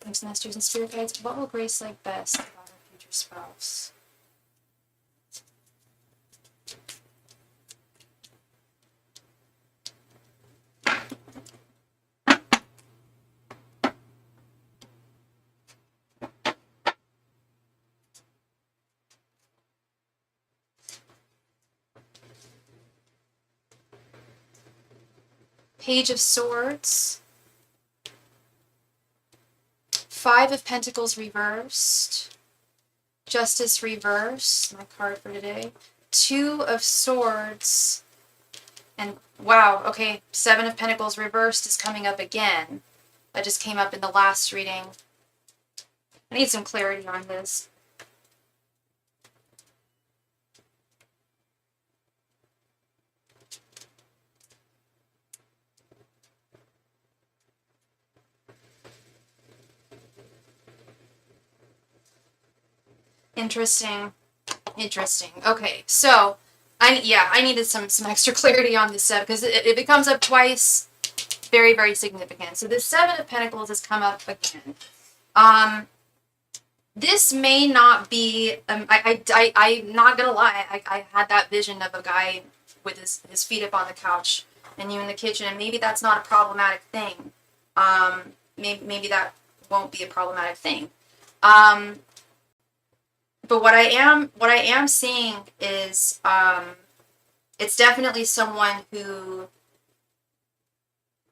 Speaker 1: Angels, messengers, and spirit guides, what will Grace like best about her future spouse? Page of Swords, 5 of Pentacles reversed, Justice reversed, my card for today, 2 of Swords, and wow, okay, 7 of Pentacles reversed is coming up again. That just came up in the last reading. I need some clarity on this. Interesting. Okay, so I needed some extra clarity on this set, because if it comes up twice, very, very significant. So this Seven of Pentacles has come up again. This may not be, I'm not gonna lie, I had that vision of a guy with his feet up on the couch and you in the kitchen, and maybe that's not a problematic thing. Maybe that won't be a problematic thing. But what I am seeing is, it's definitely someone who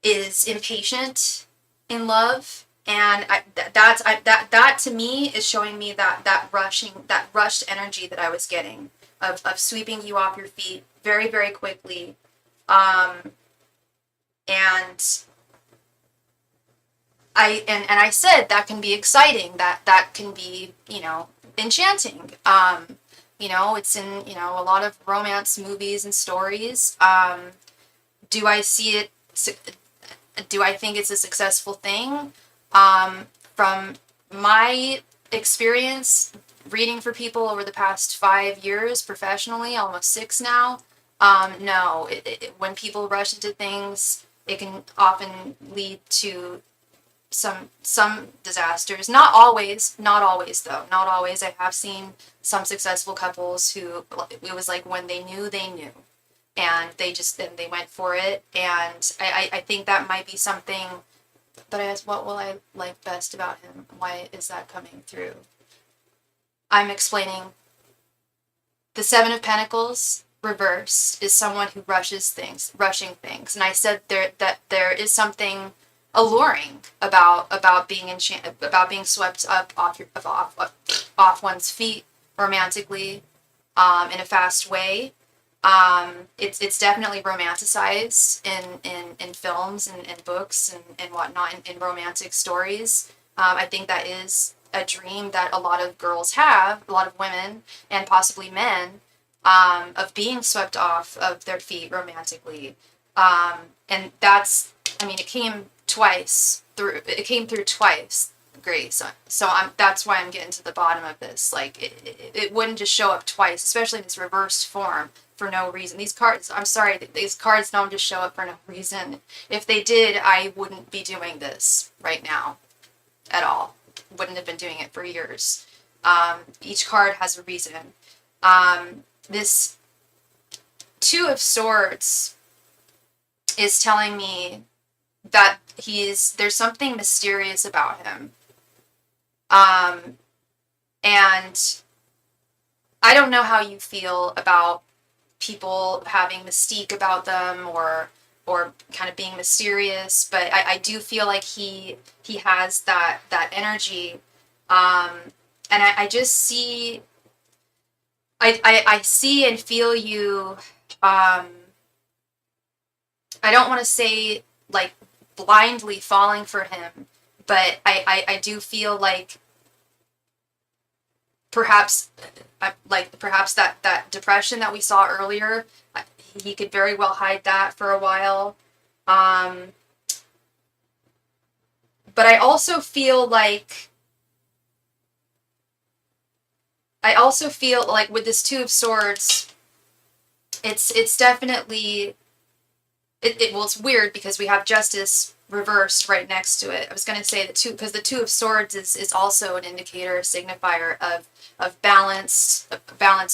Speaker 1: is impatient in love. And that to me is showing me that rushed energy that I was getting of sweeping you off your feet very, very quickly, and I said that can be exciting, that can be, you know, enchanting. You know, it's in, you know, a lot of romance movies and stories. Do I see it? Do I think it's a successful thing? From my experience reading for people over the past 5 years professionally, almost 6 now, no, when people rush into things, it can often lead to some disasters. Not always though. Not always. I have seen some successful couples who, it was like when they knew, and they went for it. And I think that might be something. But I asked, what will I like best about him? Why is that coming through? I'm explaining the Seven of Pentacles reverse is someone who rushing things. And I said that there is something alluring about being swept up off one's feet romantically, in a fast way. It's definitely romanticized in films and books and whatnot, in romantic stories. I think that is a dream that a lot of girls have, a lot of women and possibly men, of being swept off of their feet romantically. And that's, I mean, it came through twice, Grace. So that's why I'm getting to the bottom of this. Like, it wouldn't just show up twice, especially in this reversed form, for no reason. These cards, I'm sorry, these cards don't just show up for no reason. If they did, I wouldn't be doing this right now at all. Wouldn't have been doing it for years. Each card has a reason. This Two of Swords is telling me that there's something mysterious about him. And I don't know how you feel about people having mystique about them, or kind of being mysterious, but I do feel like he has that energy. And I just see, I see and feel you. I don't want to say like blindly falling for him, but I do feel like perhaps that depression that we saw earlier, he could very well hide that for a while. But I also feel like with this Two of Swords, it's definitely, well, it's weird because we have Justice reversed right next to it. I was going to say because the Two of Swords is also an indicator, a signifier of balanced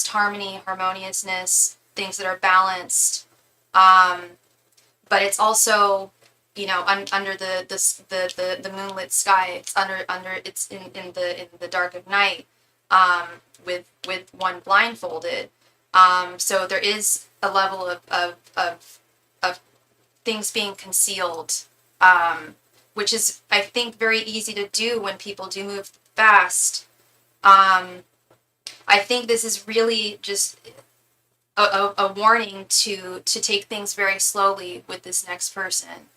Speaker 1: harmony, harmoniousness, things that are balanced. But it's also, you know, under the moonlit sky. It's it's in the dark of night, with one blindfolded. So there is a level of things being concealed, which is, I think, very easy to do when people do move fast. I think this is really just a warning to take things very slowly with this next person,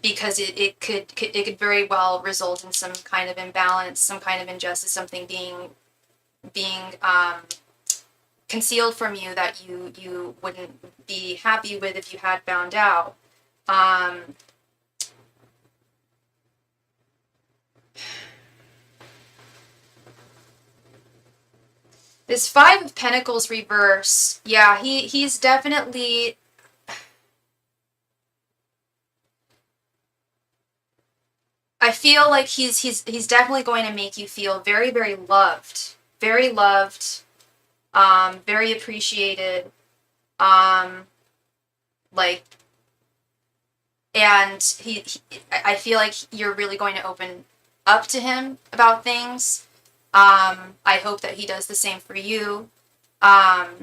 Speaker 1: because it could very well result in some kind of imbalance, some kind of injustice, something being concealed from you that you wouldn't be happy with if you had found out. This Five of Pentacles reverse, yeah, he's definitely... I feel like he's definitely going to make you feel very, very loved. Very loved. Very appreciated. Like, and I feel like you're really going to open up to him about things. I hope that he does the same for you. But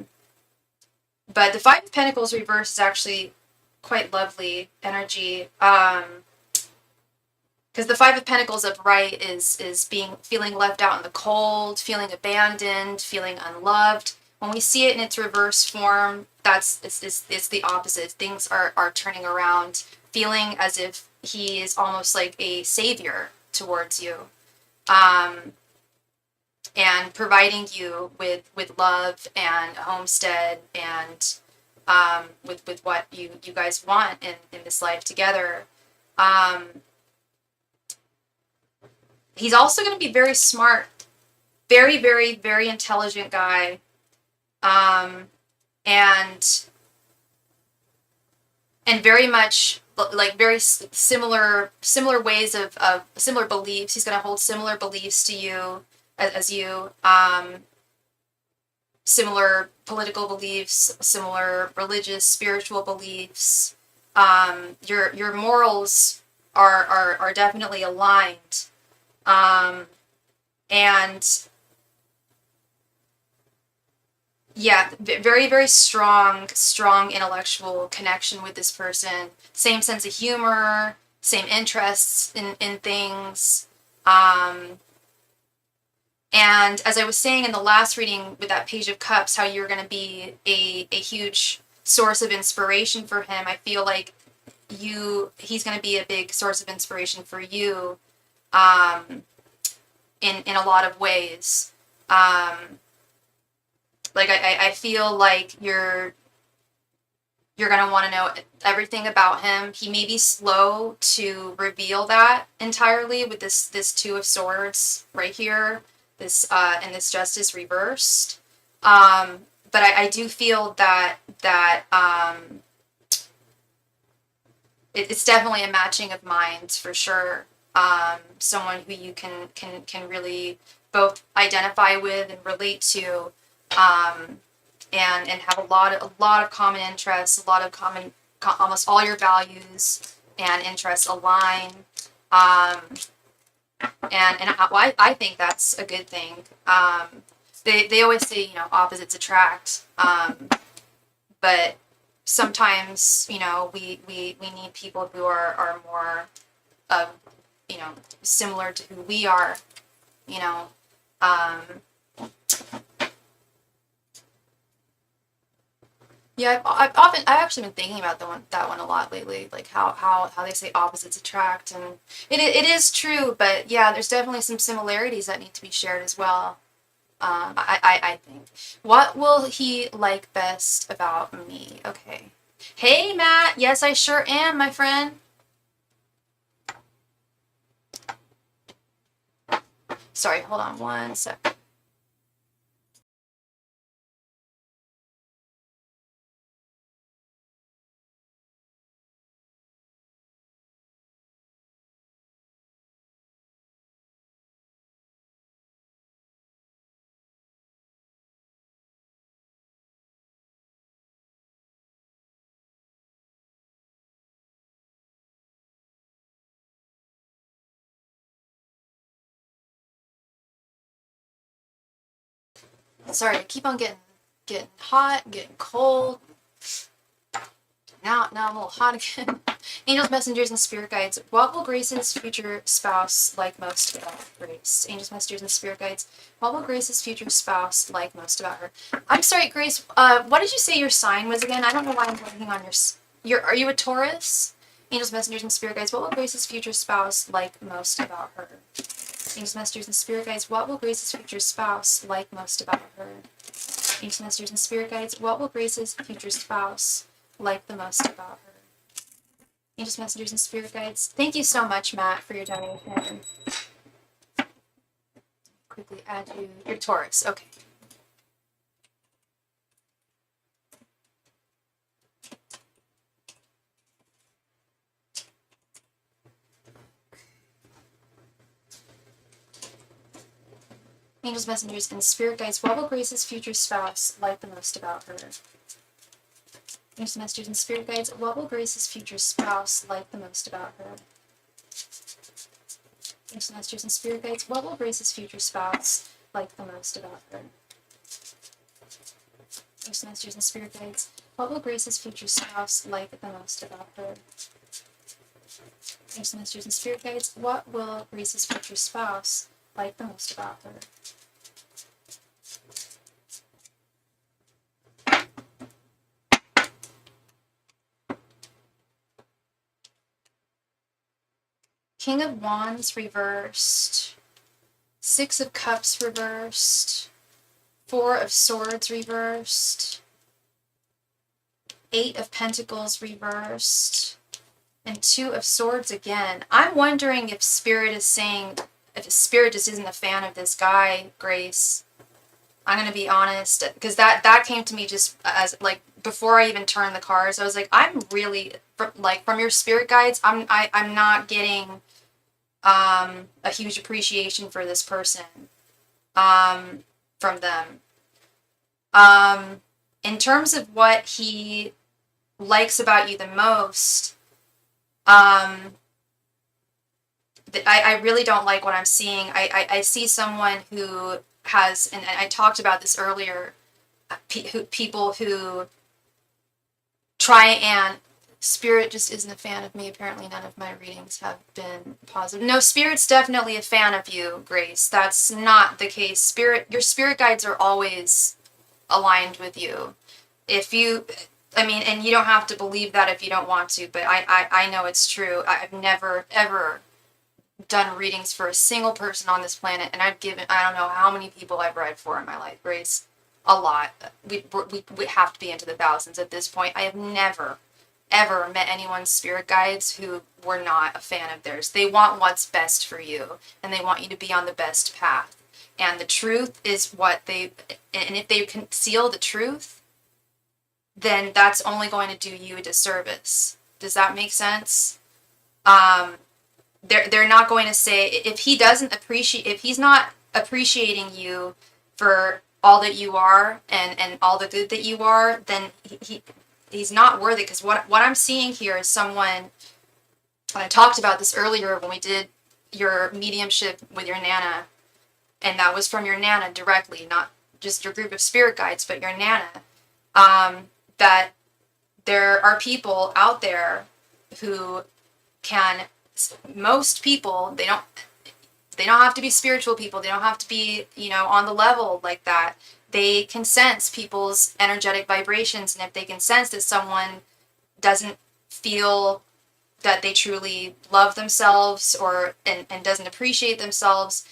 Speaker 1: the Five of Pentacles reverse is actually quite lovely energy. Because the Five of Pentacles upright is feeling left out in the cold, feeling abandoned, feeling unloved. When we see it in its reverse form, it's the opposite. Things are turning around, feeling as if he is almost like a savior towards you. And providing you with love and a homestead and with what you guys want in this life together. He's also going to be very smart, very, very, very intelligent guy, and very much like very similar ways of similar beliefs. He's going to hold similar beliefs to you as you, similar political beliefs, similar religious, spiritual beliefs. Your morals are definitely aligned. And yeah, very, very strong intellectual connection with this person. Same sense of humor, same interests in things. And as I was saying in the last reading with that Page of Cups, how you're going to be a huge source of inspiration for him. I feel like he's going to be a big source of inspiration for you, in a lot of ways. Like I feel like you're going to want to know everything about him. He may be slow to reveal that entirely with this Two of Swords right here, and this Justice reversed. But I do feel that it's definitely a matching of minds for sure. Someone who you can really both identify with and relate to, and have a lot of common interests, a lot of almost all your values and interests align. I think that's a good thing. They always say, opposites attract. But sometimes, we need people who are more, similar to who we are, Yeah, I've actually been thinking about that one a lot lately, like how they say opposites attract, and it is true, but yeah, there's definitely some similarities that need to be shared as well. I think. What will he like best about me? Okay. Hey, Matt. Yes, I sure am, my friend. Sorry, hold on one sec. Sorry, I keep on getting hot, getting cold. Now I'm a little hot again. Angels, messengers, and spirit guides. What will Grace's future spouse like most about Grace? Angels, messengers, and spirit guides. What will Grace's future spouse like most about her? I'm sorry, Grace. What did you say your sign was again? I don't know why I'm blanking on your. Are you a Taurus? Angels, messengers, and spirit guides. What will Grace's future spouse like most about her? Angels, messengers, and spirit guides. What will Grace's future spouse like most about her? Angels, messengers, and spirit guides. What will Grace's future spouse like the most about her? Angels, messengers, and spirit guides. Thank you so much, Matt, for your donation. Quickly add you. You're Taurus. Okay. Angels, messengers, and spirit guides, what will Grace's future spouse like the most about her? Angels, messengers, and spirit guides, what will Grace's future spouse like the most about her? Angels, messengers, and spirit guides, what will Grace's future spouse like the most about her? Angels, messengers, and spirit guides, what will Grace's future spouse like the most about her? Angels, messengers, and spirit guides, what will Grace's future spouse like the most about her? King of Wands reversed, Six of Cups reversed, Four of Swords reversed, Eight of Pentacles reversed, and Two of Swords again. I'm wondering if Spirit is saying, if Spirit just isn't a fan of this guy, Grace. I'm going to be honest, because that came to me just as, like, before I even turned the cards. I was like, I'm really, like, from your Spirit guides, I'm not getting a huge appreciation for this person from them. In terms of what he likes about you the most, I really don't like what I'm seeing. I see someone who has, and I talked about this earlier, people who try and, Spirit just isn't a fan of me. Apparently none of my readings have been positive. No, Spirit's definitely a fan of you, Grace. That's not the case. Spirit, your Spirit guides are always aligned with you. If you, I mean, and you don't have to believe that if you don't want to, but I know it's true. I've never, ever done readings for a single person on this planet, and I've given, I don't know how many people I've read for in my life, Grace. A lot. We have to be into the thousands at this point. I have never, ever met anyone's Spirit guides who were not a fan of theirs. They want what's best for you, and they want you to be on the best path. And the truth is what they, and if they conceal the truth, then that's only going to do you a disservice. Does that make sense? They're not going to say, if he doesn't appreciate, if he's not appreciating you for all that you are and all the good that you are, then he's not worthy. Because what I'm seeing here is someone, and I talked about this earlier when we did your mediumship with your Nana, and that was from your Nana directly, not just your group of Spirit guides, but your Nana, that there are people out there who can, most people, they don't have to be spiritual people, they don't have to be, on the level like that. They can sense people's energetic vibrations, and if they can sense that someone doesn't feel that they truly love themselves or and doesn't appreciate themselves,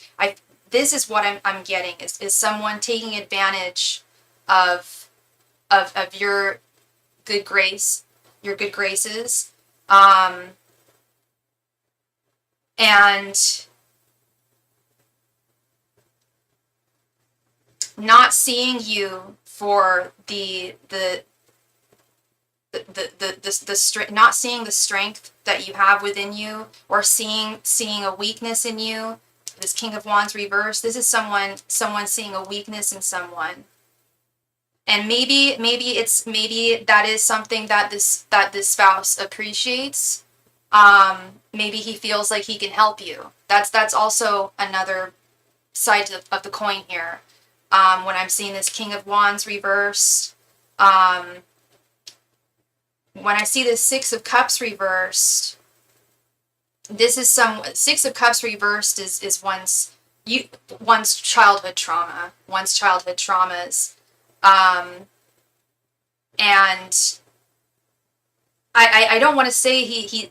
Speaker 1: this is what I'm getting is someone taking advantage of your good grace, your good graces, and not seeing you for the strength, not seeing the strength that you have within you, or seeing a weakness in you. This King of Wands reverse, this is someone seeing a weakness in someone. And maybe that is something that this spouse appreciates. Maybe he feels like he can help you. That's also another side of the coin here. When I'm seeing this King of Wands reversed, when I see this Six of Cups reversed, this is Six of Cups reversed is one's childhood trauma, one's childhood traumas, and I don't want to say he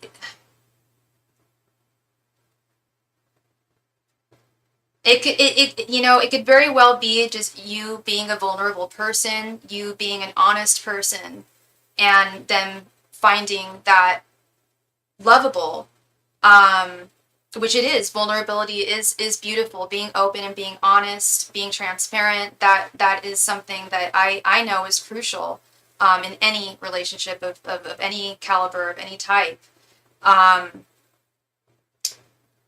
Speaker 1: it could very well be just you being a vulnerable person, you being an honest person, and them finding that lovable, which it is. Vulnerability is beautiful. Being open and being honest, being transparent, that is something that I know is crucial in any relationship of any caliber, of any type.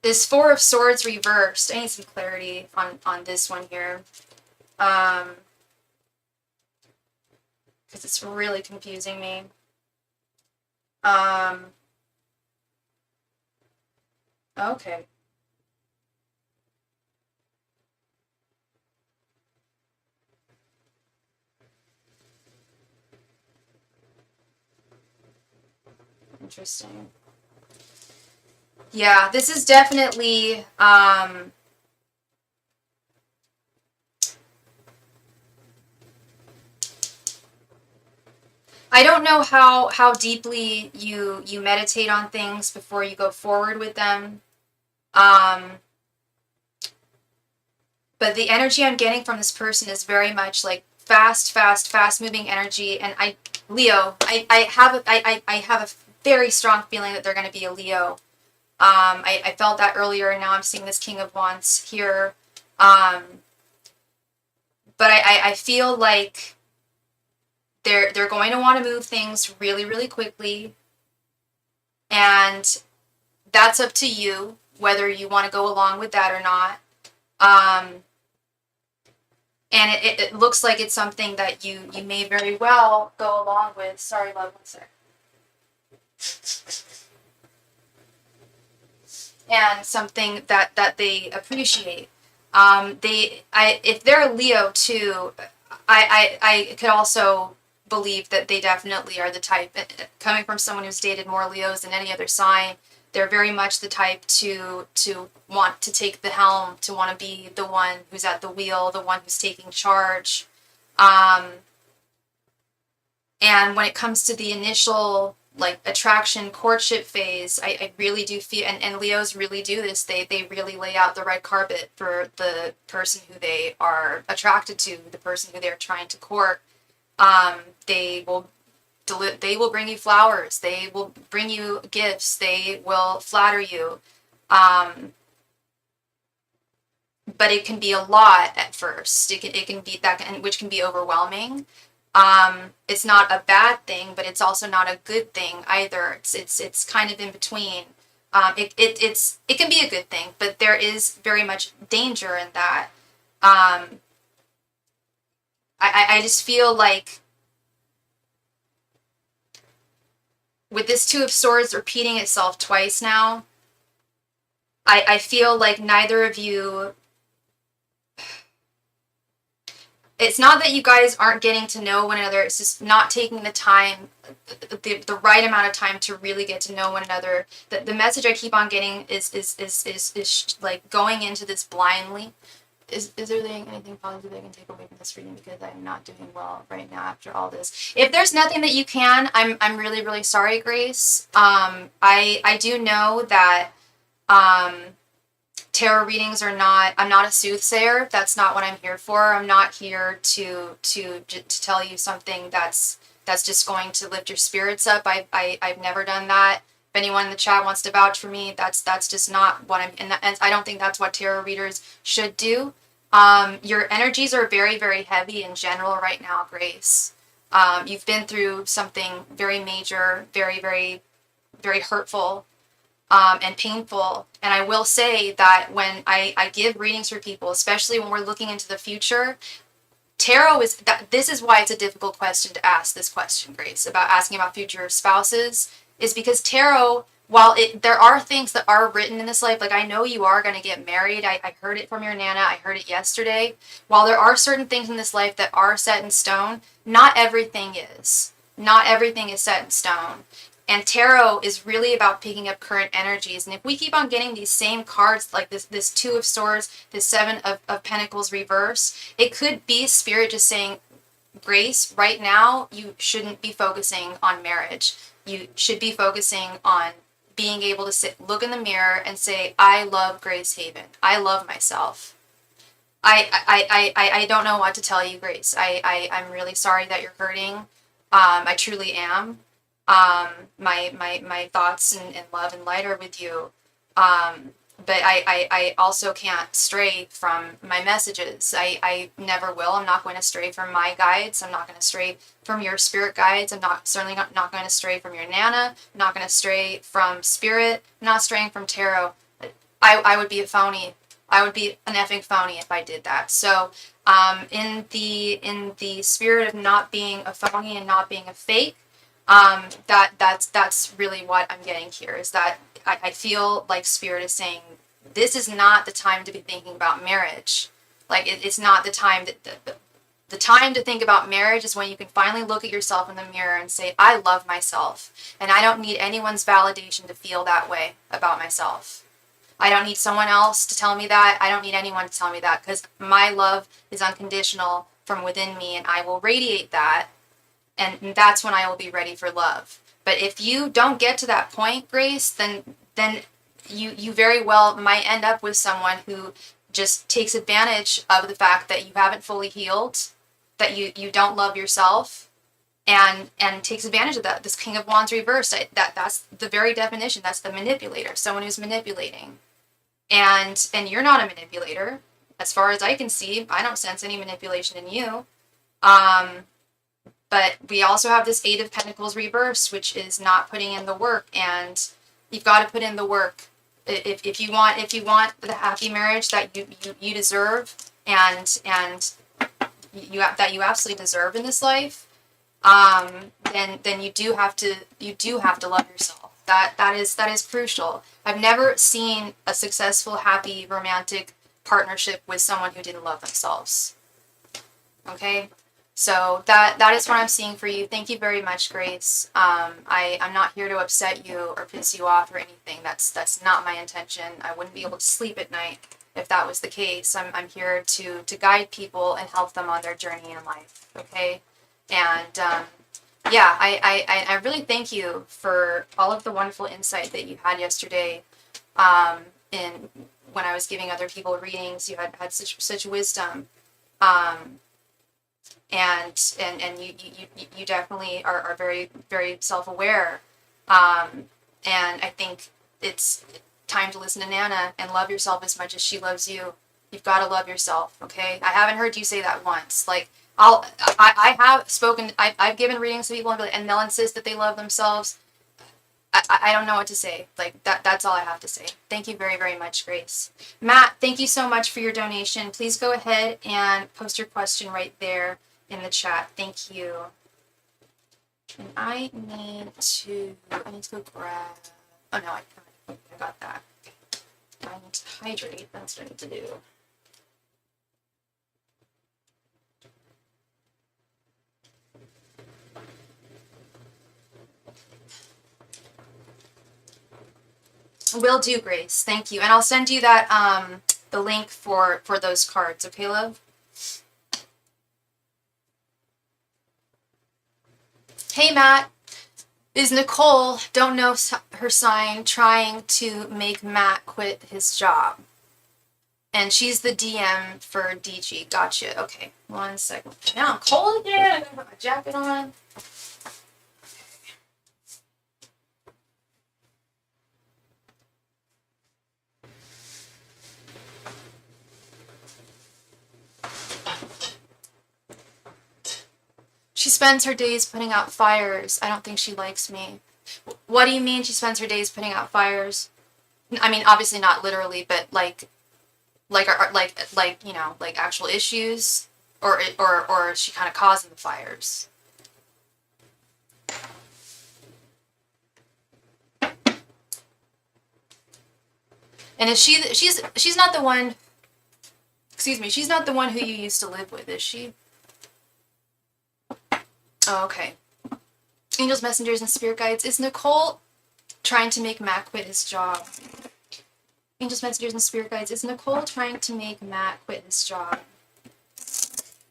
Speaker 1: This Four of Swords reversed. I need some clarity on this one here. Because it's really confusing me. Okay. Interesting. Yeah, this is definitely, I don't know how deeply you meditate on things before you go forward with them. But the energy I'm getting from this person is very much like fast moving energy. And Leo, I have a very strong feeling that they're going to be a Leo. I felt that earlier, and now I'm seeing this King of Wands here. But I feel like they're going to want to move things really quickly, and that's up to you whether you want to go along with that or not. And it looks like it's something that you may very well go along with. Sorry, love, one sec. And something that they appreciate. If they're a Leo too, I could also believe that they definitely are the type, coming from someone who's dated more Leos than any other sign, they're very much the type to want to take the helm, to want to be the one who's at the wheel, the one who's taking charge. And when it comes to the initial like attraction courtship phase, I really do feel, and Leos really do this, they really lay out the red carpet for the person who they are attracted to, the person who they're trying to court. They will bring you flowers, they will bring you gifts, they will flatter you. But it can be a lot at first. It can be that, which can be overwhelming. It's not a bad thing, but it's also not a good thing either. It's kind of in between. It can be a good thing, but there is very much danger in that. I just feel like with this Two of Swords repeating itself twice now, I feel like neither of you, it's not that you guys aren't getting to know one another, it's just not taking the time, the right amount of time to really get to know one another. The message I keep on getting is like going into this blindly. Is there anything positive I can take away from this reading, because I'm not doing well right now after all this? If there's nothing that you can, I'm really sorry, Grace. I do know that tarot readings are not, I'm not a soothsayer. That's not what I'm here for. I'm not here to tell you something that's just going to lift your spirits up. I've never done that. If anyone in the chat wants to vouch for me, that's just not what I'm, and I don't think that's what tarot readers should do. Your energies are very heavy in general right now, Grace. You've been through something very major, very hurtful, and painful. And I will say that when I give readings for people, especially when we're looking into the future, tarot is, this is why it's a difficult question to ask this question, Grace, about asking about future spouses, is because tarot, while there are things that are written in this life, like I know you are going to get married. I heard it from your Nana. I heard it yesterday. While there are certain things in this life that are set in stone, not everything is. Not everything is set in stone. And tarot is really about picking up current energies. And if we keep on getting these same cards, like this Two of Swords, this Seven of Pentacles reverse, it could be Spirit just saying, Grace, right now, you shouldn't be focusing on marriage. You should be focusing on being able to look in the mirror and say, I love Grace Haven. I love myself. I don't know what to tell you, Grace. I'm really sorry that you're hurting. I truly am. My thoughts and love and light are with you. But I also can't stray from my messages. I never will. I'm not going to stray from my guides. I'm not going to stray from your spirit guides. I'm certainly not going to stray from your Nana. I'm not going to stray from Spirit. I'm not straying from tarot. I would be a phony. I would be an effing phony if I did that. So, in the spirit of not being a phony and not being a fake, that's really what I'm getting here. Is that I feel like Spirit is saying this is not the time to be thinking about marriage. Like it's not the time that the time to think about marriage is when you can finally look at yourself in the mirror and say, I love myself, and I don't need anyone's validation to feel that way about myself. I don't need someone else to tell me that. I don't need anyone to tell me that, because my love is unconditional from within me, and I will radiate that, and that's when I will be ready for love. But if you don't get to that point, Grace, then you very well might end up with someone who just takes advantage of the fact that you haven't fully healed, that you don't love yourself, and takes advantage of that. This King of Wands reversed, that's the very definition. That's the manipulator, someone who's manipulating. And you're not a manipulator. As far as I can see, I don't sense any manipulation in you. But we also have this Eight of Pentacles reversed, which is not putting in the work, and you've got to put in the work. If you want the happy marriage that you deserve, and you absolutely deserve in this life, then you do have to love yourself. That is crucial. I've never seen a successful, happy, romantic partnership with someone who didn't love themselves. Okay, so that is what I'm seeing for you. Thank you very much, Grace. I'm not here to upset you or piss you off or anything. That's not my intention. I wouldn't be able to sleep at night if that was the case. I'm here to guide people and help them on their journey in life. Okay, and yeah, I really thank you for all of the wonderful insight that you had yesterday. In when I was giving other people readings, you had such wisdom. And you definitely are very, very self-aware. And I think it's time to listen to Nana and love yourself as much as she loves you. You've got to love yourself, okay? I haven't heard you say that once. Like, I have spoken, I've given readings to people and they'll insist that they love themselves. I don't know what to say. Like, that's all I have to say. Thank you very, very much, Grace. Matt, thank you so much for your donation. Please go ahead and post your question right there in the chat. Thank you. And I need to go grab, oh no, I got that. I need to hydrate. That's what I need to do. Will do, Grace. Thank you. And I'll send you that the link for those cards, okay, love? Hey, Matt. Is Nicole, don't know her sign, trying to make Matt quit his job? And she's the DM for DG. Gotcha. Okay. 1 second. Now I'm cold again. I gotta put my jacket on. She spends her days putting out fires. I don't think she likes me. What do you mean she spends her days putting out fires? I mean, obviously not literally, but like you know, like actual issues, or is she kind of causing the fires? And is she's not the one? Excuse me, she's not the one who you used to live with, is she? Oh, okay. Angels, messengers, and spirit guides. Is Nicole trying to make Matt quit his job? Angels, messengers, and spirit guides. Is Nicole trying to make Matt quit his job?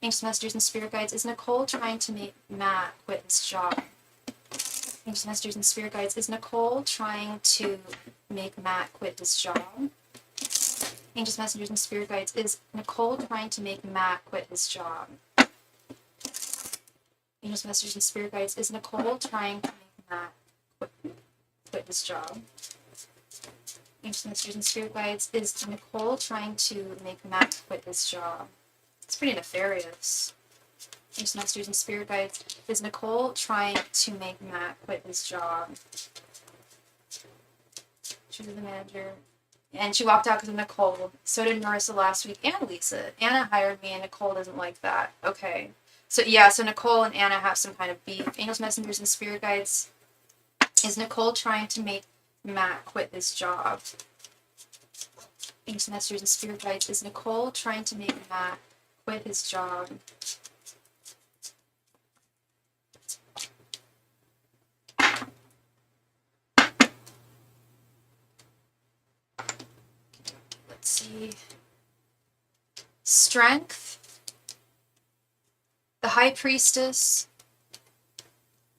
Speaker 1: Angels, messengers, and spirit guides. Is Nicole trying to make Matt quit his job? Angels, messengers, and spirit guides. Is Nicole trying to make Matt quit his job? Angels, messengers, and spirit guides. Is Nicole trying to make Matt quit his job? Angels, messengers, and spirit guides. Is Nicole trying to make Matt quit his job? Angels, messengers, and spirit guides. Is Nicole trying to make Matt quit his job? It's pretty nefarious. Angels, messengers, and spirit guides. Is Nicole trying to make Matt quit his job? Choose the manager. And she walked out because of Nicole. So did Marissa last week and Lisa. Anna hired me and Nicole doesn't like that. Okay. So yeah, so Nicole and Anna have some kind of beef. Angels, messengers, and spirit guides. Is Nicole trying to make Matt quit his job? Angels, messengers, and spirit guides. Is Nicole trying to make Matt quit his job? Let's see. Strength. The High Priestess.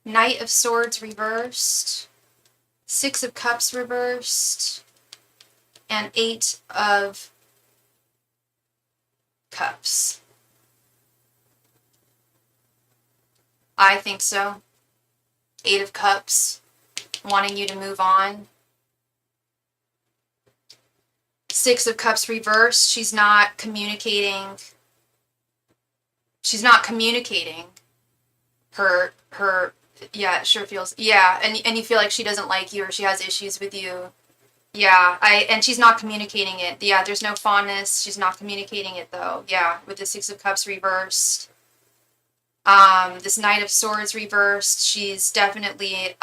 Speaker 1: Knight of Swords reversed. Six of Cups reversed. And Eight of Cups. I think so. Eight of Cups. Wanting you to move on. Six of Cups reversed. She's not communicating. She's not communicating her, yeah, it sure feels, yeah, and you feel like she doesn't like you or she has issues with you. Yeah, and she's not communicating it. Yeah, there's no fondness. She's not communicating it though. Yeah, with the Six of Cups reversed. This Knight of Swords reversed. She's definitely,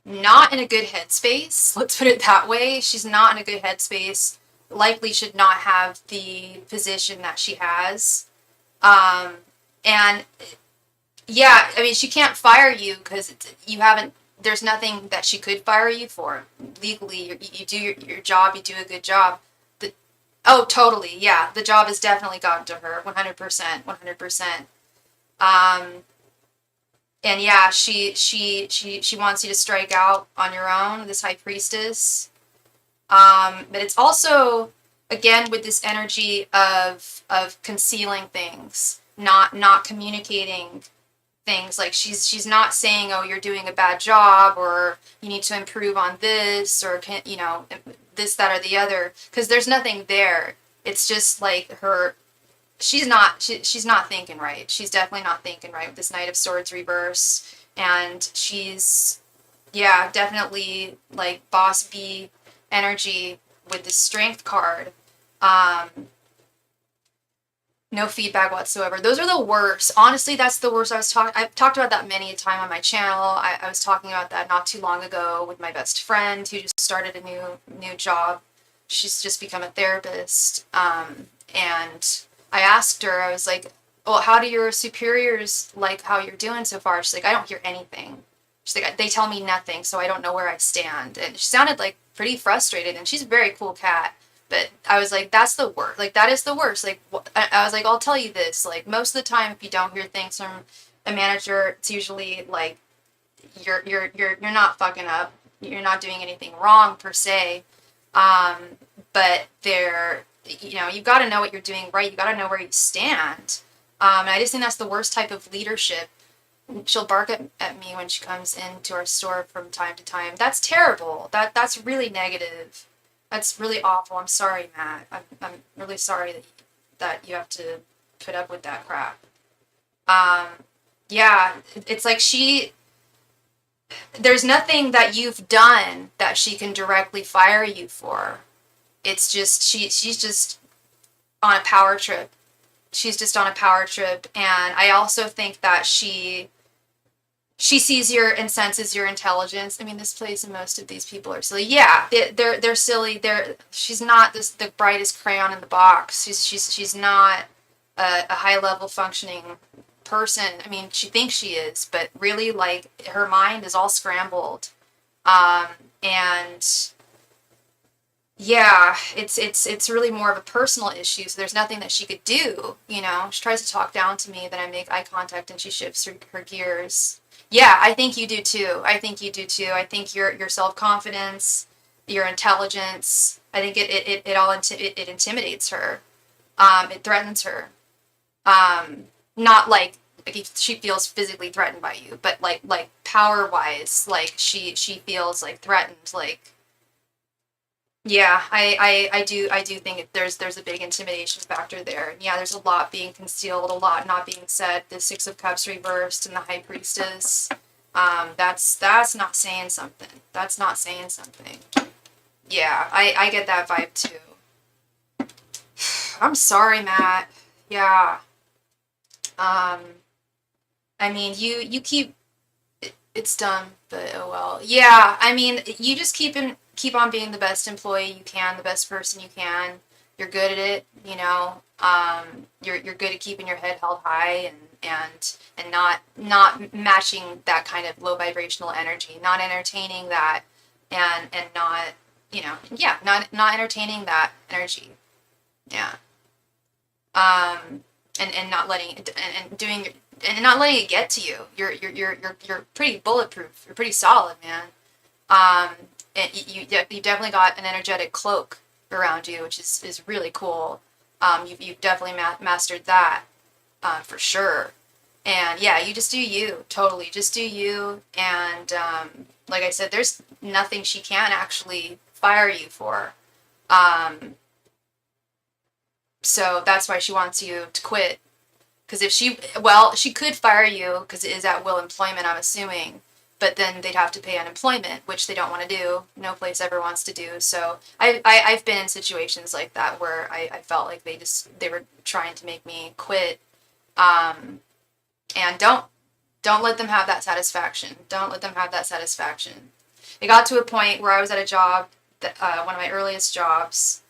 Speaker 1: not in a good headspace. Let's put it that way. She's not in a good headspace. Likely should not have the position that she has. And yeah, I mean, she can't fire you because you haven't, there's nothing that she could fire you for. Legally, you do your job, you do a good job. Oh, totally, yeah. The job has definitely gotten to her, 100%, 100%. And yeah, she wants you to strike out on your own, this High Priestess. But it's also, again, with this energy of concealing things, not communicating things. Like she's not saying, oh, you're doing a bad job, or you need to improve on this, or this, that, or the other, because there's nothing there. It's just like she's not thinking right. She's definitely not thinking right with this Knight of Swords reverse, and she's, yeah, definitely like boss bee energy with the Strength card. No feedback whatsoever. Those are the worst. Honestly, that's the worst. I've talked about that many a time on my channel. I was talking about that not too long ago with my best friend who just started a new job. She's just become a therapist. And I asked her, I was like, well, how do your superiors like how you're doing so far? She's like, I don't hear anything. She's like, they tell me nothing, so I don't know where I stand. And she sounded like pretty frustrated, and she's a very cool cat. But I was like, that's the worst. Like, that is the worst. Like, I was like, I'll tell you this. Like, most of the time, if you don't hear things from a manager, it's usually like you're not fucking up. You're not doing anything wrong per se. But you've got to know what you're doing right. You got to know where you stand. And I just think that's the worst type of leadership. She'll bark at me when she comes into our store from time to time. That's terrible. That's really negative. That's really awful. I'm sorry, Matt. I'm really sorry that you have to put up with that crap. Yeah, it's like there's nothing that you've done that she can directly fire you for. It's just, she's just on a power trip. She's just on a power trip. And I also think that she sees your and senses your intelligence. I mean, this place and most of these people are silly. Yeah, they're silly. She's not the brightest crayon in the box. She's not a high level functioning person. I mean, she thinks she is, but really, like, her mind is all scrambled. And yeah, it's really more of a personal issue. So there's nothing that she could do. She tries to talk down to me, then I make eye contact and she shifts her gears. Yeah, I think you do too. I think your self-confidence, your intelligence, I think it intimidates her. It threatens her. Not like she feels physically threatened by you, but like power-wise, like she feels like threatened. Like, yeah, I do think there's a big intimidation factor there. And yeah, there's a lot being concealed, a lot not being said. The Six of Cups reversed and the High Priestess. That's not saying something. That's not saying something. Yeah, I get that vibe too. I'm sorry, Matt. Yeah. Um, I mean, you keep it's dumb, but oh well. Yeah, I mean, you just keep on being the best employee you can, the best person you can. You're good at it, you know. You're good at keeping your head held high and not matching that kind of low vibrational energy, not entertaining that, and not yeah, not entertaining that energy. Yeah. And not letting and doing and not letting it get to you. You're pretty bulletproof. You're pretty solid, man. Um, and you definitely got an energetic cloak around you, which is really cool. You've definitely mastered that for sure. And yeah, you just do you, totally. Just do you. And like I said, there's nothing she can actually fire you for. Um, so that's why she wants you to quit. Because if she could fire you because it is at will employment, I'm assuming. But then they'd have to pay unemployment, which they don't want to do. No place ever wants to do. So I've been in situations like that where I felt like they were trying to make me quit. Um, and don't let them have that satisfaction. Don't let them have that satisfaction. It got to a point where I was at a job that one of my earliest jobs.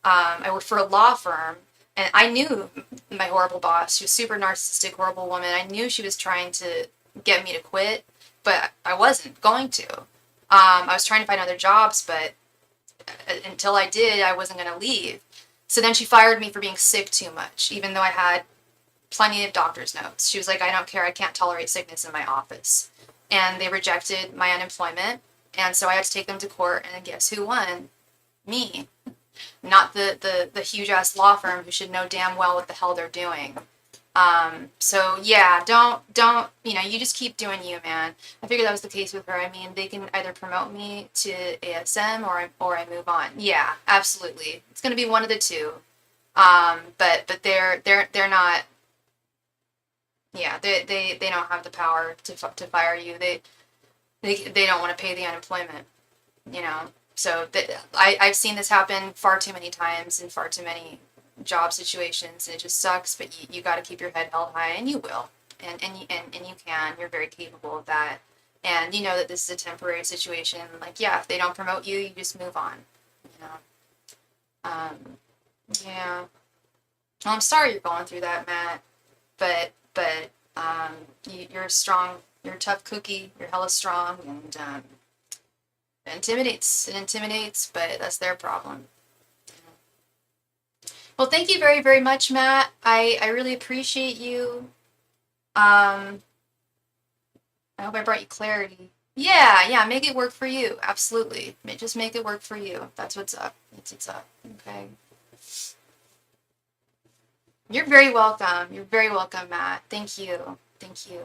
Speaker 1: I worked for a law firm, and I knew my horrible boss. She was super narcissistic, horrible woman. I knew she was trying to get me to quit, but I wasn't going to. I was trying to find other jobs, but until I did, I wasn't going to leave. So then she fired me for being sick too much, even though I had plenty of doctor's notes. She was like, I don't care. I can't tolerate sickness in my office. And they rejected my unemployment. And so I had to take them to court. And guess who won? Me. Not the huge ass law firm who should know damn well what the hell they're doing. So yeah, don't, you just keep doing you, man. I figured that was the case with her. I mean, they can either promote me to ASM or I move on. Yeah, absolutely. It's going to be one of the two. But they're not, yeah, they don't have the power to fire you. They don't want to pay the unemployment, you know. So I've seen this happen far too many times in far too many job situations, and it just sucks. But you got to keep your head held high, and you will, and you can. You're very capable of that, and you know that this is a temporary situation. Like, yeah, if they don't promote you, you just move on. You know. Yeah. Well, I'm sorry you're going through that, Matt. But you're strong. You're a tough cookie. You're hella strong, and it intimidates. It intimidates, but that's their problem. Well, thank you very, very much, Matt. I really appreciate you. Um, I hope I brought you clarity. Yeah, yeah, make it work for you. Absolutely. Just make it work for you. That's what's up. That's what's up. Okay. You're very welcome. You're very welcome, Matt. Thank you. Thank you.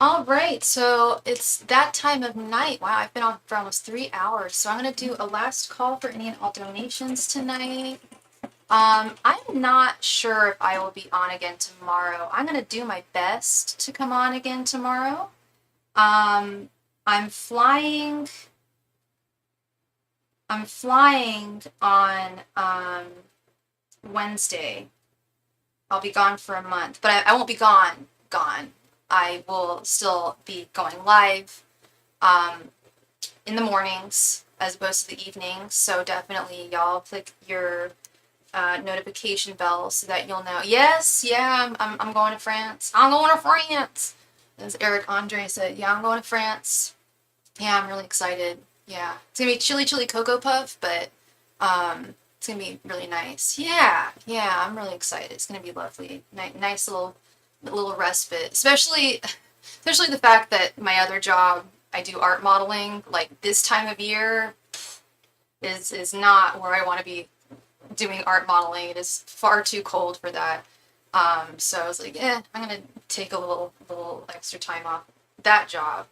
Speaker 1: All right, so it's that time of night. Wow, I've been on for almost 3 hours. So I'm going to do a last call for any and all donations tonight. I'm not sure if I will be on again tomorrow. I'm going to do my best to come on again tomorrow. I'm flying. I'm flying on Wednesday. I'll be gone for a month, but I won't be gone. I will still be going live in the mornings as opposed to the evenings. So definitely y'all click your notification bell so that you'll know. Yes, yeah, I'm going to France. I'm going to France. As Eric Andre said, yeah, I'm going to France. Yeah, I'm really excited. Yeah, it's gonna be chili Cocoa Puff, but it's gonna be really nice. Yeah, yeah, I'm really excited. It's gonna be lovely. Nice little respite, especially the fact that my other job, I do art modeling. Like this time of year is not where I want to be doing art modeling. It is far too cold for that. So I was like, I'm gonna take a little extra time off that job.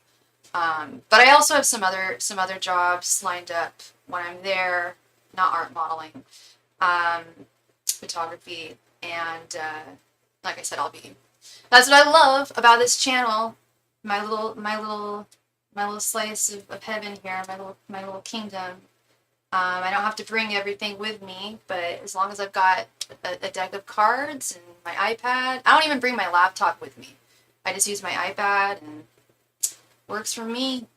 Speaker 1: But I also have some other jobs lined up when I'm there, not art modeling, photography, and like I said, I'll be. That's what I love about this channel, my little little slice of heaven here, my little kingdom. I don't have to bring everything with me, but as long as I've got a deck of cards and my iPad, I don't even bring my laptop with me. I just use my iPad and works for me.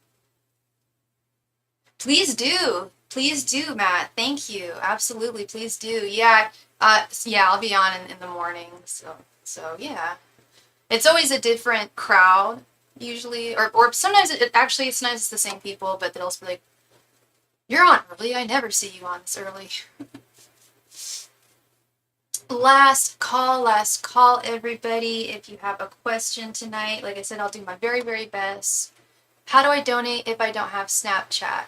Speaker 1: Please do. Please do, Matt. Thank you. Absolutely. Please do. Yeah. Yeah, I'll be on in the morning. So yeah. It's always a different crowd, usually. Or sometimes actually it's nice it's the same people, but they'll also be like, you're on early. I never see you on this early. Last call, everybody. If you have a question tonight, like I said, I'll do my very, very best. How do I donate if I don't have Snapchat?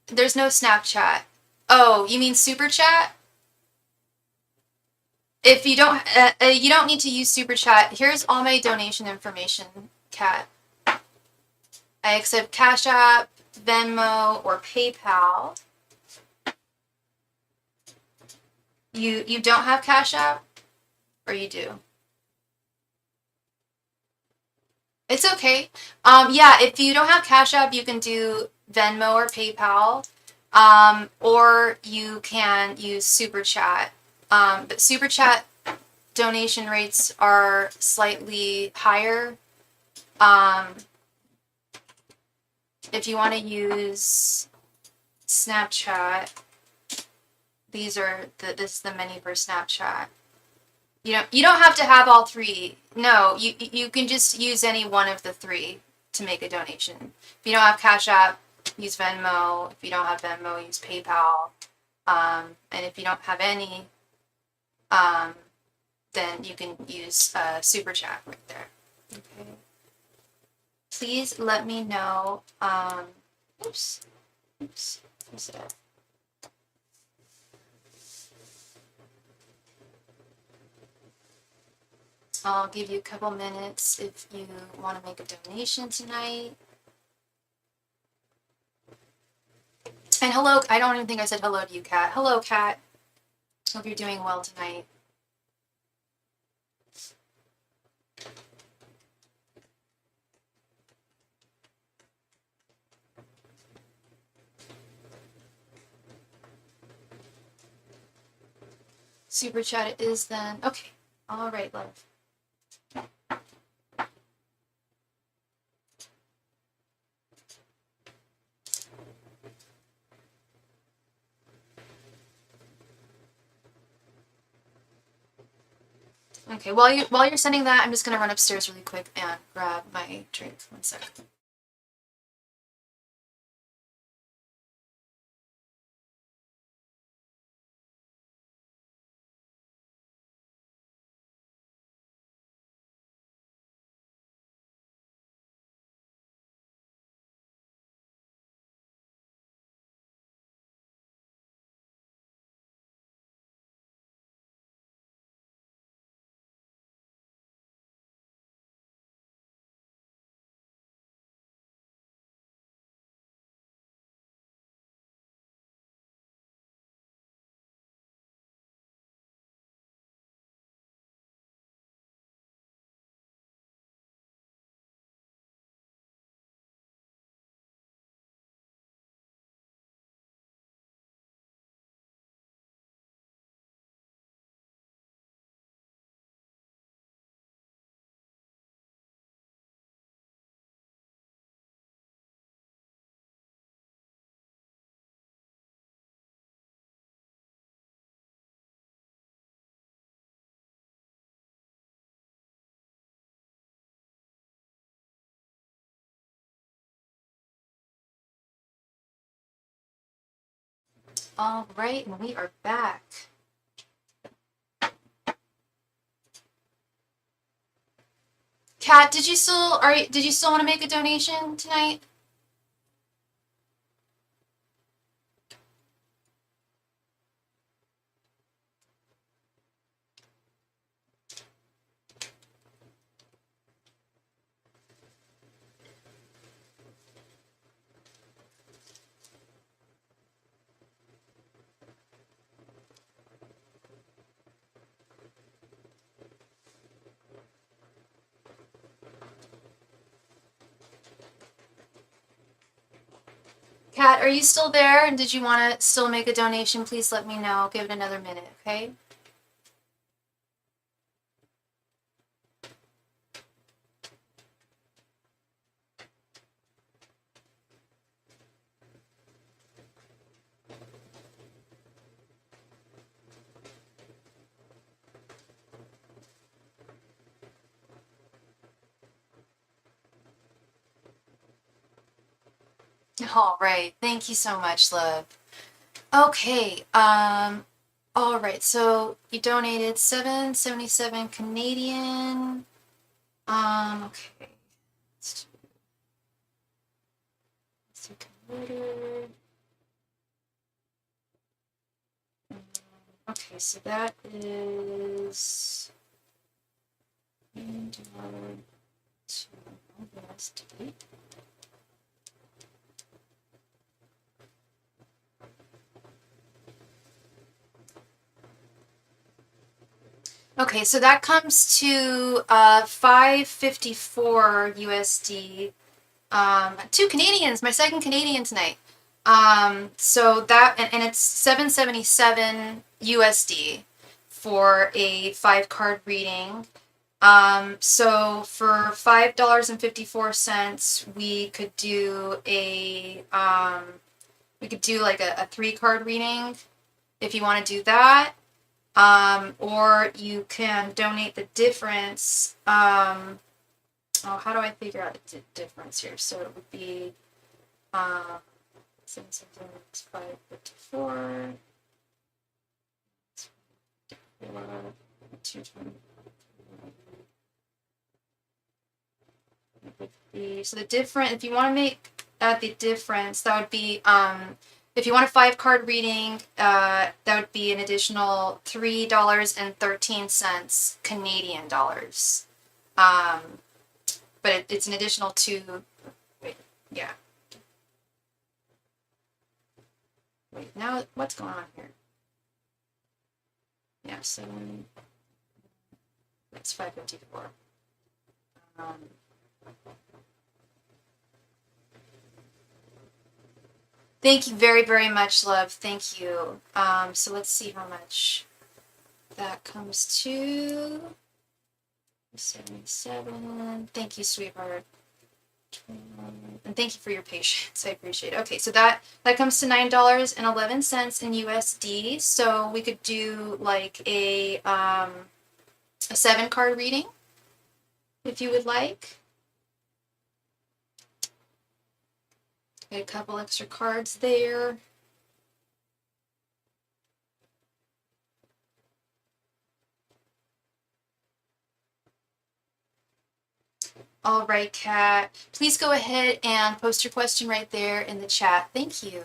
Speaker 1: There's no Snapchat. Oh, you mean SuperChat? If you don't need to use SuperChat. Here's all my donation information, Kat. I accept CashApp, Venmo, or PayPal. You don't have CashApp? Or you do? It's okay. Yeah, if you don't have CashApp, you can do Venmo or PayPal. Or you can use SuperChat. But SuperChat donation rates are slightly higher. If you want to use Snapchat, this is the menu for Snapchat. You don't have to have all three. No, you can just use any one of the three to make a donation. If you don't have Cash App, use Venmo. If you don't have Venmo, use PayPal. And if you don't have any, then you can use SuperChat right there. Okay. Please let me know. Oops. I'll give you a couple minutes if you want to make a donation tonight. And hello, I don't even think I said hello to you, Kat. Hello, Kat. Hope you're doing well tonight. Super chat it is then. Okay. All right, love. Okay, while you're sending that, I'm just gonna run upstairs really quick and grab my drink. 1 second. All right, and we are back. Kat, did you still want to make a donation tonight? Kat, are you still there? And did you want to still make a donation? Please let me know. Give it another minute, okay? All right. Thank you so much, love. Okay. All right. So you donated 777 Canadian. Okay. Let's do converter. Okay, so that is $1 to USD. Okay, so that comes to 554 USD. 2 Canadians, my second Canadian tonight. So that and it's 777 USD for a 5-card reading. So for $5.54, we could do like a 3-card reading if you want to do that. Or you can donate the difference. Oh, how do I figure out the difference here? So it would be 554, 220. So the difference, if you want to make the difference, that would be if you want a 5-card reading, that would be an additional $3.13 Canadian dollars. But it's an additional 2. Wait, yeah. Wait, now what's going on here? Yeah, so it's 554. Thank you very, very much, love. Thank you. So let's see how much that comes to. 77. Thank you, sweetheart. And thank you for your patience. I appreciate it. Okay, so that comes to $9.11 in USD. So we could do like a 7-card reading if you would like. Got a couple extra cards there. All right, Kat. Please go ahead and post your question right there in the chat. Thank you.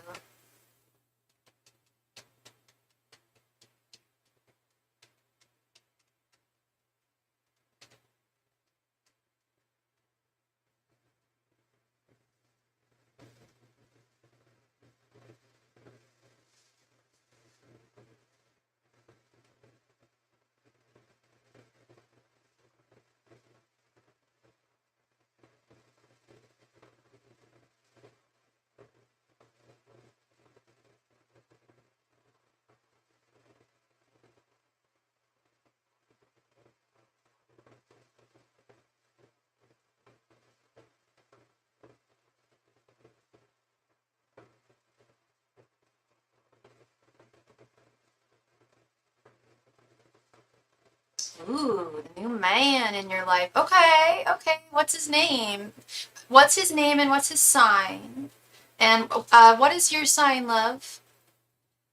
Speaker 1: Ooh, the new man in your life. Okay, okay. What's his name? What's his name and what's his sign? And what is your sign, love?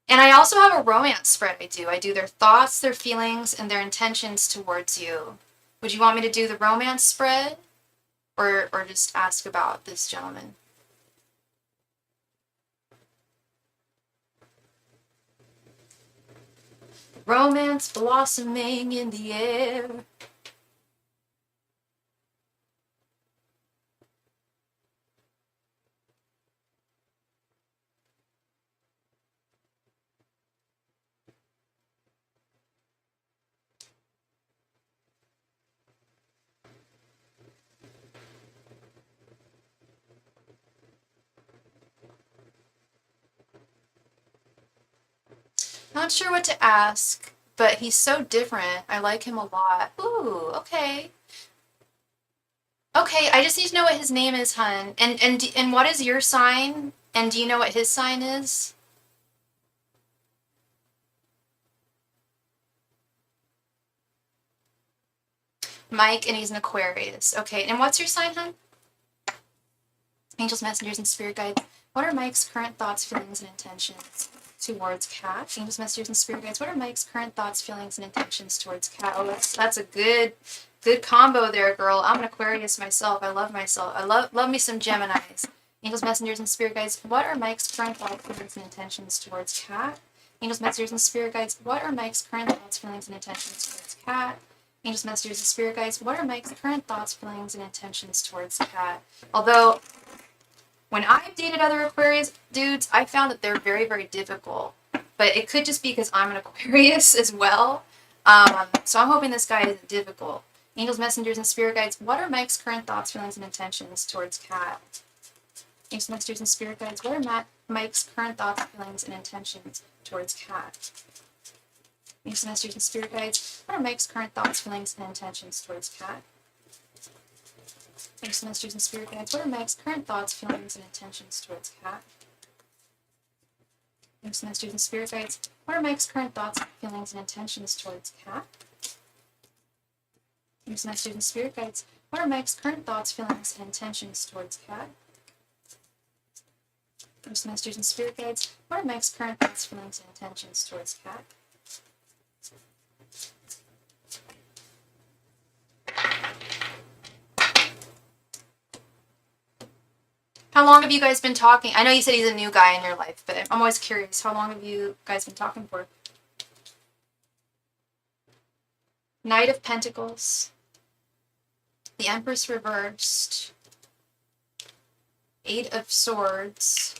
Speaker 1: And I also have a romance spread I do. I do their thoughts, their feelings, and their intentions towards you. Would you want me to do the romance spread? Or just ask about this gentleman? Romance blossoming in the air. Not sure what to ask, but he's so different. I like him a lot. Ooh, okay. Okay, I just need to know what his name is, hun. And what is your sign? And do you know what his sign is? Mike, and he's an Aquarius. Okay, and what's your sign, hun? Angels, messengers, and spirit guides. What are Mike's current thoughts, feelings, and intentions towards Cat? Angels, messengers, and spirit guides. What are Mike's current thoughts, feelings, and intentions towards Cat? Oh, that's a good combo there, girl. I'm an Aquarius myself. I love myself. I love me some Geminis. Angels, messengers, and spirit guides. What are Mike's current thoughts, feelings, and intentions towards Cat? Angels, messengers, and spirit guides. What are Mike's current thoughts, feelings, and intentions towards Cat? Angels, messengers, and spirit guides. What are Mike's current thoughts, feelings, and intentions towards Cat? Although, when I've dated other Aquarius dudes, I found that they're very, very difficult. But it could just be because I'm an Aquarius as well. So I'm hoping this guy isn't difficult. Angels, messengers, and spirit guides. What are Mike's current thoughts, feelings, and intentions towards Cat? Angels, messengers, and spirit guides. What are Mike's current thoughts, feelings, and intentions towards Cat? Angels, messengers, and spirit guides. What are Mike's current thoughts, feelings, and intentions towards Cat? Angels, messengers, and spirit guides. What are Mike's current thoughts, feelings, and intentions towards Cat? Angels, messengers, and spirit guides. What are Mike's current thoughts, feelings, and intentions towards Cat? Angels, messengers, and spirit guides. What are Mike's current thoughts, feelings, and intentions towards Cat? Angels, messengers, and spirit guides. What are Mike's current thoughts, feelings, and intentions towards Cat? How long have you guys been talking? I know you said he's a new guy in your life, but I'm always curious. How long have you guys been talking for? Knight of Pentacles. The Empress reversed. Eight of Swords.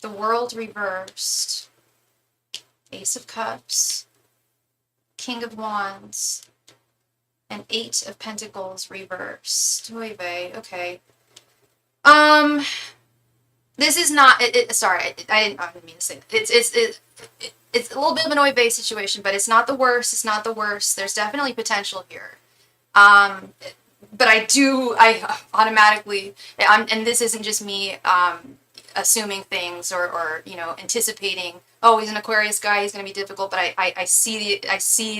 Speaker 1: The World reversed. Ace of Cups. King of Wands. And Eight of Pentacles reversed. Oy vey, okay. This is not. Sorry, I didn't mean to say that. It's a little bit of an oy vey situation, but it's not the worst. It's not the worst. There's definitely potential here. But I automatically, and this isn't just me assuming things or anticipating. Oh, he's an Aquarius guy. He's going to be difficult. But I see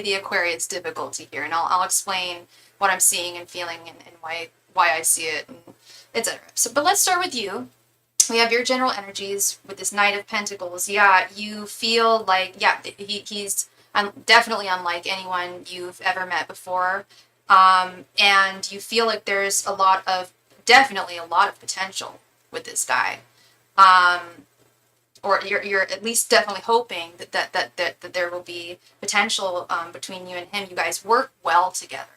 Speaker 1: the Aquarius difficulty here, and I'll explain what I'm seeing and feeling and why I see it, and etc. So, but let's start with you. We have your general energies with this Knight of Pentacles. Yeah, you feel like, yeah, he's definitely unlike anyone you've ever met before. And you feel like there's definitely a lot of potential with this guy. Or you're at least definitely hoping that there will be potential between you and him. You guys work well together.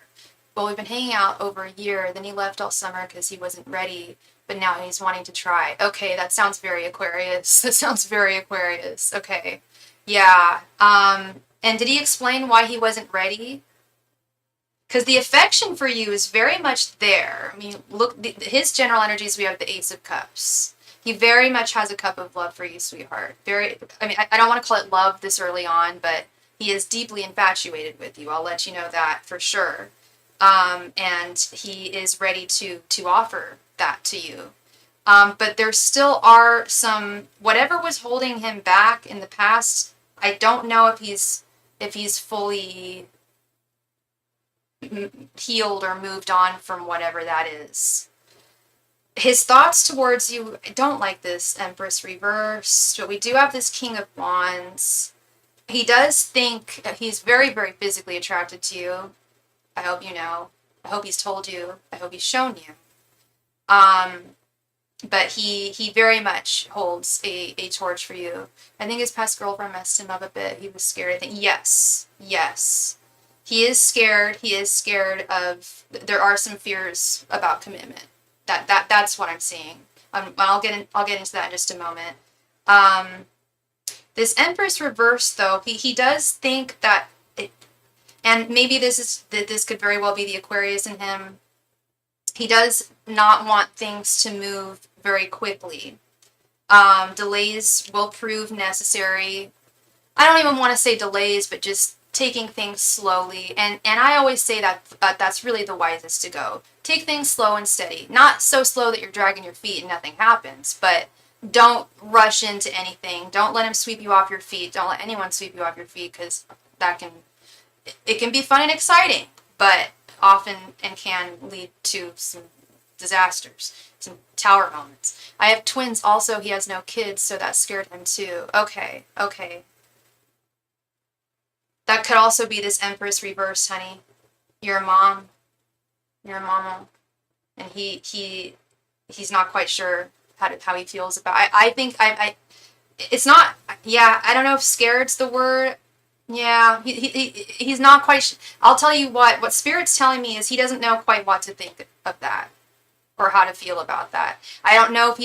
Speaker 1: Well, we've been hanging out over a year, then he left all summer because he wasn't ready, but now he's wanting to try. Okay, that sounds very Aquarius. That sounds very Aquarius. Okay. Yeah. And did he explain why he wasn't ready? Because the affection for you is very much there. I mean, look, his general energies, we have the Ace of Cups. He very much has a cup of love for you, sweetheart. I don't want to call it love this early on, but he is deeply infatuated with you. I'll let you know that for sure. And he is ready to offer that to you. But there still are whatever was holding him back in the past. I don't know if he's fully healed or moved on from whatever that is. His thoughts towards you, I don't like this Empress reversed, but we do have this King of Wands. He does think he's very, very physically attracted to you. I hope you know. I hope he's told you. I hope he's shown you. But he very much holds a torch for you. I think his past girlfriend messed him up a bit. He was scared. I think, yes. He is scared. He is scared of, there are some fears about commitment. That's what I'm seeing. I'll get into that in just a moment. This Empress reverse, though, he does think that, and maybe this could very well be the Aquarius in him. He does not want things to move very quickly. Delays will prove necessary. I don't even want to say delays, but just taking things slowly. And I always say that that's really the wisest to go. Take things slow and steady. Not so slow that you're dragging your feet and nothing happens, but don't rush into anything. Don't let him sweep you off your feet. Don't let anyone sweep you off your feet, because it can be fun and exciting, but often and can lead to some disasters, some tower moments. I have twins also. He has no kids, so that scared him too. Okay. That could also be this Empress reverse, honey. You're a mom. You're a mama. And he's not quite sure how he feels about it. I think it's not, yeah, I don't know if scared's the word. Yeah, he's not quite, I'll tell you what Spirit's telling me is he doesn't know quite what to think of that, or how to feel about that. I don't know if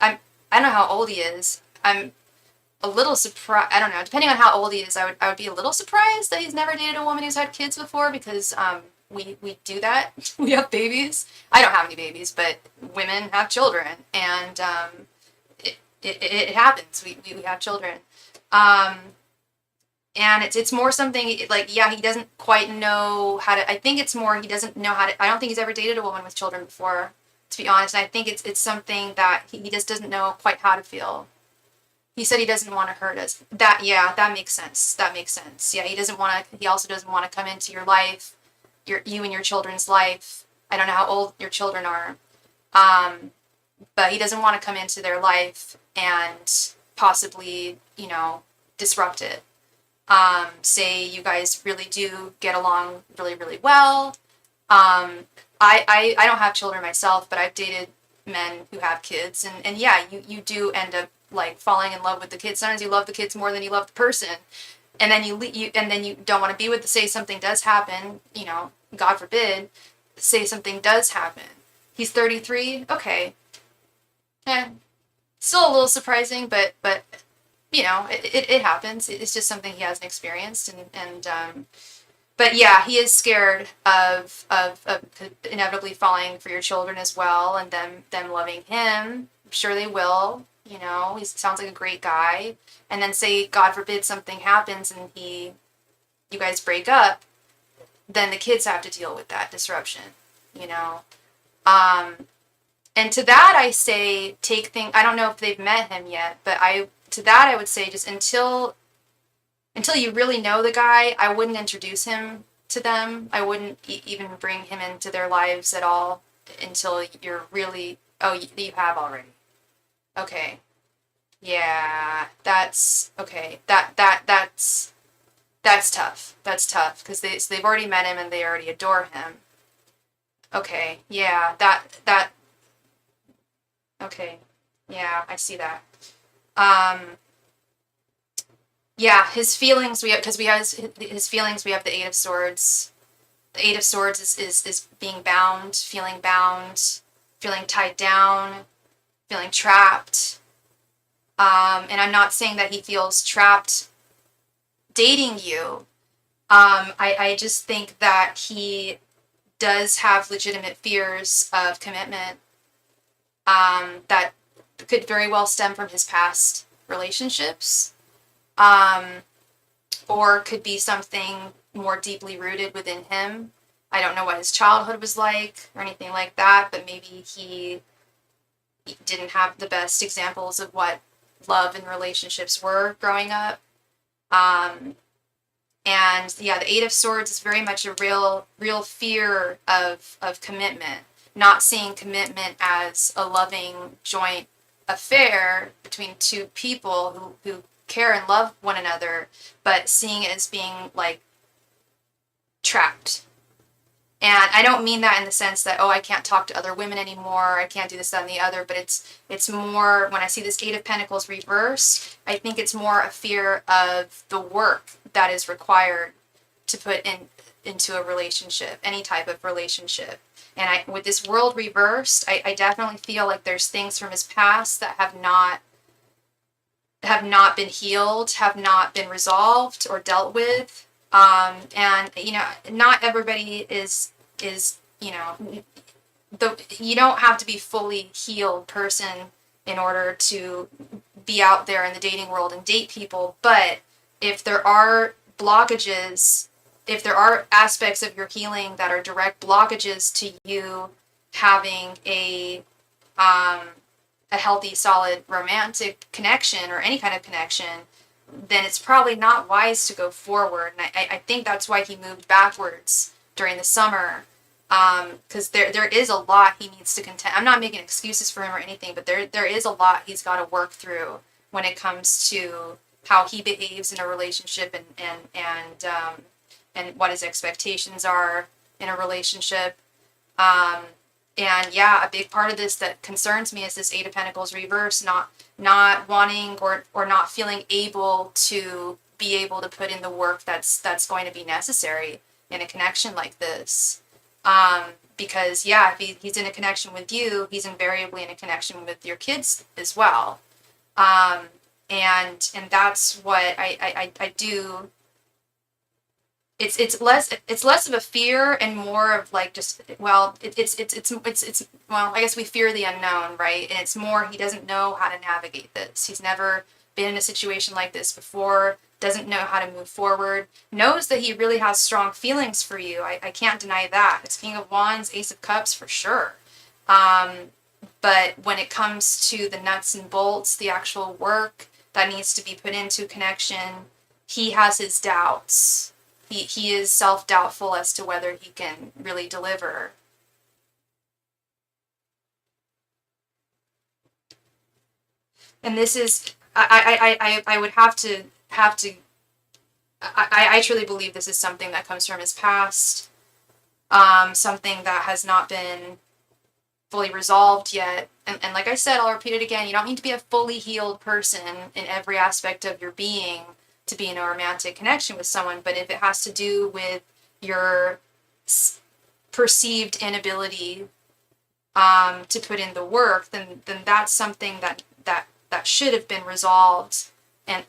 Speaker 1: I don't know how old he is. I'm a little surprised. I don't know. Depending on how old he is, I would be a little surprised that he's never dated a woman who's had kids before, because we do that. We have babies. I don't have any babies, but women have children, and it happens. We have children. And it's more something like, yeah, he doesn't quite know how to, I think it's more he doesn't know how to, I don't think he's ever dated a woman with children before, to be honest. And I think it's something that he just doesn't know quite how to feel. He said he doesn't want to hurt us. That makes sense. That makes sense. Yeah, he also doesn't want to come into your life, you and your children's life. I don't know how old your children are. But he doesn't want to come into their life and possibly, disrupt it. Say you guys really do get along really, really well. I don't have children myself, but I've dated men who have kids, and yeah, you do end up like falling in love with the kids. Sometimes you love the kids more than you love the person, and then you don't want to be with the, say something does happen, God forbid, say something does happen. He's 33. Okay. Still a little surprising, but it happens. It's just something he hasn't experienced, but yeah, he is scared of inevitably falling for your children as well, and them loving him. I'm sure they will. He sounds like a great guy. And then say, God forbid, something happens and you guys break up, then the kids have to deal with that disruption. And to that I say, I don't know if they've met him yet, but to that I would say, just until you really know the guy, I wouldn't introduce him to them. I wouldn't even bring him into their lives at all until you're really, you have already. Okay. Yeah, that's okay. That's tough. That's tough, because they've already met him and they already adore him. Okay. Yeah, that okay. Yeah, I see that. Yeah, his feelings, because we have his feelings, we have the Eight of Swords. The Eight of Swords is being bound, feeling tied down, feeling trapped. And I'm not saying that he feels trapped dating you. I just think that he does have legitimate fears of commitment, that could very well stem from his past relationships, or could be something more deeply rooted within him. I don't know what his childhood was like or anything like that, but maybe he didn't have the best examples of what love and relationships were growing up. And yeah, the Eight of Swords is very much a real fear of commitment, not seeing commitment as a loving joint affair between two people who care and love one another, but seeing it as being like trapped. And I don't mean that in the sense that, I can't talk to other women anymore, I can't do this, that, and the other, but it's more, when I see this Eight of Pentacles reverse, I think it's more a fear of the work that is required to put into a relationship, any type of relationship. And with this World reversed, I definitely feel like there's things from his past that have not been healed, have not been resolved or dealt with. And not everybody is you don't have to be fully healed person in order to be out there in the dating world and date people, but if there are blockages, if there are aspects of your healing that are direct blockages to you having a healthy, solid romantic connection or any kind of connection, then it's probably not wise to go forward. And I think that's why he moved backwards during the summer, because there is a lot he needs to contend. I'm not making excuses for him or anything, but there is a lot he's got to work through when it comes to how he behaves in a relationship, and what his expectations are in a relationship. And yeah, a big part of this that concerns me is this Eight of Pentacles reverse, not wanting or not feeling able to be able to put in the work that's going to be necessary in a connection like this. Because yeah, if he's in a connection with you, he's invariably in a connection with your kids as well. And that's what I do. It's less of a fear and more of like just, well, well, I guess we fear the unknown, right? And it's more, he doesn't know how to navigate this. He's never been in a situation like this before, doesn't know how to move forward, knows that he really has strong feelings for you. I can't deny that. It's King of Wands, Ace of Cups for sure. But when it comes to the nuts and bolts, the actual work that needs to be put into connection, he has his doubts. He is self-doubtful as to whether he can really deliver. And this is, I would have to, I truly believe this is something that comes from his past, something that has not been fully resolved yet. And like I said, I'll repeat it again, you don't need to be a fully healed person in every aspect of your being to be in a romantic connection with someone, but if it has to do with your perceived inability to put in the work, then that's something that should have been resolved and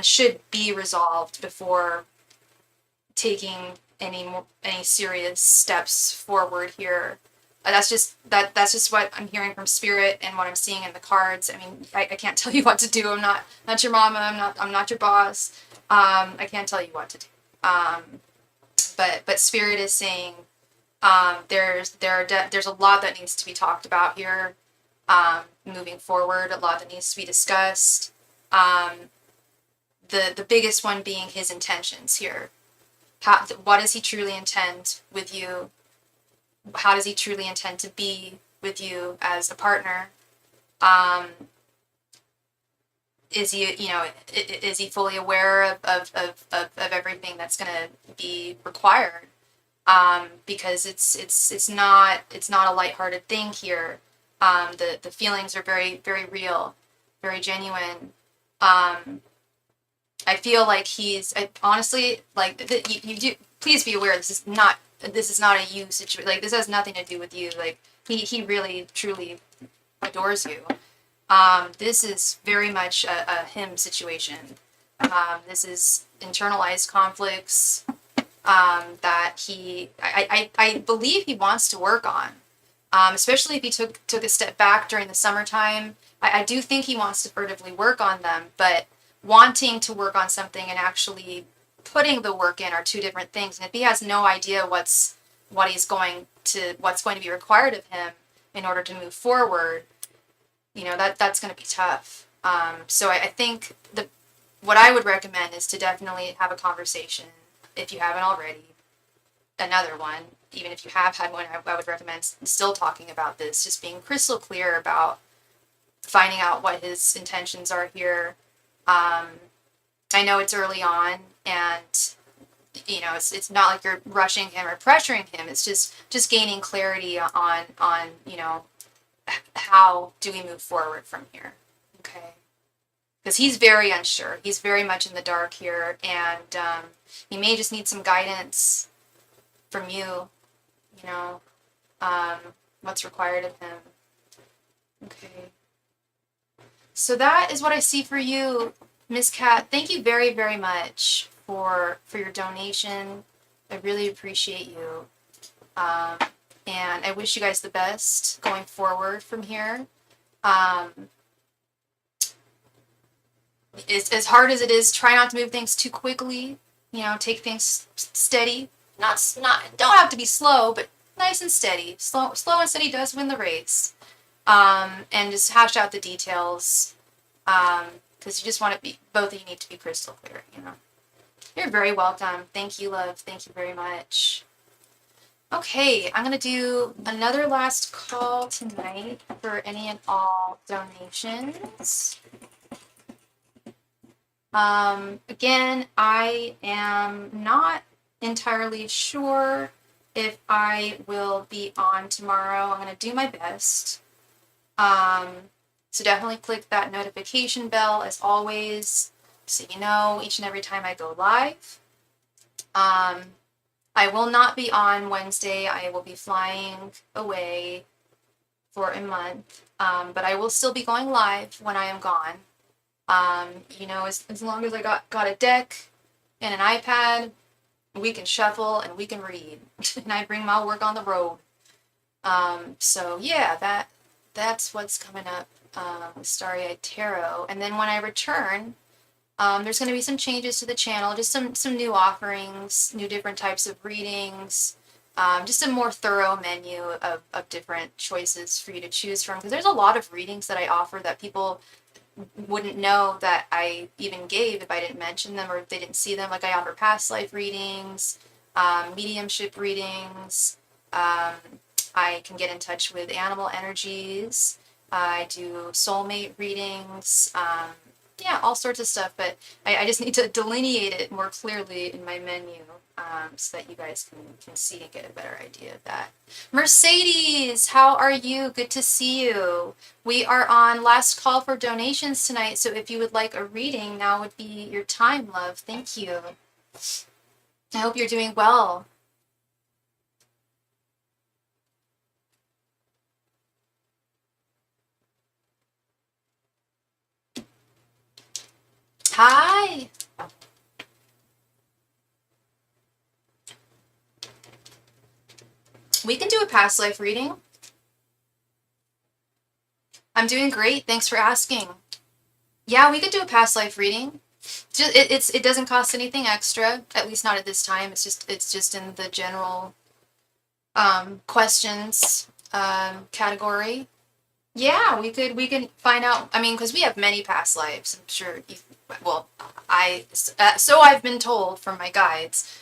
Speaker 1: should be resolved before taking any serious steps forward here. That's just what I'm hearing from Spirit and what I'm seeing in the cards. I mean, I can't tell you what to do. I'm not your mama. I'm not your boss. I can't tell you what to do. But Spirit is saying there's a lot that needs to be talked about here. Moving forward, a lot that needs to be discussed. The biggest one being his intentions here. What does he truly intend with you? How does he truly intend to be with you as a partner? Is he fully aware of everything that's going to be required? Because it's not a lighthearted thing here. The feelings are very, very real, very genuine. I feel like honestly, like, you do, please be aware, this is not a you situation. Like, this has nothing to do with you. Like, he really, truly adores you. This is very much a him situation. This is internalized conflicts that I believe he wants to work on. Especially if he took a step back during the summertime. I do think he wants to furtively work on them, but wanting to work on something and actually putting the work in are two different things. And if he has no idea what's going to be required of him in order to move forward, that's going to be tough. So I think what I would recommend is to definitely have a conversation, if you haven't already, another one. Even if you have had one, I would recommend still talking about this, just being crystal clear about finding out what his intentions are here. I know it's early on, and it's not like you're rushing him or pressuring him. It's just gaining clarity on how do we move forward from here. Okay, because he's very unsure. He's very much in the dark here, and he may just need some guidance from you. What's required of him. Okay. So that is what I see for you, Miss Cat. Thank you very, very much for your donation. I really appreciate you. And I wish you guys the best going forward from here. as hard as it is, try not to move things too quickly. You know, take things steady. Not don't have to be slow, but nice and steady. Slow and steady does win the race. And just hash out the details. Because you just want to be, both of you need to be crystal clear, you know. You're very welcome. Thank you, love. Thank you very much. Okay, I'm going to do another last call tonight for any and all donations. Again, I am not entirely sure if I will be on tomorrow. I'm going to do my best. So definitely click that notification bell as always, so you know each and every time I go live. I will not be on Wednesday. I will be flying away for a month, but I will still be going live when I am gone. You know, as long as I got a deck and an iPad, we can shuffle and we can read, and I bring my work on the road. So yeah, that's what's coming up with Starry Tarot. And then when I return, there's going to be some changes to the channel, just some new offerings, new different types of readings, just a more thorough menu of different choices for you to choose from. Because there's a lot of readings that I offer that people wouldn't know that I even gave if I didn't mention them or if they didn't see them. Like I offer past life readings, mediumship readings. I can get in touch with animal energies. I do soulmate readings. Yeah, all sorts of stuff, but I just need to delineate it more clearly in my menu so that you guys can see and get a better idea of that. Mercedes, how are you? Good to see you. We are on last call for donations tonight, so if you would like a reading, now would be your time, love. Thank you. I hope you're doing well. Hi. We can do a past life reading. I'm doing great. Thanks for asking. Yeah, we could do a past life reading. It doesn't cost anything extra, at least not at this time. It's just in the general questions category. Yeah, we can find out. I mean, because we have many past lives. I'm sure. Well, so I've been told from my guides.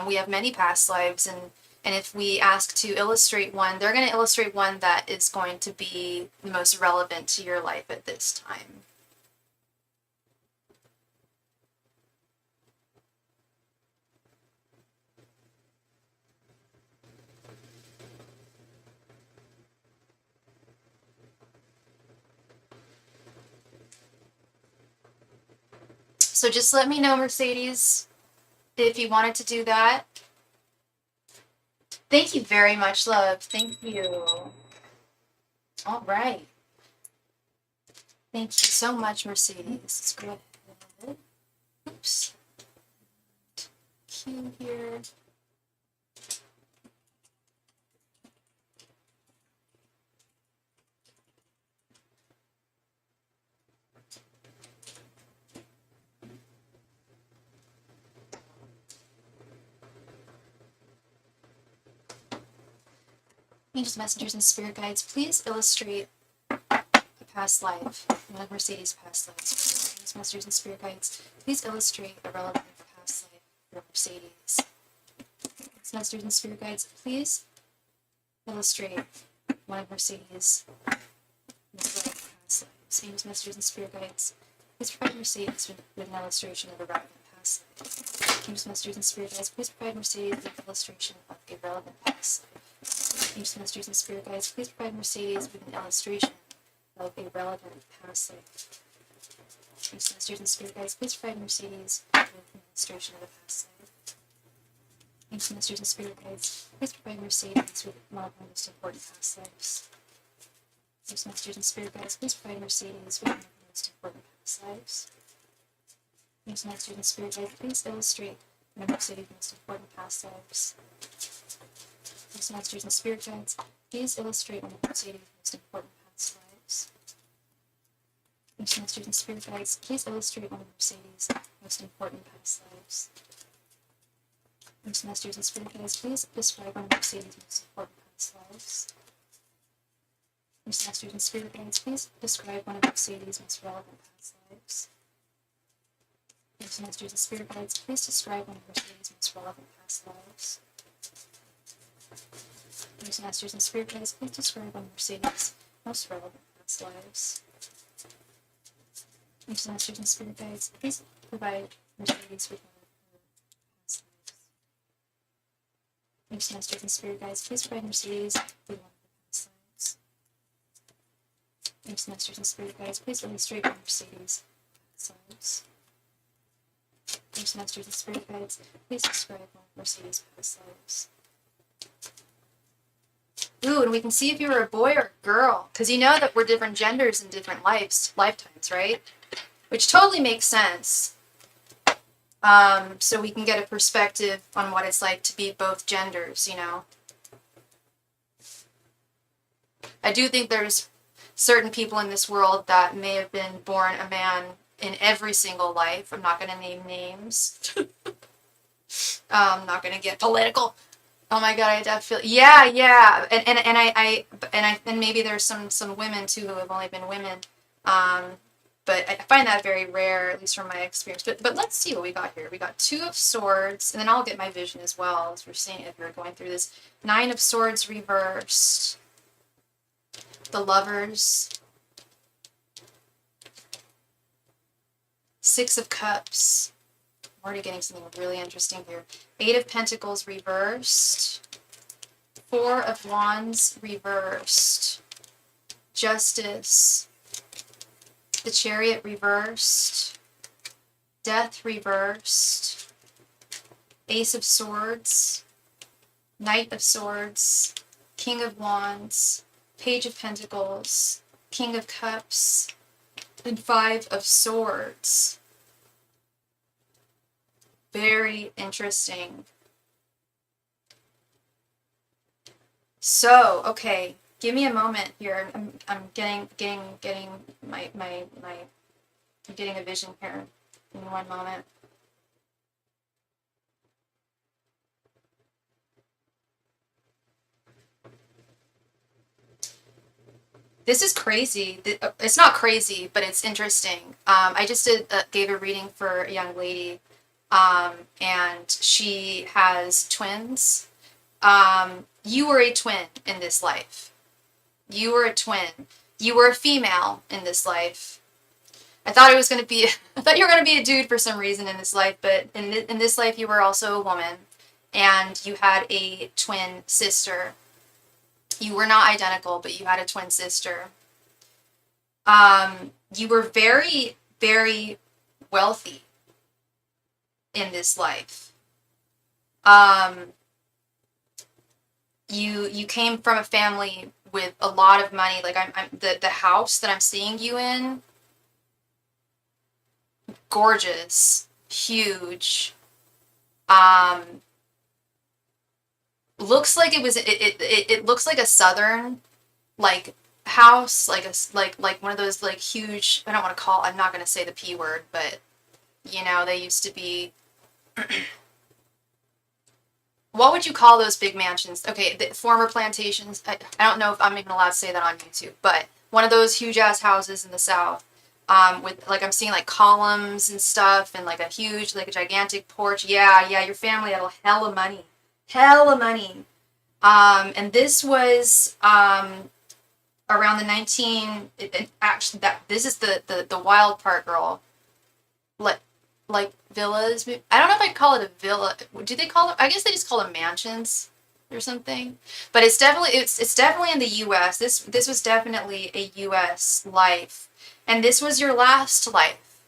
Speaker 1: We have many past lives, and if we ask to illustrate one, they're going to illustrate one that is going to be the most relevant to your life at this time. So just let me know, Mercedes, if you wanted to do that. Thank you very much, love. Thank you. All right. Thank you so much, Mercedes. Let's go ahead. Oops. Q here. Angels, messengers, and spirit guides, please illustrate a past life. One of Mercedes' past lives. Angels, messengers, and spirit guides, please illustrate a relevant past life for Mercedes. Angels, messengers, and spirit guides, please illustrate one of Mercedes' past lives. Angels, messengers, and spirit guides, please provide Mercedes with an illustration of a relevant past life. Angels, messengers, and spirit guides, please provide Mercedes with an illustration of a relevant past life. Angels, messengers, and spirit guides, please provide Mercedes with an illustration of a relevant past life. Angels, messengers, and spirit guides, please provide Mercedes with an illustration of a past life. Angels, messengers, and spirit guides, please provide Mercedes with one of the most important past lives. Angels, messengers, and spirit guides, please provide Mercedes with one of the most important past lives. Angels, messengers, and spirit guides, please illustrate one of Mercedes' most important past lives. Angels, masters, and spirit guides, please illustrate one of Mercedes' most important past lives. Each masters and spirit guides, please illustrate one of Mercedes' most important past lives. Each masters and spirit guides, please describe one of Mercedes' most important past lives. Each masters and spirit guides, please describe one of Mercedes' most relevant past lives. Each masters and spirit guides, please describe one of Mercedes' most relevant past lives. Each masters and spirit guides, please describe one of Mercedes' most relevant past lives. Each masters and spirit guides, please provide Mercedes with one of her past lives. Each masters and spirit guides, please provide Mercedes with one of her past lives. Each masters and spirit guides, please illustrate one of Mercedes' past lives. Each masters and spirit guides, please describe one of Mercedes' past lives. Ooh, and we can see if you were a boy or a girl, because you know that we're different genders in different lifetimes, right? Which totally makes sense. So we can get a perspective on what it's like to be both genders, you know. I do think there's certain people in this world that may have been born a man in every single life. I'm not going to name names. I'm not going to get political. Oh my god, I definitely yeah, and maybe there's some women too who have only been women, but I find that very rare, at least from my experience. But let's see what we got here. We got 2 of Swords, and then I'll get my vision as well as we're seeing if we're going through this. 9 of Swords reversed, the Lovers, 6 of Cups. I'm already getting something really interesting here. 8 of Pentacles reversed. 4 of Wands reversed. Justice. The Chariot reversed. Death reversed. Ace of Swords. Knight of Swords. King of Wands. Page of Pentacles. King of Cups. And 5 of Swords. Very interesting. So, okay, give me a moment here. I'm getting my I'm getting a vision here. In one moment. This is crazy. It's not crazy, but it's interesting. I just gave a reading for a young lady. And she has twins. You were a twin in this life. You were a twin. You were a female in this life. I thought I thought you were going to be a dude for some reason in this life, but in this life you were also a woman, and you had a twin sister. You were not identical, but you had a twin sister. You were very, very wealthy in this life. You came from a family with a lot of money. Like the house that I'm seeing you in, gorgeous, huge. Looks like it looks like a southern like house, like one of those like huge. I'm not gonna say the P word, but you know they used to be. What would you call those big mansions? Okay, the former plantations. I don't know if I'm even allowed to say that on YouTube, but one of those huge ass houses in the South, with like I'm seeing like columns and stuff, and like a gigantic porch. Yeah, your family had a hella money, hella money. And this was around the 19. Actually, this is the wild part, girl. Like villas. I don't know if I'd call it a villa. Do they call it? I guess they just call them mansions or something. But it's definitely in the U.S. This was definitely a U.S. life, and this was your last life,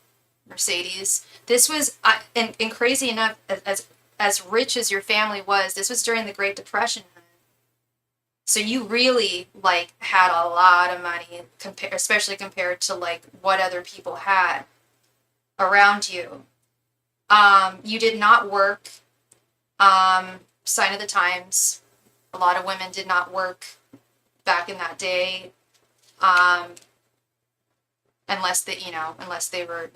Speaker 1: Mercedes. This was and crazy enough, as rich as your family was, this was during the Great Depression. So you really like had a lot of money, especially compared to like what other people had around you. You did not work. Sign of the times. A lot of women did not work back in that day. And unless they were,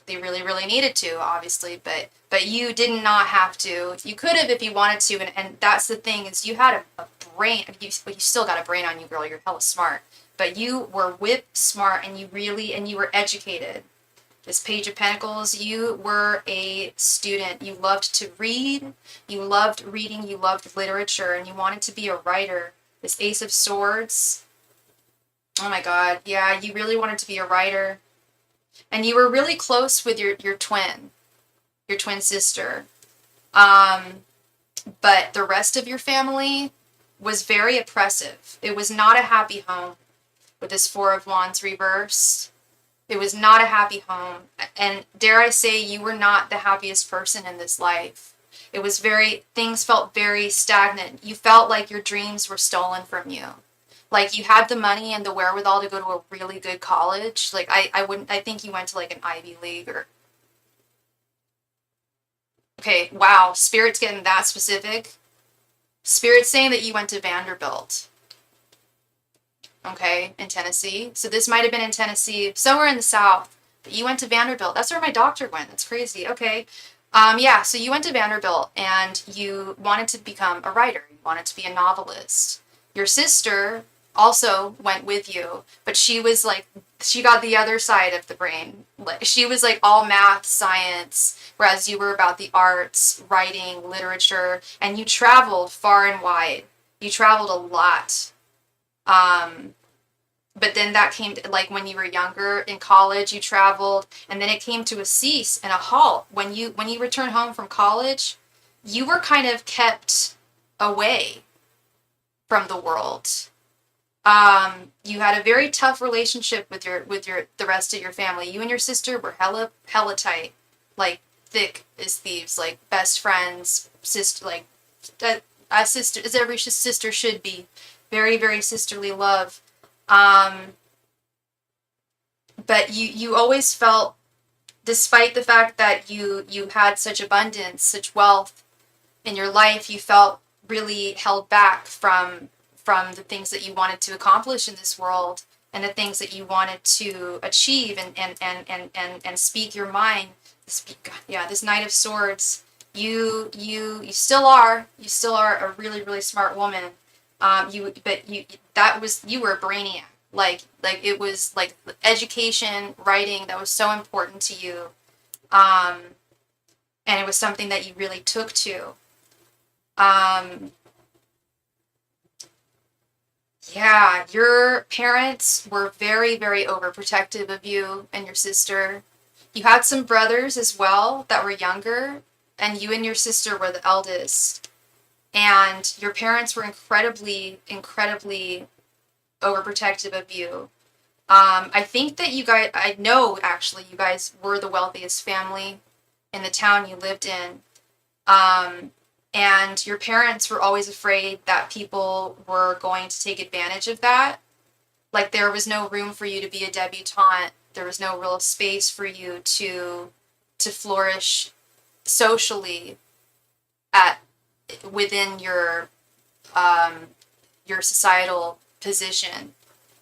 Speaker 1: they really, really needed to, obviously, but you did not have to. You could have if you wanted to, and that's the thing, is you had a brain. I mean, you still got a brain on you, girl. You're hella smart. But you were whip smart, and you were educated. This Page of Pentacles, you were a student. You loved to read. You loved reading. You loved literature, and you wanted to be a writer. This Ace of Swords. Oh my God. Yeah, you really wanted to be a writer. And you were really close with your twin sister. But the rest of your family was very oppressive. It was not a happy home with this Four of Wands reverse. It was not a happy home. And dare I say, you were not the happiest person in this life. It was things felt very stagnant. You felt like your dreams were stolen from you. Like you had the money and the wherewithal to go to a really good college. Like I think you went to like an Ivy League or. Okay, wow, Spirit's getting that specific. Spirit's saying that you went to Vanderbilt. Okay, in Tennessee. So this might have been in Tennessee, somewhere in the South. But you went to Vanderbilt. That's where my doctor went. That's crazy. Okay. Yeah, so you went to Vanderbilt and you wanted to become a writer. You wanted to be a novelist. Your sister also went with you, but she was like, she got the other side of the brain. She was like all math, science, whereas you were about the arts, writing, literature, and you traveled far and wide. You traveled a lot. But then that came to, like when you were younger in college, you traveled, and then it came to a cease and a halt. When you returned home from college, you were kind of kept away from the world. You had a very tough relationship with the rest of your family. You and your sister were hella tight, like thick as thieves, like best friends, sister, like a sister, as every sister should be. Very, very sisterly love. But you always felt, despite the fact that you had such abundance, such wealth in your life, you felt really held back from the things that you wanted to accomplish in this world and the things that you wanted to achieve and speak your mind. This Knight of Swords, you still are a really, really smart woman. You were a brainiac. Like it was like education, writing, that was so important to you. And it was something that you really took to. Yeah, your parents were very, very overprotective of you and your sister. You had some brothers as well that were younger, and you and your sister were the eldest. And your parents were incredibly, incredibly overprotective of you. I think that I know actually you guys were the wealthiest family in the town you lived in. And your parents were always afraid that people were going to take advantage of that. Like there was no room for you to be a debutante. There was no real space for you to flourish socially within your societal position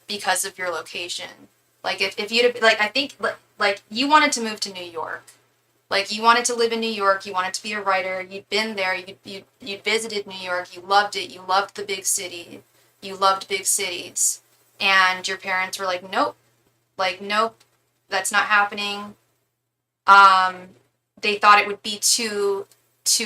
Speaker 1: because of your location. Like if you'd like, I think like you wanted to move to New York. Like you wanted to live in New York, you wanted to be a writer, you'd been there, you'd visited New York, you loved it, you loved the big city, you loved big cities. And your parents were like, nope, that's not happening. They thought it would be too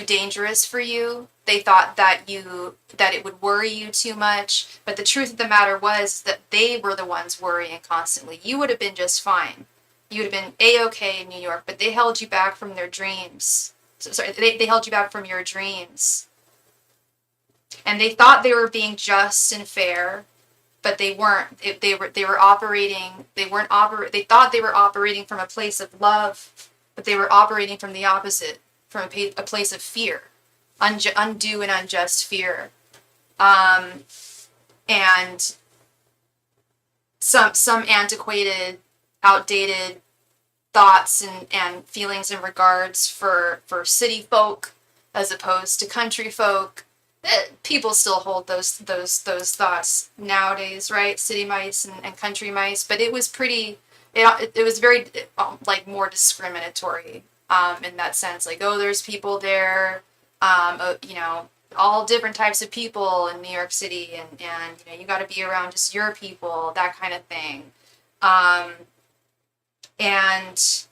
Speaker 1: dangerous for you. They thought that it would worry you too much. But the truth of the matter was that they were the ones worrying constantly. You would have been just fine. You would have been A-okay in New York, but they held you back from their dreams. They held you back from your dreams. And they thought they were being just and fair, but they weren't. They thought they were operating from a place of love, but they were operating from the opposite, from a place of fear, undue and unjust fear. And some antiquated, outdated thoughts and feelings and regards for city folk as opposed to country folk. People still hold those thoughts nowadays, right? City mice and country mice, but it was pretty it was very like more discriminatory in that sense. Like, oh, there's people there, you know, all different types of people in New York City, and you know, you got to be around just your people, that kind of thing. Um, and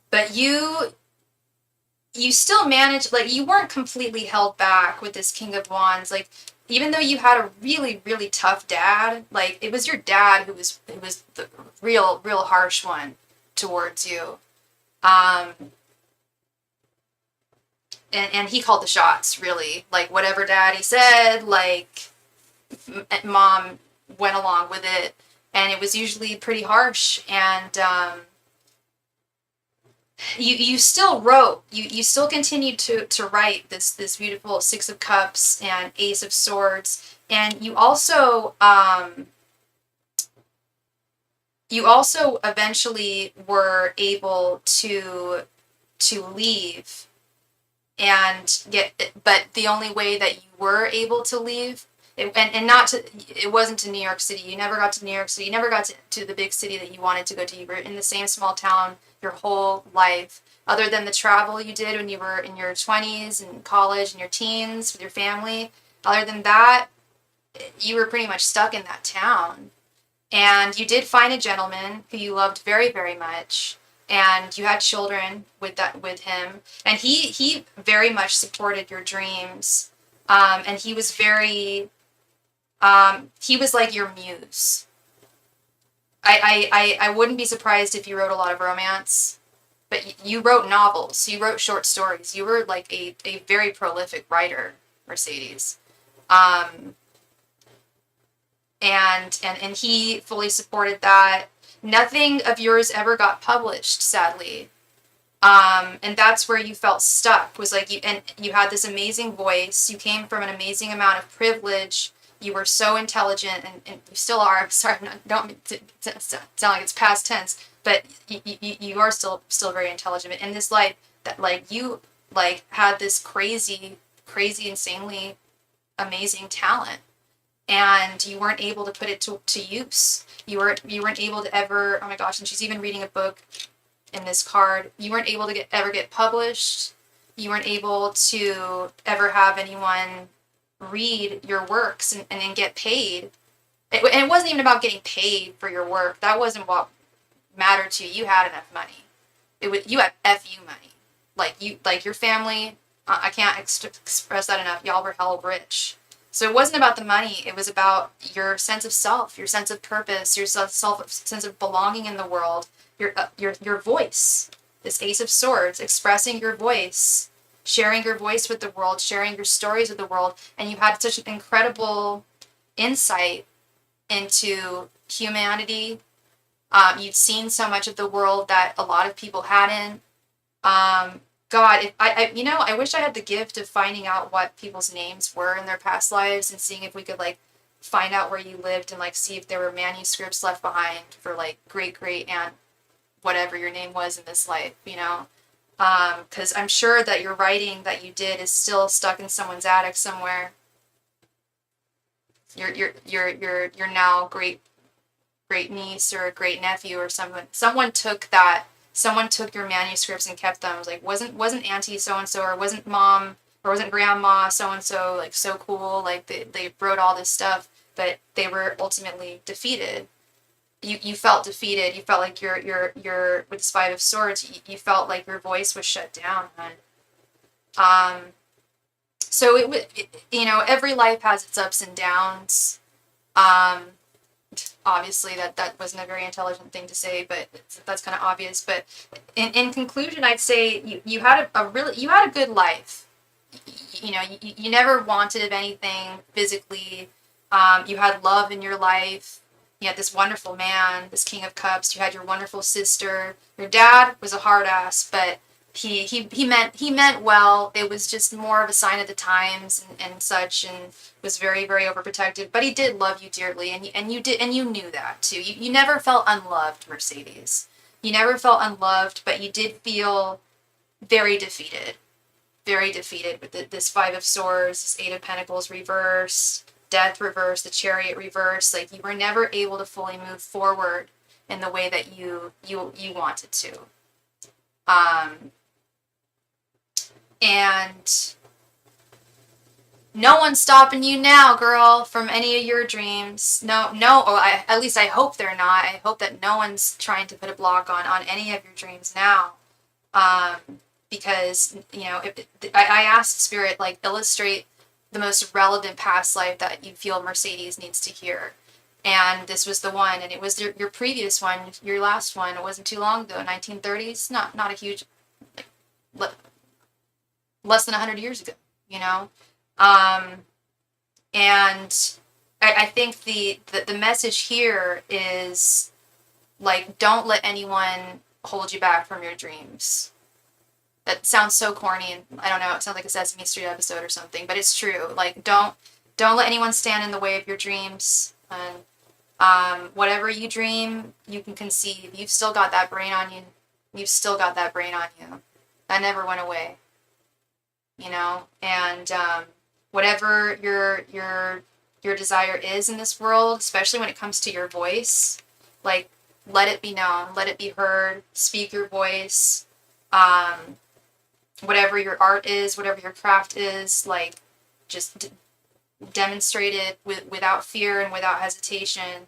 Speaker 1: but you still managed, like, you weren't completely held back with this King of Wands. Like, even though you had a really, really tough dad, like, it was your dad who was the real harsh one towards you. Um, and he called the shots, really. Like, whatever daddy said, like, mom went along with it. And it was usually pretty harsh. And, you still wrote, you still continued to write this beautiful Six of Cups and Ace of Swords, and you also eventually were able to leave and get, but the only way that you were able to leave, and not to, it wasn't to New York City. You never got to New York City. You never got to the big city that you wanted to go to. You were in the same small town your whole life, other than the travel you did when you were in your 20s and college and your teens with your family. Other than that, you were pretty much stuck in that town. And you did find a gentleman who you loved very, very much, and you had children with him, and he very much supported your dreams. And he was he was like your muse. I wouldn't be surprised if you wrote a lot of romance, but you wrote novels, you wrote short stories. You were like a very prolific writer, Mercedes. Um, and he fully supported that. Nothing of yours ever got published, sadly. And that's where you felt stuck, was like you had this amazing voice. You came from an amazing amount of privilege. You were so intelligent, and you still are. I'm sorry, don't mean to sound like it's past tense, but you are still very intelligent. In this life, that like you like had this crazy, insanely amazing talent, and you weren't able to put it to use. You weren't able to ever. Oh my gosh! And she's even reading a book in this card. You weren't able to ever get published. You weren't able to ever have anyone read your works and then get paid. And it wasn't even about getting paid for your work. That wasn't what mattered to you. You had enough money. You had FU money. Like your family. I can't express that enough. Y'all were hella rich. So it wasn't about the money. It was about your sense of self, your sense of purpose, your sense of belonging in the world, your voice. This Ace of Swords, expressing your voice, sharing your voice with the world, sharing your stories with the world, and you had such an incredible insight into humanity. You'd seen so much of the world that a lot of people hadn't. God, if I wish I had the gift of finding out what people's names were in their past lives and seeing if we could like find out where you lived and like see if there were manuscripts left behind for like great aunt whatever your name was in this life, you know. Because I'm sure that your writing that you did is still stuck in someone's attic somewhere. Your now great niece or a great nephew or someone took that. Someone took your manuscripts and kept them. It was like, wasn't auntie so and so, or wasn't mom, or wasn't grandma so and so like so cool, like they wrote all this stuff, but they were ultimately defeated. You felt defeated. You felt like your with this Five of Swords, you felt like your voice was shut down. So every life has its ups and downs. Obviously that wasn't a very intelligent thing to say, but that's kind of obvious. But in conclusion, I'd say you had you had a good life. You never wanted anything physically. You had love in your life. You had this wonderful man, this King of Cups. You had your wonderful sister. Your dad was a hard ass, but he meant well. It was just more of a sign of the times and such, and was very, very overprotective. But he did love you dearly, and you knew that too. You never felt unloved, Mercedes. You never felt unloved, but you did feel very defeated. Very defeated with this Five of Swords, this Eight of Pentacles reversed, Death reversed, the Chariot reversed. Like, you were never able to fully move forward in the way that you want it to. And no one's stopping you now, girl, from any of your dreams. At least I hope they're not. I hope that no one's trying to put a block on any of your dreams now. Because, I asked Spirit, like, illustrate the most relevant past life that you feel Mercedes needs to hear. And this was the one, and it was your previous one, your last one. It wasn't too long ago, 1930s. Not a huge, less than 100 years ago, And I think the message here is, like, don't let anyone hold you back from your dreams. That sounds so corny, and I don't know, it sounds like a Sesame Street episode or something, but it's true. Like, don't let anyone stand in the way of your dreams. And whatever you dream, you can conceive. You've still got that brain on you. That never went away. And whatever your desire is in this world, especially when it comes to your voice, like, let it be known, let it be heard, speak your voice. Whatever your art is, whatever your craft is, like, just demonstrate it without fear and without hesitation,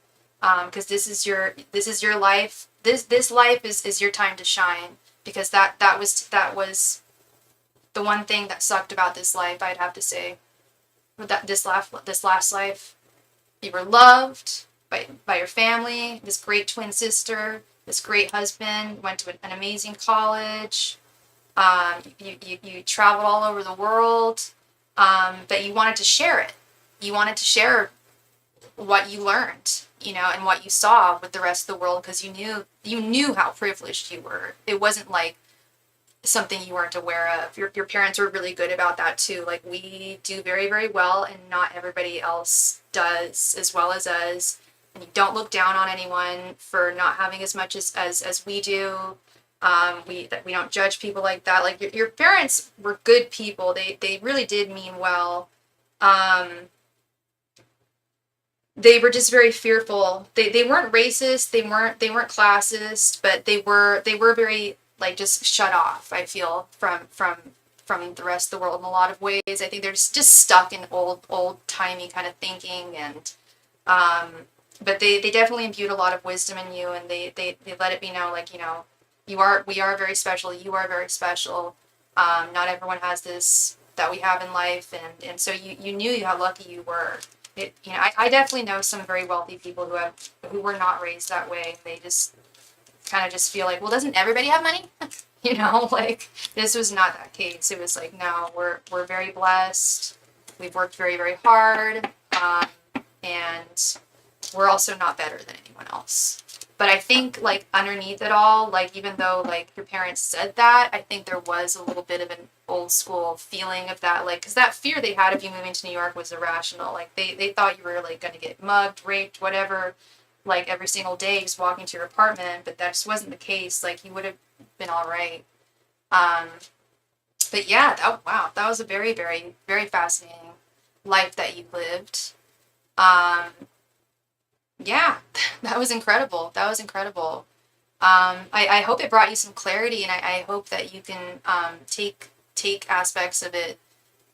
Speaker 1: because this is your life. This life is your time to shine, because that was the one thing that sucked about this life, I'd have to say. This last life, you were loved by your family, this great twin sister, this great husband, went to an amazing college. You traveled all over the world, but you wanted to share it. You wanted to share what you learned, and what you saw with the rest of the world, because you knew how privileged you were. It wasn't like something you weren't aware of. Your parents were really good about that too. Like, we do very, very well, and not everybody else does as well as us. And you don't look down on anyone for not having as much as we do. We don't judge people like that. Like, your parents were good people. They really did mean well. They were just very fearful. They weren't racist. They weren't classist, but they were very, like, just shut off, I feel, from the rest of the world in a lot of ways. I think they're just stuck in old-timey kind of thinking, and but they definitely imbued a lot of wisdom in you, and they let it be known, like, we are very special. You are very special. Not everyone has this that we have in life, and so you knew how lucky you were. I definitely know some very wealthy people who were not raised that way. They just kind of just feel like, well, doesn't everybody have money? Like, this was not that case. It was like, no, we're very blessed. We've worked very, very hard, and we're also not better than anyone else. But I think, like, underneath it all, like, even though, like, your parents said that, I think there was a little bit of an old school feeling of that, like, because that fear they had of you moving to New York was irrational. Like, they thought you were, like, going to get mugged, raped, whatever, like, every single day just walking to your apartment, but that just wasn't the case. Like, you would have been all right. But yeah, that was a very, very, very fascinating life that you lived. Yeah, that was incredible. I hope it brought you some clarity, and I hope that you can take aspects of it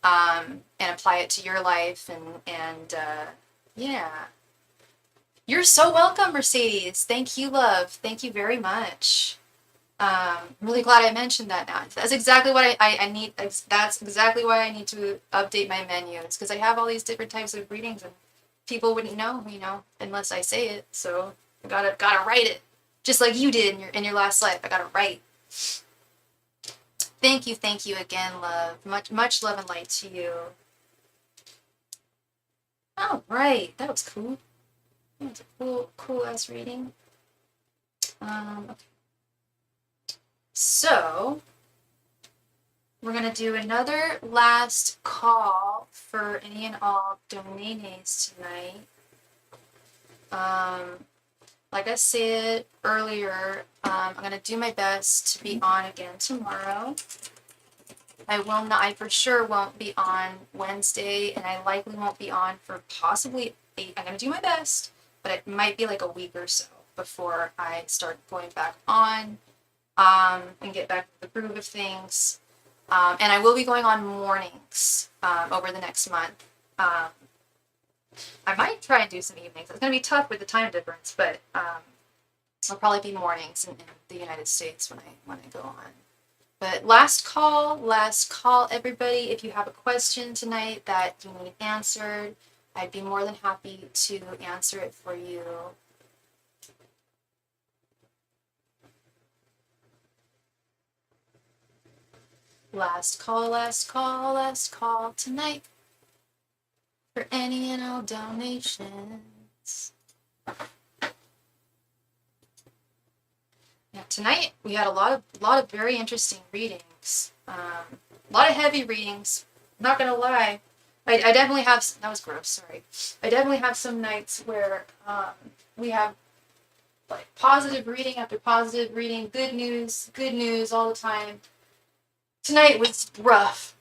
Speaker 1: and apply it to your life, and yeah. You're so welcome, Mercedes. Thank you, love. Thank you very much. I'm really glad I mentioned that now. That's exactly what I need. That's exactly why I need to update my menu. It's because I have all these different types of readings, and people wouldn't know, unless I say it. So I gotta write it, just like you did in your last life. I gotta write. Thank you again, love. Much love and light to you. All right, that was cool. That was a cool ass reading. Okay. So we're gonna do another last call for any and all donations tonight. Like I said earlier, I'm gonna do my best to be on again tomorrow. I for sure won't be on Wednesday, and I likely won't be on for possibly I'm gonna do my best, but it might be like a week or so before I start going back on and get back to the groove of things. And I will be going on mornings over the next month. I might try and do some evenings. It's going to be tough with the time difference, but it'll probably be mornings in the United States when I go on. But last call, everybody. If you have a question tonight that you need answered, I'd be more than happy to answer it for you. Last call tonight for any and all donations. Yeah, tonight we had a lot of very interesting readings. A lot of heavy readings. Not gonna lie, I definitely have. That was gross. Sorry. I definitely have some nights where we have like positive reading after positive reading, good news all the time. Tonight was rough.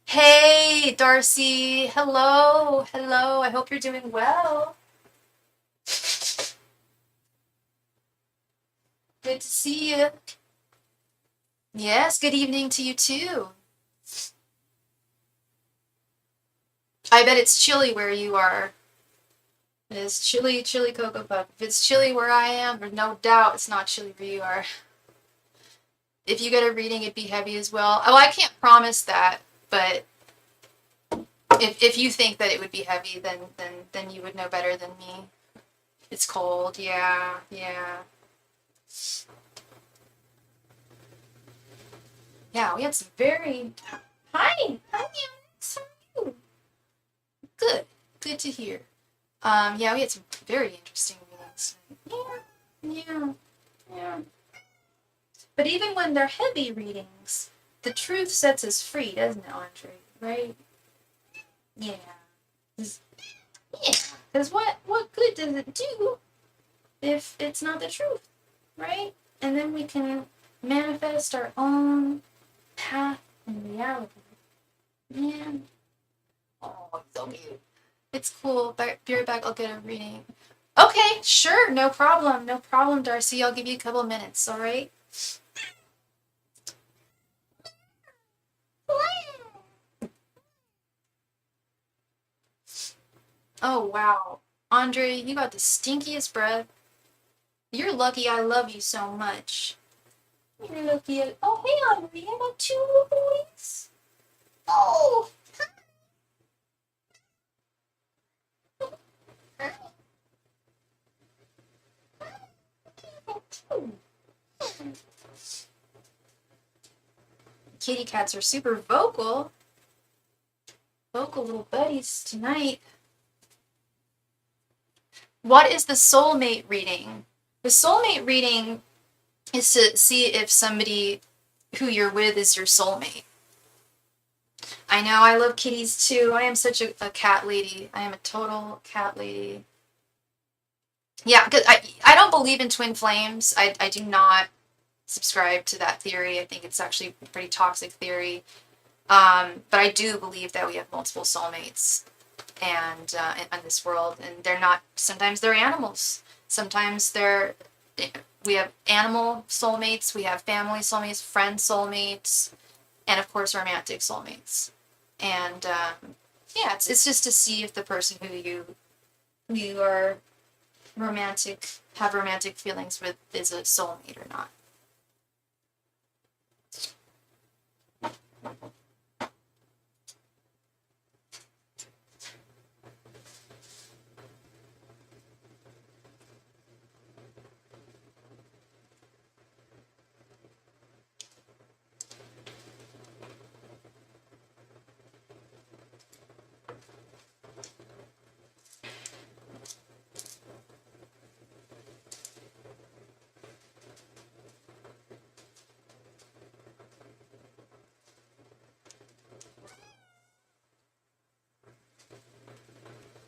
Speaker 1: Hey, Darcy. Hello. I hope you're doing well. Good to see you. Yes, good evening to you too. I bet it's chilly where you are. It is chilly, Cocoa Puff. If it's chilly where I am, there's no doubt it's not chilly where you are. If you get a reading, it'd be heavy as well. Oh, I can't promise that, but if you think that it would be heavy, then you would know better than me. It's cold, yeah. Yeah, we had some very... Hi, Alex, how are you? Good to hear. Yeah, we had some very interesting readings. Yeah. But even when they're heavy readings, the truth sets us free, doesn't it, Andre? Right? Yeah. Because what good does it do if it's not the truth, right? And then we can manifest our own path in reality. Man. Oh, so cute. It's cool. Be right back. I'll get a reading. Okay, sure. No problem, Darcy. I'll give you a couple minutes, all right? Oh, wow. Andre, you got the stinkiest breath. You're lucky I love you so much. You're lucky. Oh, hey, Andre. I got 2 little boys. Oh. Kitty cats are super vocal. Vocal little buddies tonight. What is the soulmate reading? The soulmate reading is to see if somebody who you're with is your soulmate. I know, I love kitties too. I am such a cat lady. I am a total cat lady. Yeah, because I don't believe in twin flames. I do not subscribe to that theory. I think it's actually a pretty toxic theory. But I do believe that we have multiple soulmates and in this world, and they're not. Sometimes they're animals. Sometimes we have animal soulmates. We have family soulmates, friend soulmates, and of course romantic soulmates. And yeah, it's just to see if the person who you are have romantic feelings with is a soulmate or not.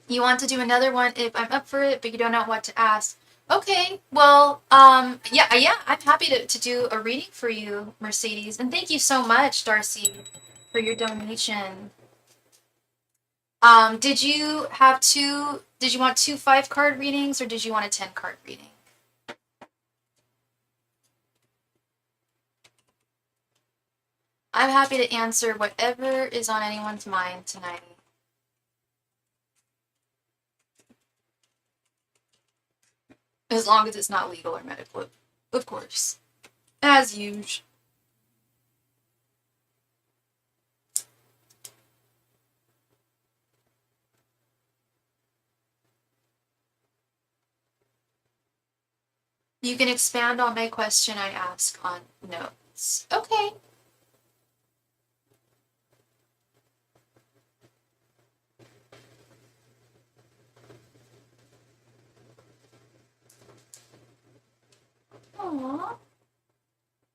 Speaker 1: You want to do another one if I'm up for it, but you don't know what to ask. Okay, well, yeah, I'm happy to do a reading for you, Mercedes. And thank you so much, Darcy, for your donation. Did you want 2 5-card readings or did you want a 10-card reading? I'm happy to answer whatever is on anyone's mind tonight. As long as it's not legal or medical, of course. As usual. You can expand on my question I ask on notes. Okay. Aww.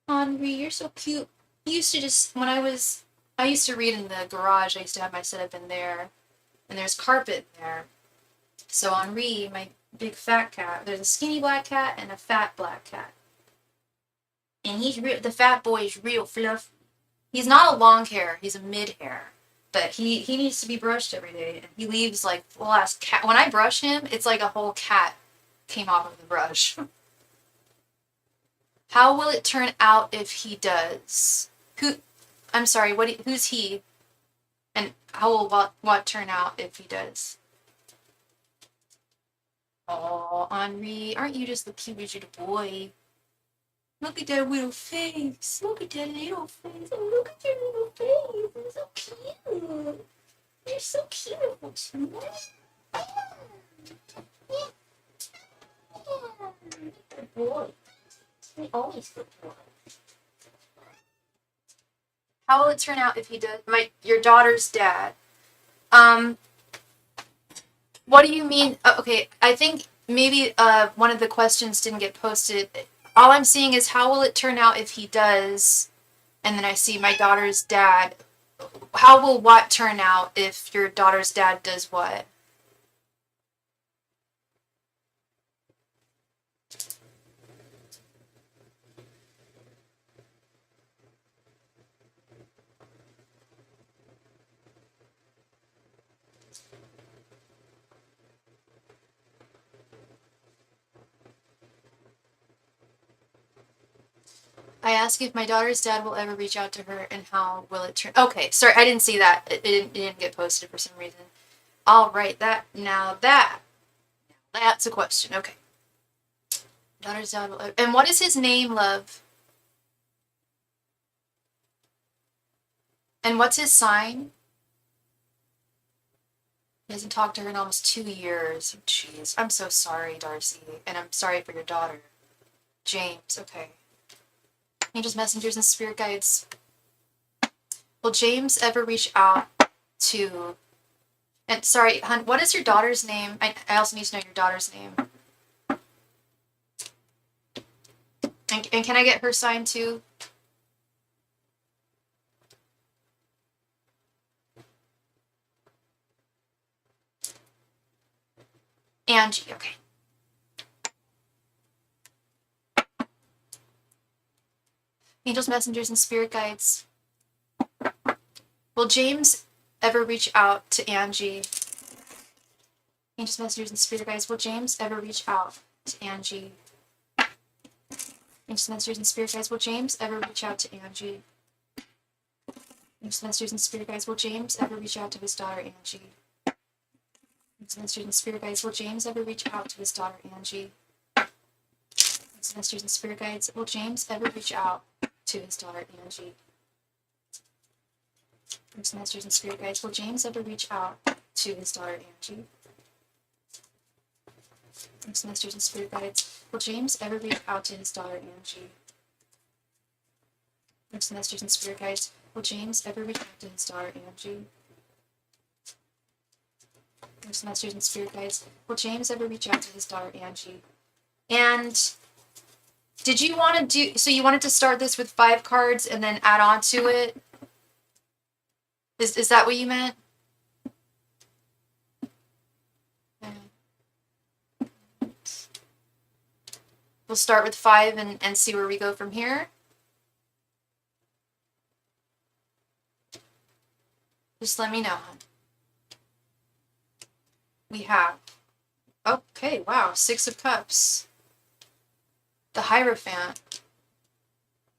Speaker 1: Henri, you're so cute. You used to just, I used to read in the garage. I used to have my setup in there. And there's carpet in there. So Henri, my big fat cat, there's a skinny black cat and a fat black cat. And the fat boy is real fluffy. He's not a long hair, he's a mid hair. But he needs to be brushed every day. And he leaves like the last cat. When I brush him, it's like a whole cat came off of the brush. How will it turn out if he does? I'm sorry, who's he? And how will what turn out if he does? Oh, Henri, aren't you just the cutest little boy? Look at that little face. Look at that little face. Oh, look at your little face. You're so cute. You're so cute. Good boy. He always good boy. How will it turn out if he does? Your daughter's dad. What do you mean? Okay, I think maybe one of the questions didn't get posted. All I'm seeing is how will it turn out if he does, and then I see my daughter's dad. How will what turn out if your daughter's dad does what? I ask if my daughter's dad will ever reach out to her and how will it turn. Okay, sorry, I didn't see that. It didn't get posted for some reason. I'll write that. That's a question. Okay. Daughter's dad will. And what is his name, love? And what's his sign? He hasn't talked to her in almost 2 years. Jeez. I'm so sorry, Darcy. And I'm sorry for your daughter. James, okay. Angels, messengers, and spirit guides. Will James ever reach out to... And sorry, hun, what is your daughter's name? I also need to know your daughter's name. And can I get her sign too? Angie, okay. Angels, messengers, and spirit guides. Will James ever reach out to Angie? Angels, messengers, and spirit guides. Will James ever reach out to Angie? Angels, messengers, and spirit guides. Will James ever reach out to Angie? Angels, messengers, and spirit guides. Will James ever reach out to his daughter Angie? Angels, messengers, and spirit guides. Will James ever reach out to his daughter Angie? Angels, messengers, and spirit guides. Will James ever reach out to his daughter Angie? Angels, messengers, and spirit guides. Will James ever reach out to his daughter Angie? Angels, messengers, and spirit guides. Will James ever reach out to his daughter Angie? Angels, messengers, and spirit guides. Will James ever reach out to his daughter Angie? Angels, messengers, and spirit guides. Will James ever reach out to his daughter Angie? And did you want to do, so you wanted to start this with 5 cards and then add on to it? Is that what you meant? We'll start with 5 and see where we go from here. Just let me know, hon. We have, okay, wow, 6 of Cups. The Hierophant.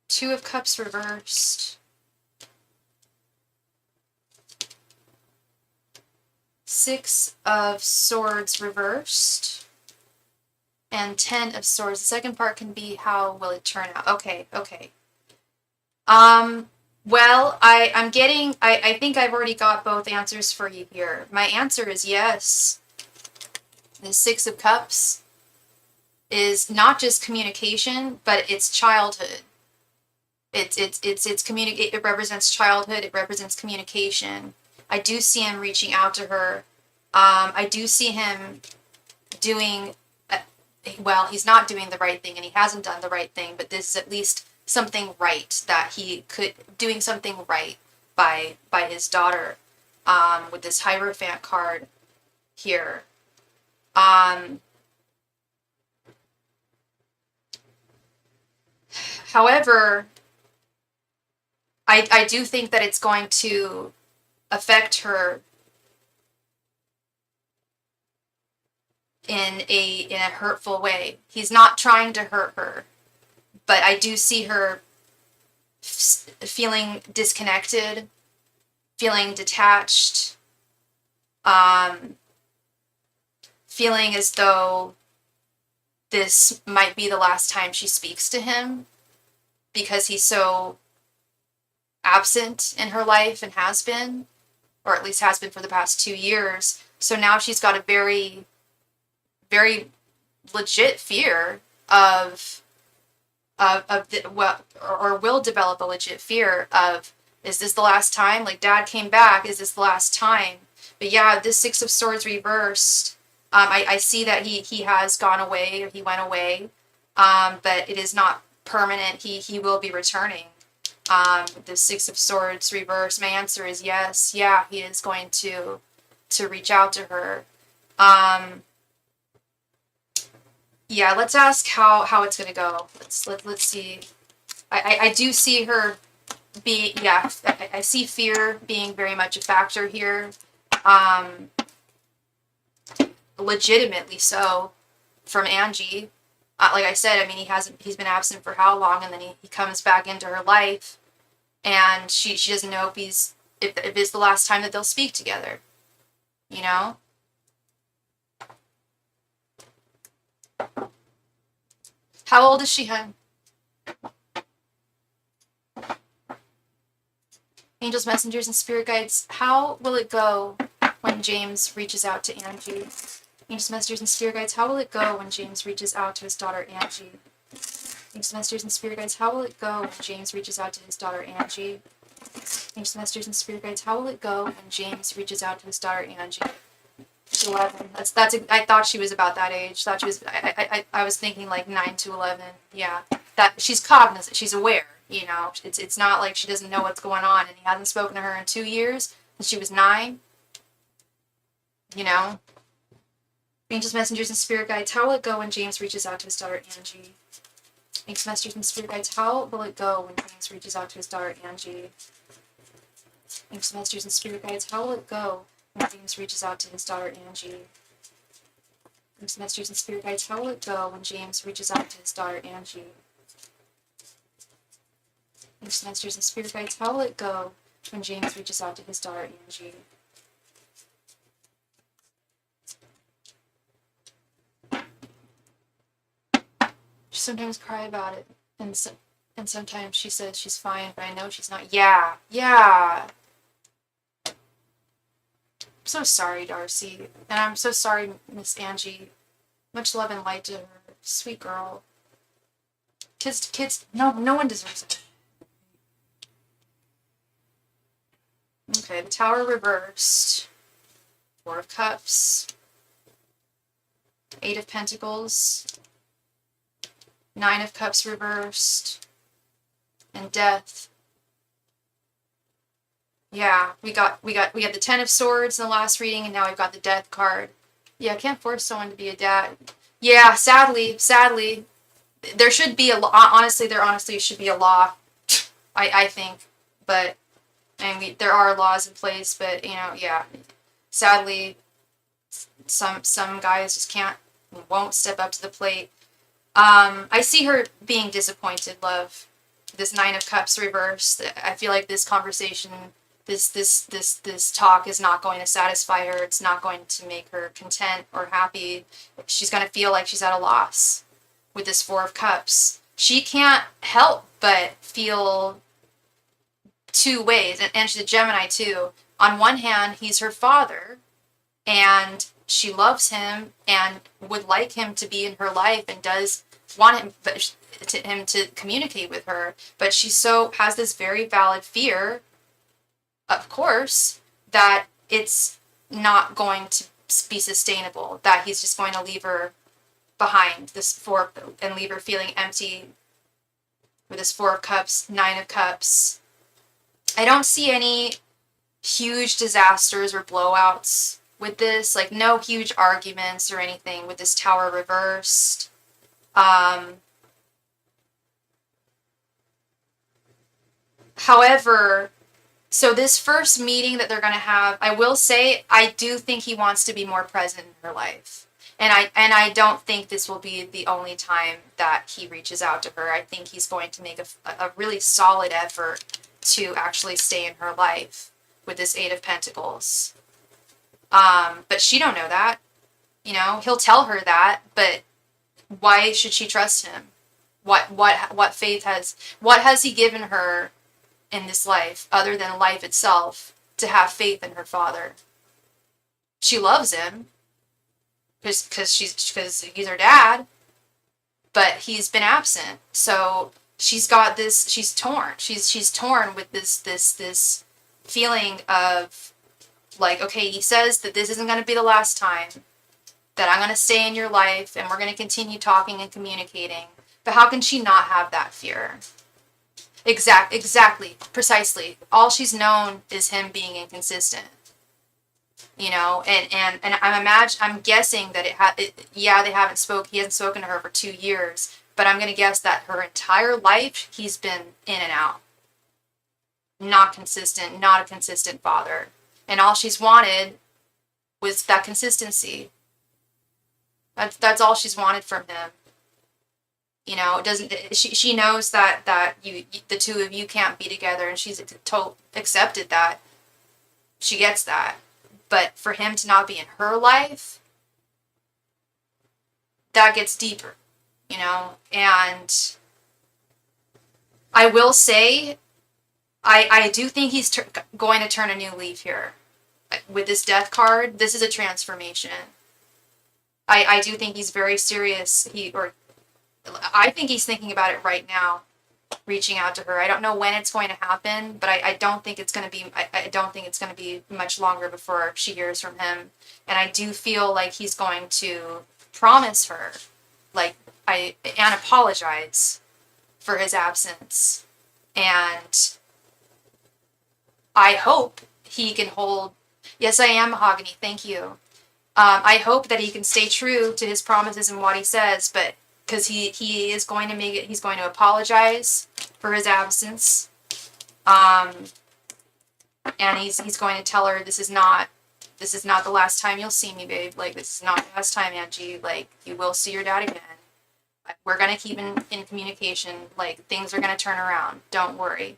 Speaker 1: 2 of Cups reversed. Six of Swords reversed. And 10 of Swords. The second part can be how will it turn out? Okay. Well, I think I've already got both answers for you here. My answer is yes. The Six of Cups is not just communication, but it's childhood. It represents childhood. It represents communication. I do see him reaching out to her. I do see him doing, well, he's not doing the right thing and he hasn't done the right thing, but this is at least something right that he could, doing something right by his daughter, with this Hierophant card here. However, I do think that it's going to affect her in a hurtful way. He's not trying to hurt her, but I do see her feeling disconnected, feeling detached, feeling as though this might be the last time she speaks to him because he's so absent in her life and has been, or at least has been for the past 2 years. So now she's got a very, very legit fear of or will develop a legit fear of, is this the last time? Like, Dad came back, is this the last time? But yeah, this Six of Swords reversed, I see that he has gone away, or he went away, but it is not permanent. He will be returning. The Six of Swords reversed. My answer is yes. Yeah, he is going to reach out to her. Yeah, let's ask how it's gonna go. Let's see. I do see her be, yeah, I see fear being very much a factor here. Legitimately so, from Angie. Like I said, I mean, he's been absent for how long, and then he comes back into her life, and she doesn't know if it's the last time that they'll speak together, you know? How old is she, hun? Angels, messengers, and spirit guides, how will it go when James reaches out to Angie? Angels, messengers, and spirit guides, how will it go when James reaches out to his daughter Angie? Angels, messengers, and spirit guides, how will it go when James reaches out to his daughter Angie? Angels, messengers, and spirit guides, how will it go when James reaches out to his daughter Angie? 11. I thought she was about that age. Thought she was. I was thinking like 9 to 11. Yeah, that she's cognizant. She's aware. You know, it's not like she doesn't know what's going on, and he hasn't spoken to her in 2 years, and she was 9. You know. Angels, messengers, and spirit guides, how will it go when James reaches out to his daughter Angie? Angels, messengers, and spirit guides, how will it go when James reaches out to his daughter Angie? Angels, messengers, and spirit guides, how will it go when James reaches out to his daughter Angie? Angels, messengers, and spirit guides, how will it go when James reaches out to his daughter Angie? Angels, messengers, and spirit guides, how will it go when James reaches out to his daughter Angie? She sometimes cry about it, and sometimes she says she's fine, but I know she's not. Yeah. I'm so sorry, Darcy, and I'm so sorry, Miss Angie. Much love and light to her. Sweet girl. Kids, no one deserves it. Okay, the Tower reversed. Four of Cups. Eight of Pentacles. Nine of Cups reversed. And Death. Yeah, we had the Ten of Swords in the last reading, and now we've got the Death card. Yeah, I can't force someone to be a dad. Yeah, sadly, there should be honestly should be a law. I think, but I mean, there are laws in place, but you know, yeah, sadly, some guys just won't step up to the plate. I see her being disappointed, love. This Nine of Cups reversed. I feel like this this talk is not going to satisfy her. It's not going to make her content or happy. She's going to feel like she's at a loss with this Four of Cups. She can't help but feel two ways, and she's a Gemini too. On one hand, he's her father, and she loves him and would like him to be in her life and does want him to communicate with her, but she so has this very valid fear, of course, that it's not going to be sustainable, that he's just going to leave her behind this four and leave her feeling empty with this Four of Cups, Nine of Cups. I don't see any huge disasters or blowouts with this, like no huge arguments or anything with this Tower reversed. However, so this first meeting that they're going to have, I will say, I do think he wants to be more present in her life. And I don't think this will be the only time that he reaches out to her. I think he's going to make a really solid effort to actually stay in her life with this Eight of Pentacles. But she don't know that. You know, he'll tell her that, but why should she trust him? What faith what has he given her in this life other than life itself to have faith in her father? She loves him because he's her dad, but he's been absent. So she's got this, she's torn. She's torn with this feeling of like, okay, he says that this isn't going to be the last time, that I'm going to stay in your life and we're going to continue talking and communicating. But how can she not have that fear? Exactly, precisely. All she's known is him being inconsistent. You know, and I'm guessing that he hasn't spoken to her for 2 years, but I'm going to guess that her entire life he's been in and out. Not consistent, not a consistent father. And all she's wanted was that consistency. That's all she's wanted from him. You know, it doesn't. She knows that the two of you can't be together, and she's accepted that. She gets that, but for him to not be in her life, that gets deeper. You know, and I will say, I do think he's going to turn a new leaf here. With this Death card, this is a transformation. I do think he's very serious. I think he's thinking about it right now, reaching out to her. I don't know when it's going to happen, but I don't think it's going to be. I don't think it's going to be much longer before she hears from him. And I do feel like he's going to promise her, and apologize for his absence. And I hope he can hold. Yes, I am Mahogany. Thank you. I hope that he can stay true to his promises and what he says, but because he is going to make it, he's going to apologize for his absence, and he's going to tell her this is not the last time you'll see me, babe. Like, this is not the last time, Angie. Like, you will see your dad again. We're gonna keep in communication. Like, things are gonna turn around. Don't worry.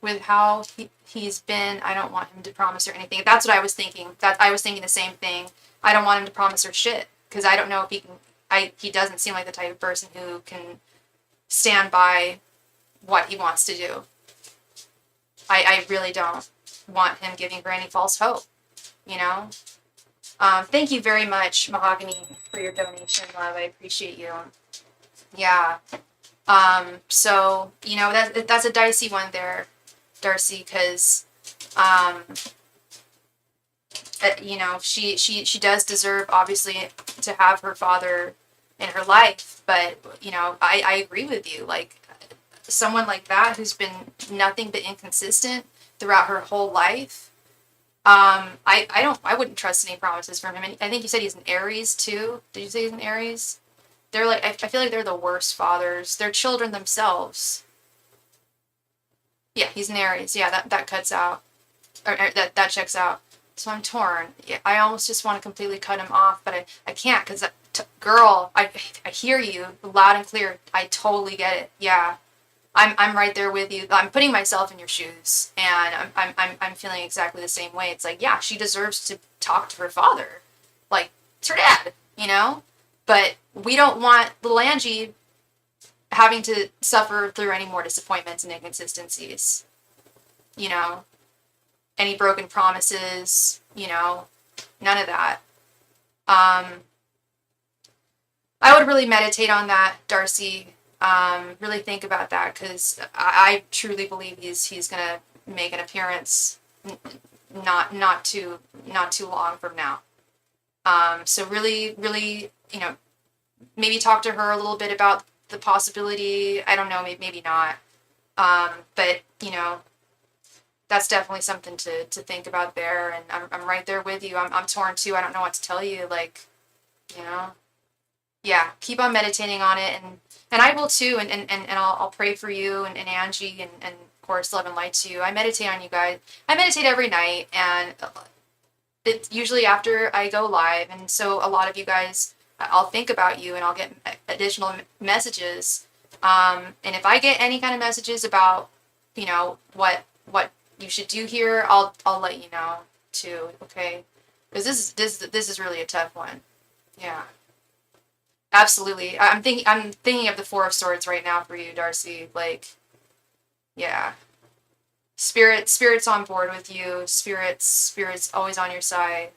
Speaker 1: With how he's been, I don't want him to promise her anything. That's what I was thinking. I was thinking the same thing. I don't want him to promise her shit, because I don't know if he can. He doesn't seem like the type of person who can stand by what he wants to do. I really don't want him giving her any false hope, you know? Thank you very much, Mahogany, for your donation, love. I appreciate you. Yeah. So, you know, that's a dicey one there, Darcy, because, you know, she does deserve, obviously, to have her father in her life, but, you know, I agree with you. Like, someone like that who's been nothing but inconsistent throughout her whole life, I wouldn't trust any promises from him. And I think you said he's an Aries too. Did you say he's an Aries? They're like, I feel like they're the worst fathers. They're children themselves. Yeah, he's an Aries. Yeah, that cuts out, or that checks out. So I'm torn. Yeah, I almost just want to completely cut him off, but I can't, because girl, I hear you loud and clear. I totally get it. Yeah. I'm right there with you. I'm putting myself in your shoes, and I'm feeling exactly the same way. It's like, yeah, she deserves to talk to her father, like it's her dad, you know. But we don't want little Angie having to suffer through any more disappointments and inconsistencies, you know. Any broken promises, you know, none of that. I would really meditate on that, Darcy. Really think about that, because I truly believe he's gonna make an appearance not too long from now. So really, really, you know, maybe talk to her a little bit about the possibility. I don't know, maybe not. But you know, that's definitely something to think about there. And I'm right there with you. I'm torn too. I don't know what to tell you. Like, you know, yeah, keep on meditating on it, and I will too, and I'll pray for you and Angie, and of course love and light to you. I meditate on you guys. I meditate every night, and it's usually after I go live, and so a lot of you guys, I'll think about you, and I'll get additional messages. And if I get any kind of messages about, you know, what you should do here, I'll let you know too. Okay, because this is really a tough one. Yeah. Absolutely. I'm thinking of the Four of Swords right now for you, Darcy. Like, yeah. Spirit's on board with you. Spirit's always on your side.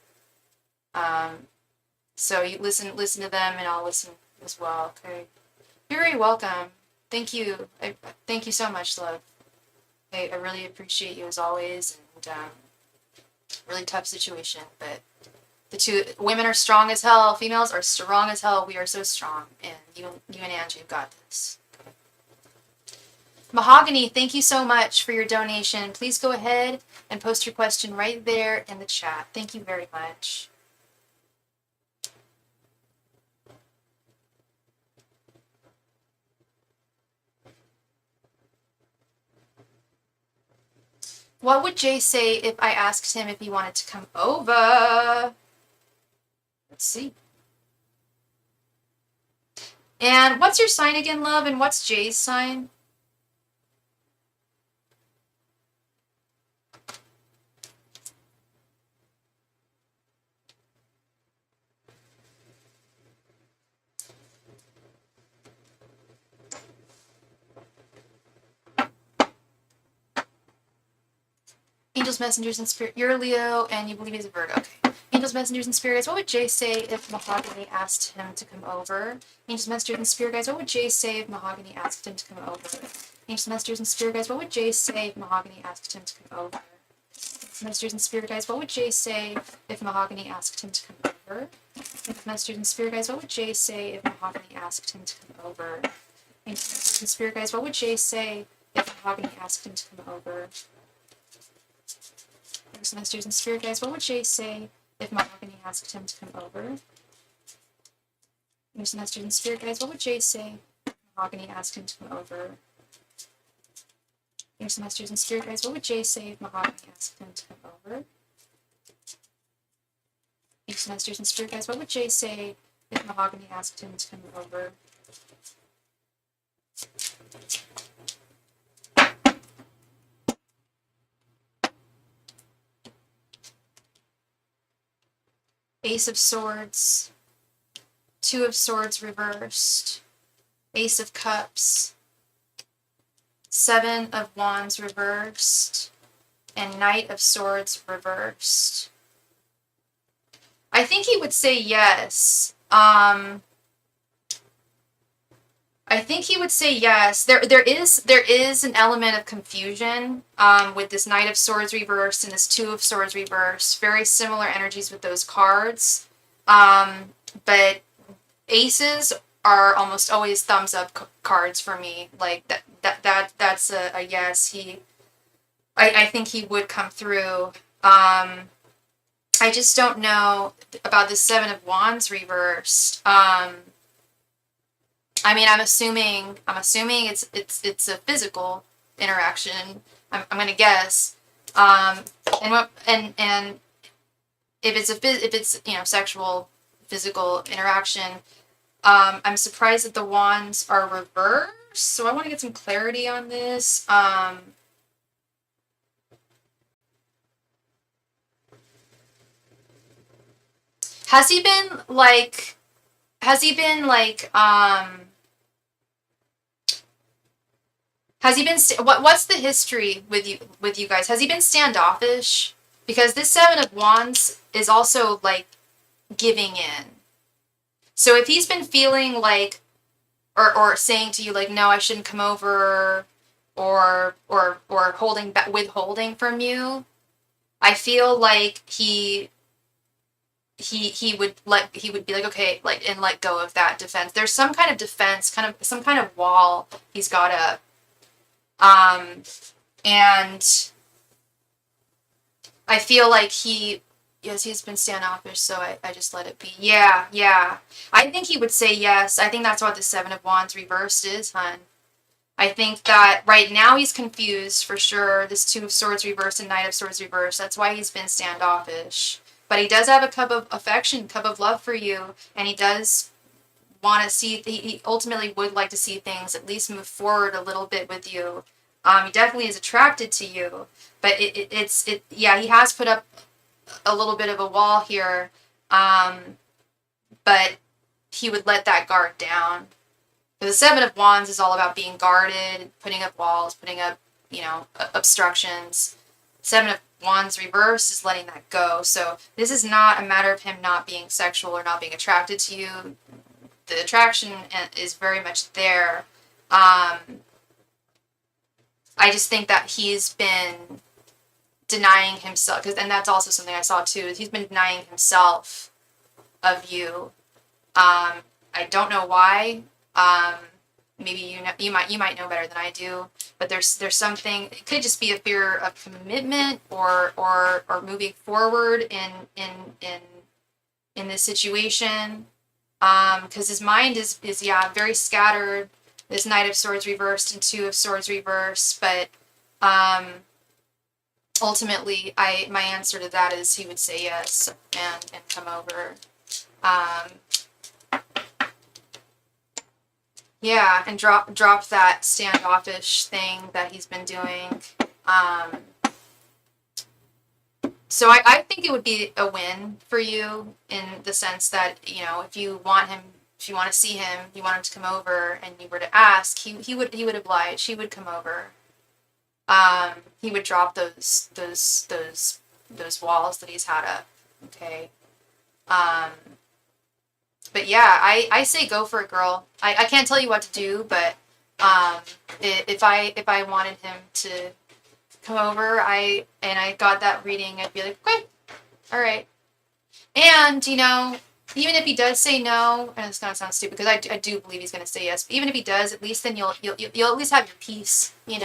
Speaker 1: So you listen to them, and I'll listen as well. Okay. You're very welcome. Thank you. Thank you so much, love. I really appreciate you as always, and really tough situation, but the two women are strong as hell. Females are strong as hell. We are so strong, and you and Angie have got this. Okay. Mahogany, thank you so much for your donation. Please go ahead and post your question right there in the chat. Thank you very much. What would Jay say if I asked him if he wanted to come over? Let's see. And what's your sign again, love? And what's Jay's sign? Angels, messengers, and spirit. You're a Leo, and you believe he's a Virgo. Okay. Angels, messengers, and spirit guides. What would Jay say if Mahogany asked him to come over? Angels, messengers, and spirit guides. What would Jay say if Mahogany asked him to come over? Angels, messengers, and spirit guides. What would Jay say if Mahogany asked him to come over? Angels, messengers, and spirit guides. What would Jay say if Mahogany asked him to come over? Angels, messengers, and spirit guides. What would Jay say if Mahogany asked him to come over? Angels, messengers, and spirit guides. What would Jay say if Mahogany asked him to come over? Angels, messengers, and spirit guides. What would Jay say if Mahogany asked him to come over? Angels, messengers, and spirit guides. What would Jay say if Mahogany asked him to come over? Angels, messengers, and spirit guides. What would Jay say if Mahogany asked him to come over? Angels, messengers, and spirit guides. What would Jay say if Mahogany asked him to come over? Ace of Swords, Two of Swords reversed, Ace of Cups, Seven of Wands reversed, and Knight of Swords reversed. I think he would say yes. I think he would say yes. There is an element of confusion with this Knight of Swords reversed and this Two of Swords reversed. Very similar energies with those cards, but aces are almost always thumbs up cards for me. Like that's a yes. I think he would come through. I just don't know about the Seven of Wands reversed. I mean, I'm assuming it's a physical interaction. I'm gonna guess. And if it's sexual, physical interaction, I'm surprised that the wands are reversed. So I want to get some clarity on this. Has he been like, has he been like, has he been, what's the history with you guys? Has he been standoffish? Because this Seven of Wands is also like giving in. So if he's been feeling like, or saying to you like, no, I shouldn't come over, or withholding from you, I feel like he would be like, okay, like, and let go of that defense. There's some kind of defense, kind of some kind of wall he's got up. And I feel like yes, he's been standoffish, so I just let it be. Yeah. I think he would say yes. I think that's what the Seven of Wands reversed is, hun. I think that right now he's confused for sure. This Two of Swords reversed and Knight of Swords reversed. That's why he's been standoffish. But he does have a cup of affection, cup of love for you, and he does want to see, he ultimately would like to see things at least move forward a little bit with you. He definitely is attracted to you, but yeah, he has put up a little bit of a wall here, but he would let that guard down. The Seven of Wands is all about being guarded, putting up walls, putting up, obstructions. Seven of Wands reverse is letting that go. So this is not a matter of him not being sexual or not being attracted to you. The attraction is very much there. I just think that he's been denying himself, and that's also something I saw too, is he's been denying himself of you. I don't know why. Maybe you might know better than I do, but there's something. It could just be a fear of commitment or moving forward in this situation. Because his mind is very scattered. This Knight of Swords reversed and Two of Swords reversed, but ultimately, my answer to that is he would say yes and come over. Yeah, and drop that standoffish thing that he's been doing. So I think it would be a win for you in the sense that, if you want to see him, you want him to come over, and you were to ask, he would oblige. He would come over. He would drop those walls that he's had up. Okay. But yeah, I say go for it, girl. I can't tell you what to do, but if I wanted him to come over, I got that reading, I'd be like, okay, all right. And even if he does say no, and it's gonna sound stupid because I do believe he's gonna say yes, but even if he does, at least then you'll at least have your peace, and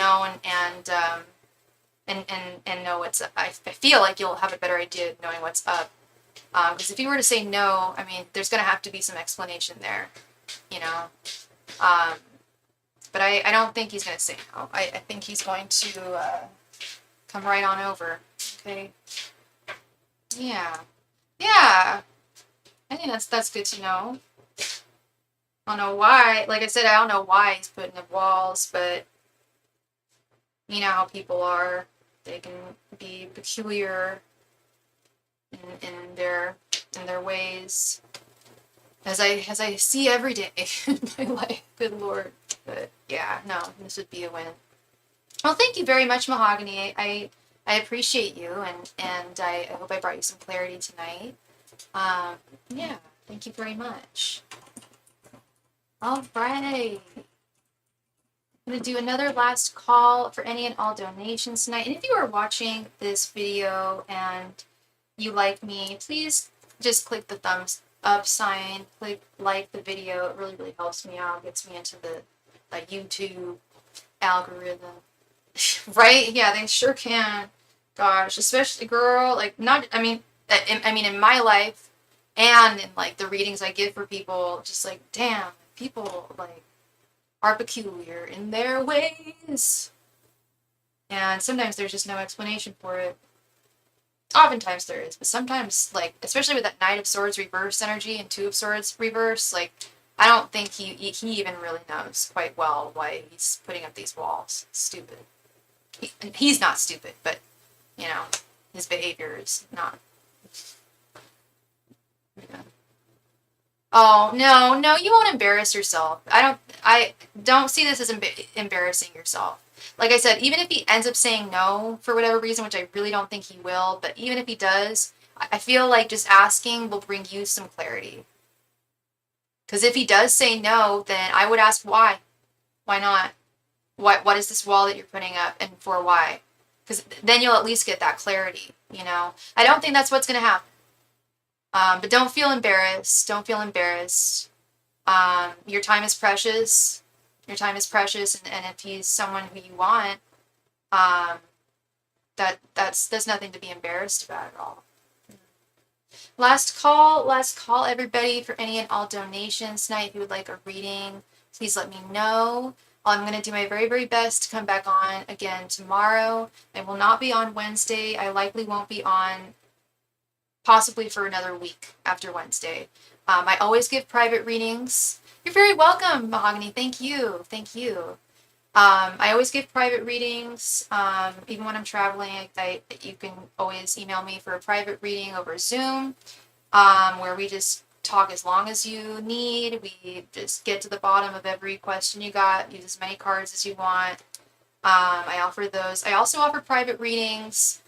Speaker 1: know what's up. I feel like you'll have a better idea of knowing what's up. Because if you were to say no, I mean, there's going to have to be some explanation there, But I don't think he's going to say no. I think he's going to come right on over. Okay. Yeah. Yeah. I think that's good to know. I don't know why. Like I said, I don't know why he's putting up walls, but you know how people are. They can be peculiar in their ways, as I see every day in my life. Good Lord. But yeah, no, this would be a win. Well, thank you very much, Mahogany. I appreciate you, and I hope I brought you some clarity tonight. Yeah, thank you very much. All right. I'm going to do another last call for any and all donations tonight. And if you are watching this video and you like me, please just click the thumbs up sign, click like the video. It really, really helps me out, gets me into the YouTube algorithm. Right? Yeah, they sure can. Gosh, especially, girl, in my life and in the readings I give for people, just damn, people are peculiar in their ways. And sometimes there's just no explanation for it. Oftentimes there is, but sometimes, especially with that Knight of Swords reverse energy and Two of Swords reverse, I don't think he even really knows quite well why he's putting up these walls. Stupid. He's not stupid, but, you know, his behavior is not. Yeah. Oh, no, no, you won't embarrass yourself. I don't see this as embarrassing yourself. Like I said, even if he ends up saying no for whatever reason, which I really don't think he will, but even if he does, I feel like just asking will bring you some clarity. Because if he does say no, then I would ask why. Why not? What is this wall that you're putting up and for why? Because then you'll at least get that clarity, you know? I don't think that's what's going to happen. But don't feel embarrassed. Don't feel embarrassed. Your time is precious. Your time is precious, and if he's someone who you want, um, that's nothing to be embarrassed about at all. Last call, everybody, for any and all donations tonight. If you would like a reading, please let me know. I'm going to do my very, very best to come back on again tomorrow. I will not be on Wednesday. I likely won't be on possibly for another week after Wednesday. I always give private readings. You're very welcome, Mahogany. Thank you. Thank you. I always give private readings. Even when I'm traveling, you can always email me for a private reading over Zoom, where we just talk as long as you need. We just get to the bottom of every question you got, use as many cards as you want. I offer those. I also offer private readings.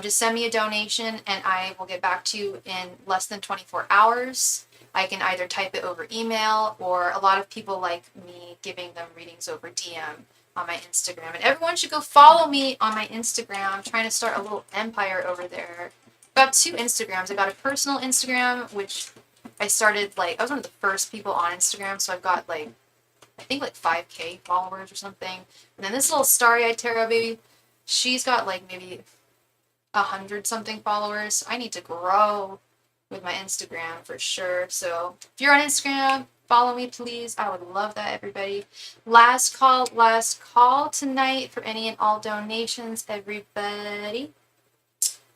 Speaker 1: Just send me a donation and I will get back to you in less than 24 hours. I can either type it over email, or a lot of people like me giving them readings over DM on my Instagram. And everyone should go follow me on my Instagram. I'm trying to start a little empire over there. I've got 2 Instagrams. I got a personal Instagram, which I started, I was one of the first people on Instagram, so I've got, I think 5K followers or something. And then this little Starry Tarot baby, she's got maybe 100 something followers. I need to grow with my Instagram for sure. So if you're on Instagram, follow me, please. I would love that, everybody. Last call tonight for any and all donations, everybody.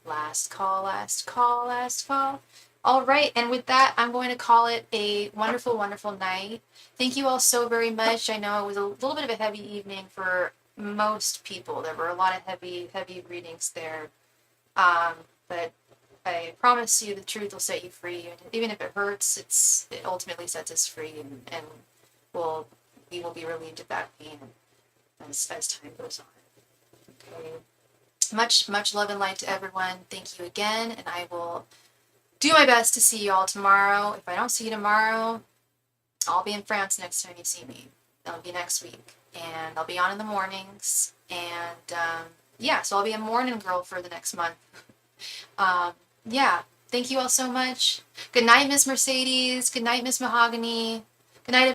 Speaker 1: Last call. All right, and with that, I'm going to call it a wonderful, wonderful night. Thank you all so very much. I know it was a little bit of a heavy evening for most people. There were a lot of heavy readings there. But I promise you the truth will set you free. And even if it hurts, it ultimately sets us free, and we will be relieved of that pain as time goes on. Okay. Much love and light to everyone. Thank you again, and I will do my best to see you all tomorrow. If I don't see you tomorrow, I'll be in France next time you see me. That'll be next week, and I'll be on in the mornings, and yeah, so I'll be a morning girl for the next month. Yeah, thank you all so much. Good night, Miss Mercedes. Good night, Miss Mahogany. Good night,